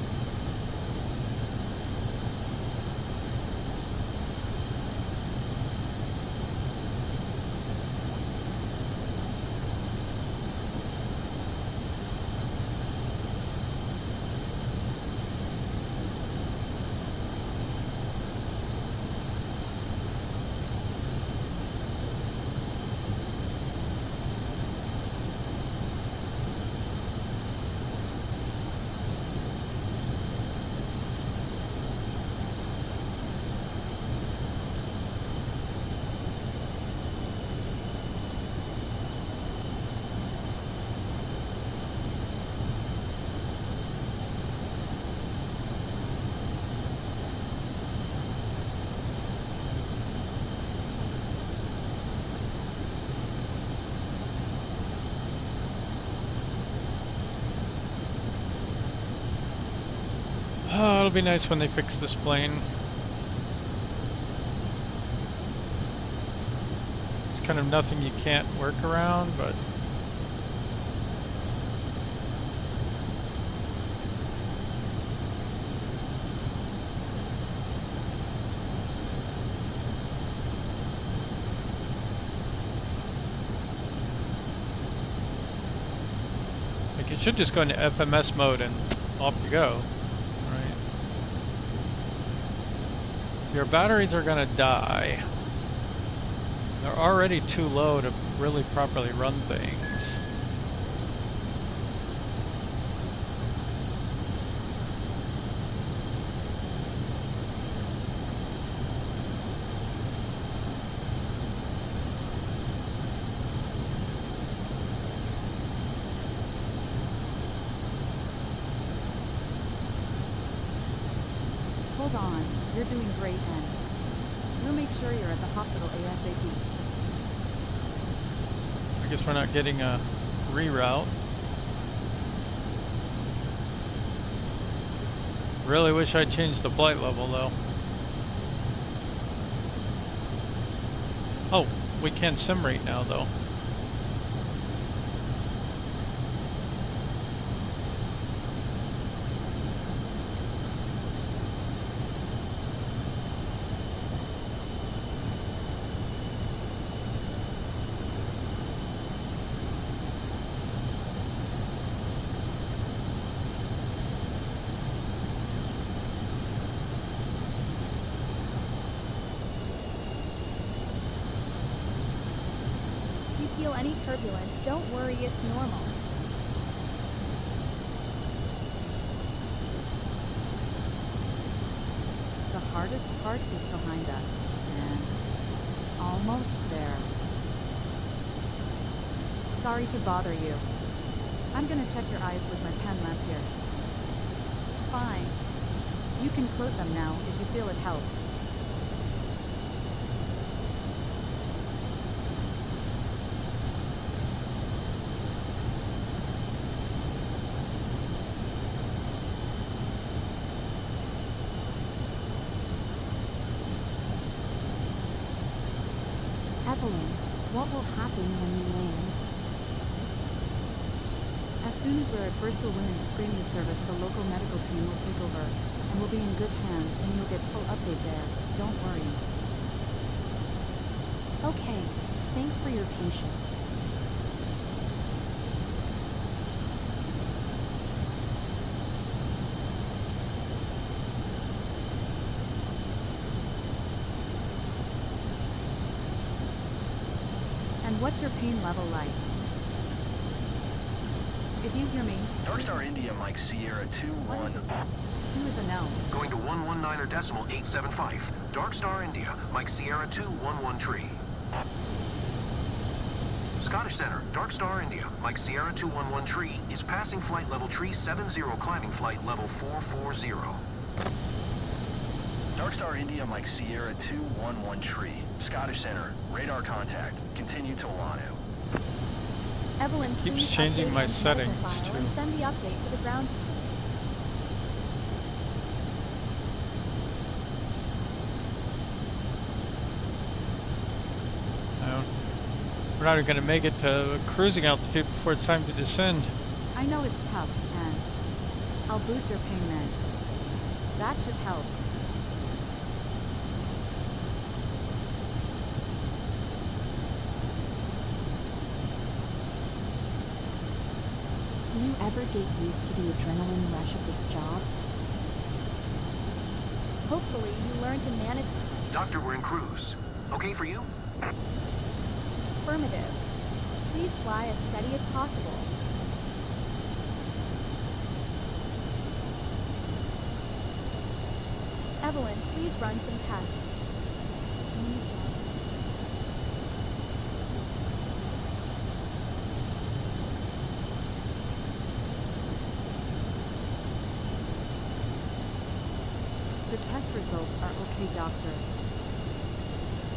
It'll be nice when they fix this plane. It's kind of nothing you can't work around, but like it should just go into FMS mode and off you go. Your batteries are gonna die. They're already too low to really properly run things. Hold on. You're doing great, N. We'll make sure you're at the hospital ASAP. I guess we're not getting a reroute. Really wish I'd changed the flight level though. Oh, we can sim rate now though. Feel any turbulence, don't worry, it's normal. The hardest part is behind us, and almost there. Sorry to bother you. I'm gonna check your eyes with my pen lamp here. Fine. You can close them now if you feel it helps. Evelyn, what will happen when you land? As soon as we're at Bristol Women's Screening Service, the local medical team will take over, and we'll be in good hands, and you'll get full update there. Don't worry. Okay, thanks for your patience. And what's your pain level like? If you hear me... Darkstar India Mike Sierra 2-1. 2 is a no. Going to 119 or decimal 875. Darkstar India, Mike Sierra 211 tree. Scottish Center, Darkstar India, Mike Sierra 211 tree is passing flight level tree 70, climbing flight level 440. Darkstar India Mike Sierra 211 tree. Scottish Center, radar contact. Continue to Wanu. Evelyn, Keeps please changing update my his settings medical file too. and send the update to the ground team. We're not even going to make it to cruising altitude before it's time to descend. I know it's tough, and I'll boost your pain meds. That should help. Do you ever get used to the adrenaline rush of this job? Hopefully, you learn to manage... Doctor, we're in cruise. Okay for you? Affirmative. Please fly as steady as possible. Evelyn, please run some tests. The test results are okay, doctor.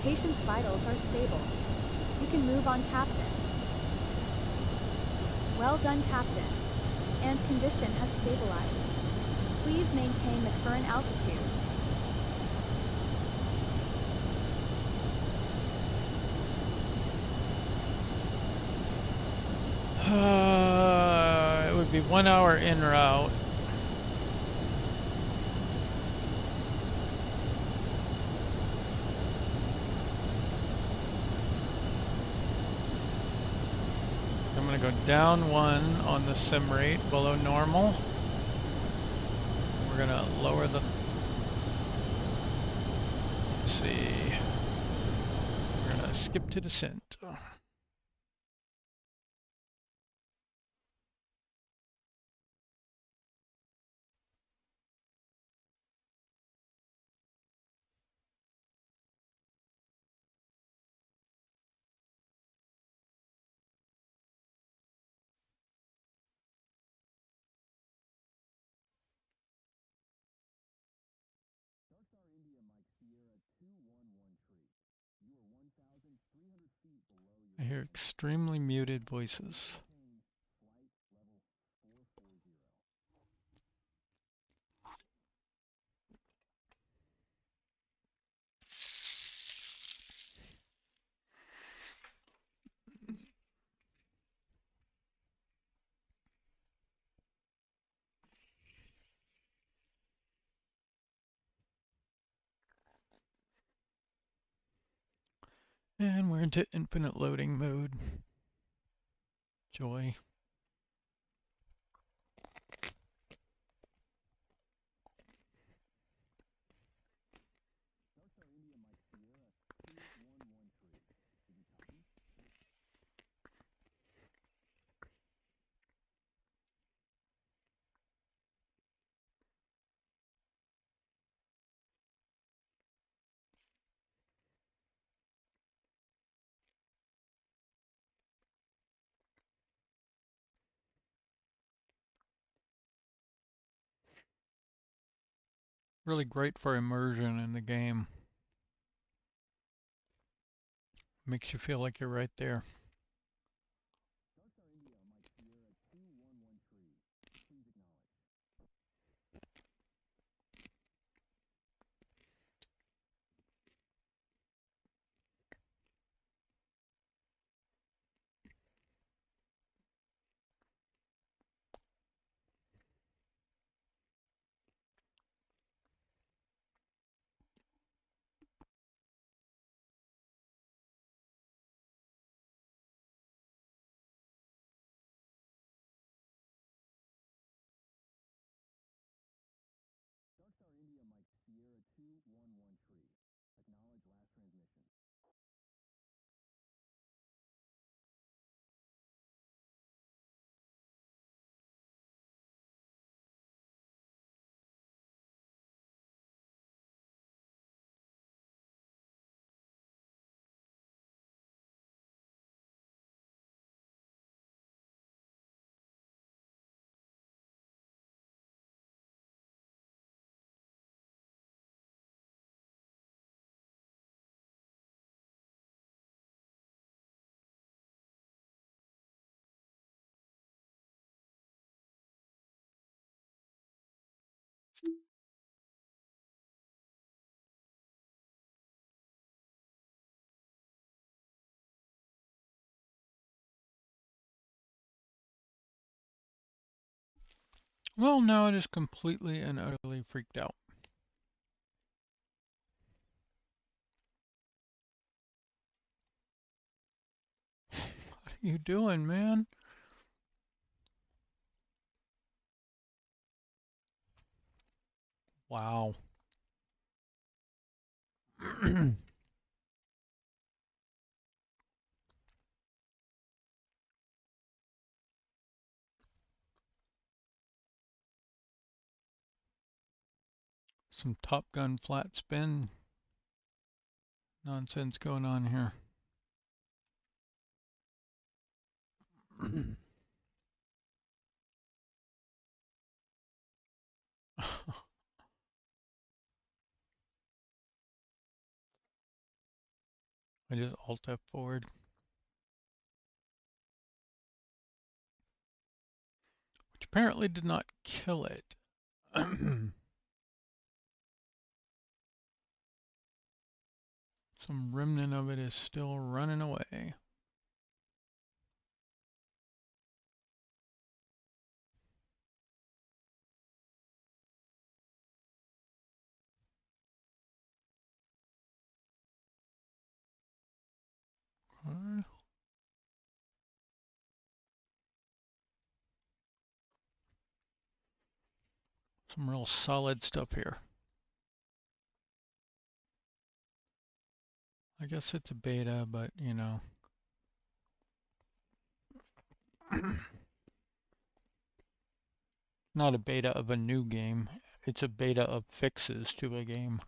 Patient's vitals are stable. You can move on, Captain. Well done, Captain. And condition has stabilized. Please maintain the current altitude. It would be 1 hour en route. I'm going to go down 1 on the sim rate below normal. We're going to lower the, let's see, we're going to skip to descent. I hear extremely muted voices. And we're into infinite loading mode. Joy. Really great for immersion in the game. Makes you feel like you're right there. Well, now it is completely and utterly freaked out. What are you doing, man? Wow. Some Top Gun flat spin nonsense going on here. I just Alt F forward. Which apparently did not kill it. Some remnant of it is still running away. Okay. Some real solid stuff here. I guess it's a beta, but you know. Not a beta of a new game. It's a beta of fixes to a game.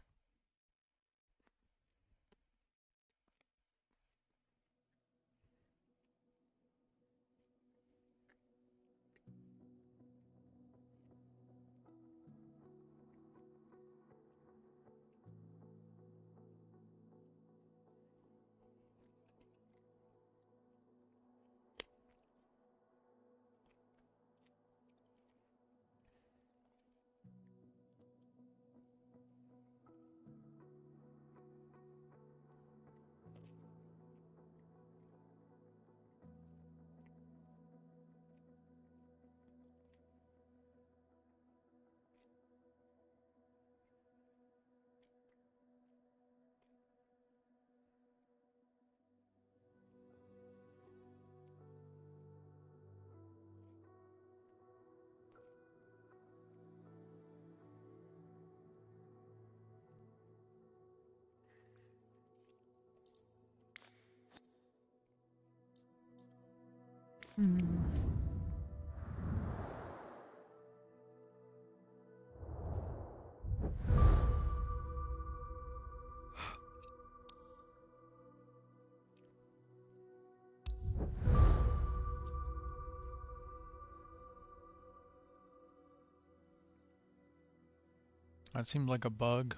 That seemed like a bug.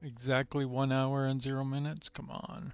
Exactly 1 hour and 0 minutes? Come on.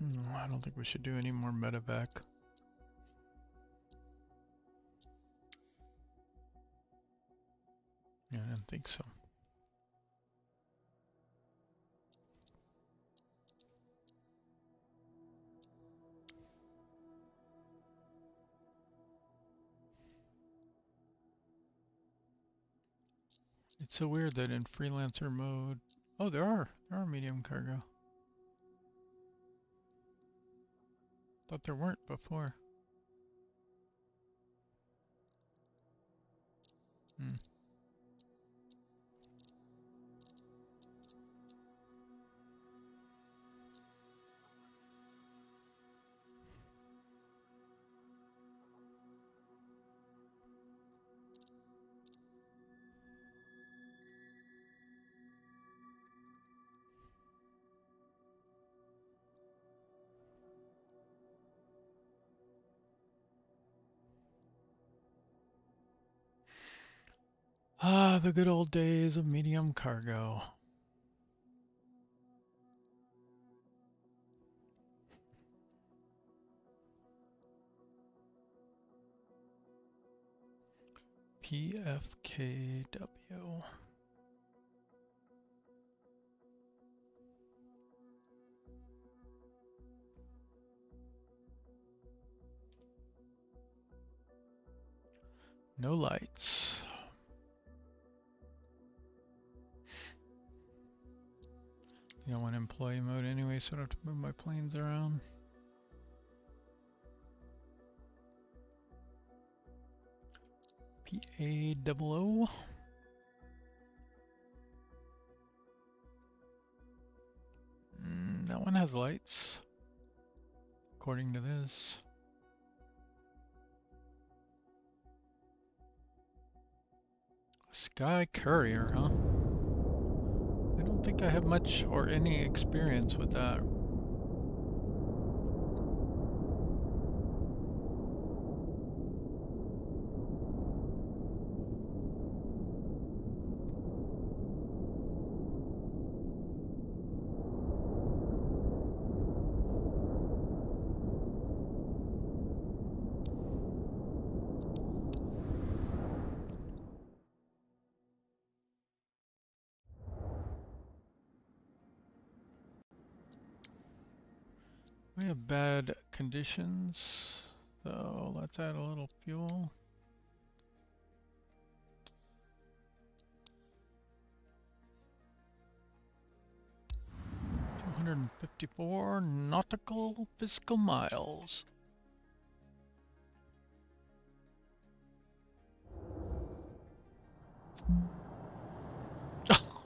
No, I don't think we should do any more Medevac. Yeah, I didn't think so. It's so weird that in freelancer mode, oh, there are medium cargo. Thought there weren't before. Hmm. Ah, the good old days of medium cargo. PFKW. No lights. You know, in employee mode anyway, so I don't have to move my planes around. PAWM. That one has lights, according to this. Sky Courier, huh? I don't think I have much or any experience with that. We have bad conditions, so let's add a little fuel. $254 nautical fiscal miles.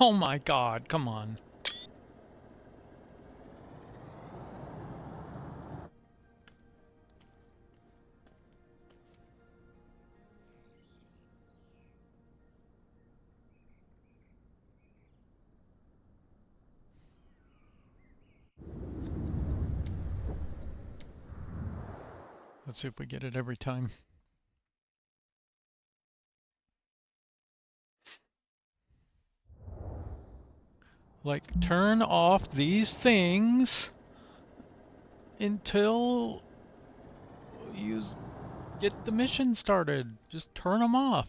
Oh my God, come on. Let's see if we get it every time. Like, turn off these things until you get the mission started. Just turn them off.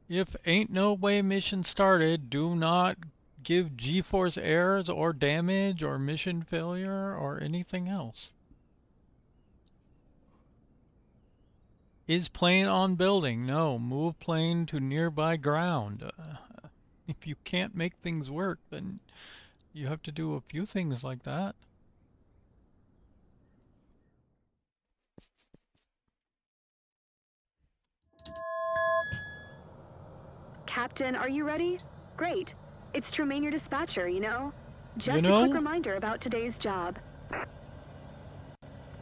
If ain't no way mission started, do not give G-force errors or damage or mission failure or anything else. Is plane on building? No. Move plane to nearby ground. If you can't make things work, then you have to do a few things like that. Captain, are you ready? Great. It's Tremaine, your dispatcher, you know? Just a quick reminder about today's job.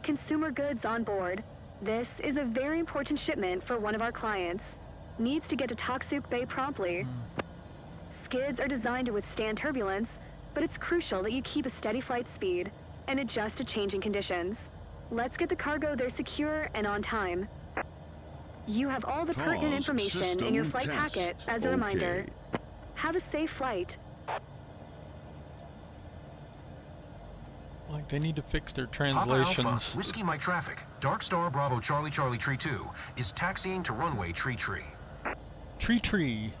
Consumer goods on board. This is a very important shipment for one of our clients. Needs to get to Toksuk Bay promptly. Skids are designed to withstand turbulence, but it's crucial that you keep a steady flight speed and adjust to changing conditions. Let's get the cargo there secure and on time. You have all the pertinent information in your flight packet as a reminder. Have a safe flight. Like, they need to fix their Papa translations. Alpha, Whiskey Mike Traffic, Dark Star Bravo Charlie Charlie Tree 2 is taxiing to runway Tree Tree. Tree.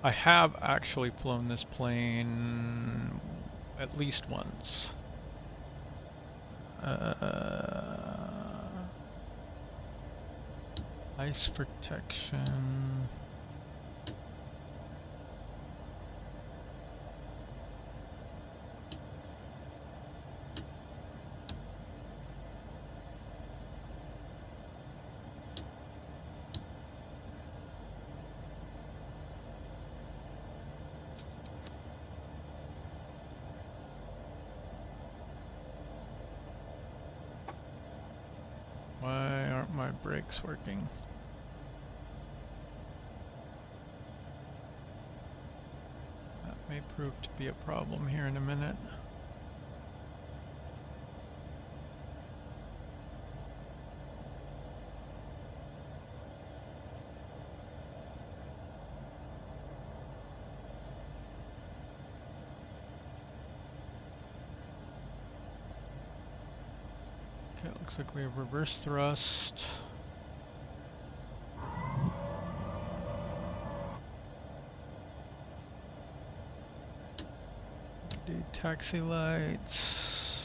I have actually flown this plane at least once. Ice protection. Why aren't my brakes working? That may prove to be a problem here in a minute. Okay, it looks like we have reverse thrust. Do taxi lights.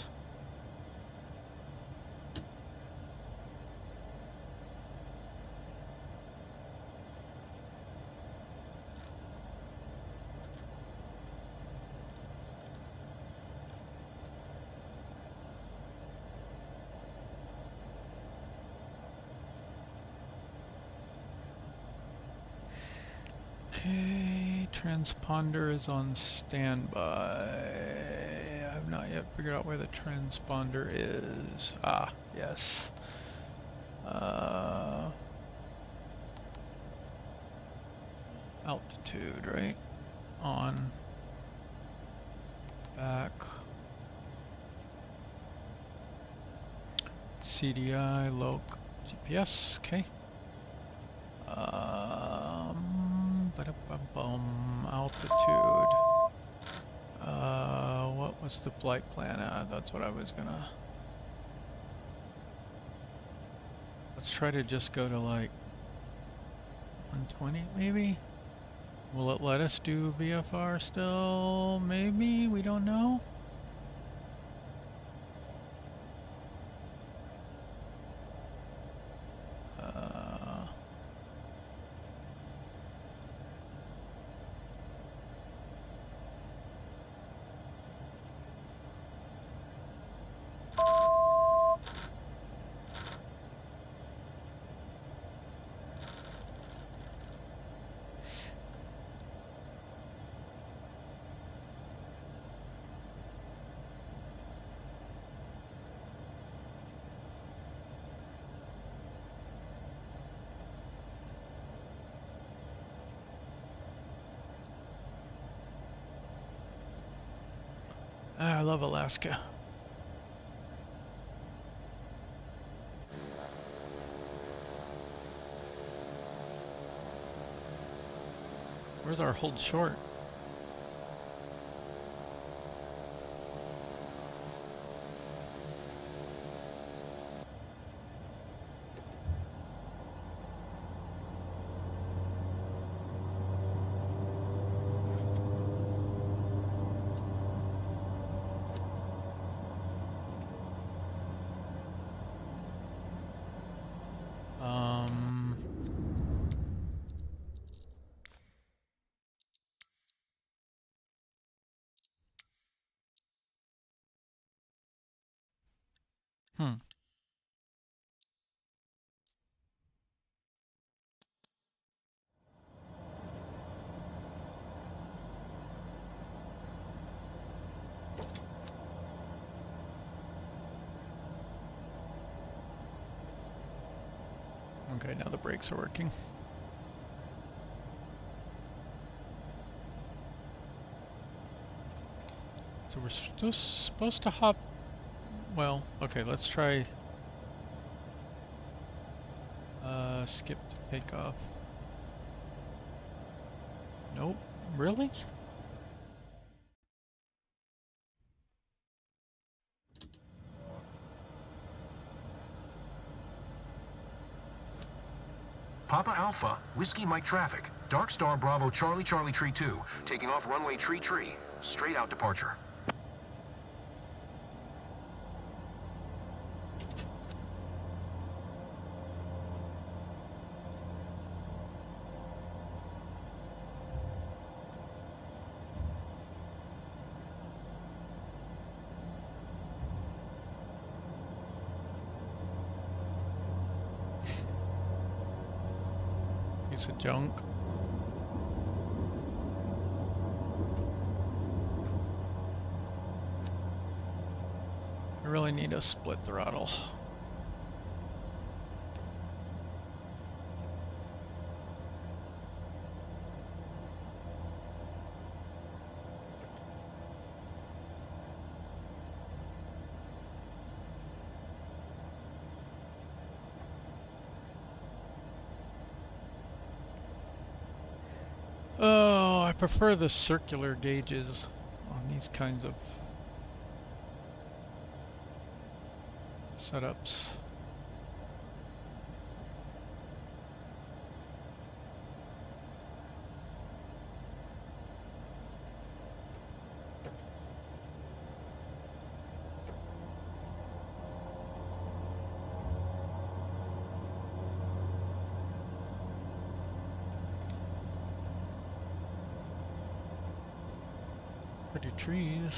Okay, transponder is on standby. I've not yet figured out where the transponder is. Ah, yes. Altitude, right? On. Back. CDI, loc, GPS, okay. Altitude. What was the flight plan? That's what I was gonna. Let's try to just go to like 120 maybe? Will it let us do VFR still? Maybe? We don't know. I love Alaska. Where's our hold short? Okay, now the brakes are working. So we're still supposed to hop. Well, okay, let's try skip to takeoff. Nope, really? Papa Alpha, Whiskey Mike traffic. Dark Star Bravo Charlie Charlie Tree 2, taking off runway Tree Tree. Straight out departure. Piece of junk. I really need a split throttle. Oh, I prefer the circular gauges on these kinds of setups. Pretty trees.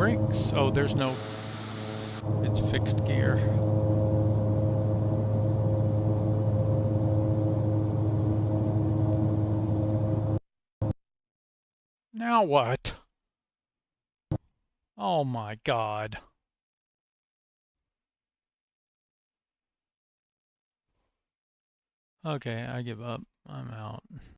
brakes. Oh, there's no, it's fixed gear. Now what? Oh my God. Okay, I give up. I'm out.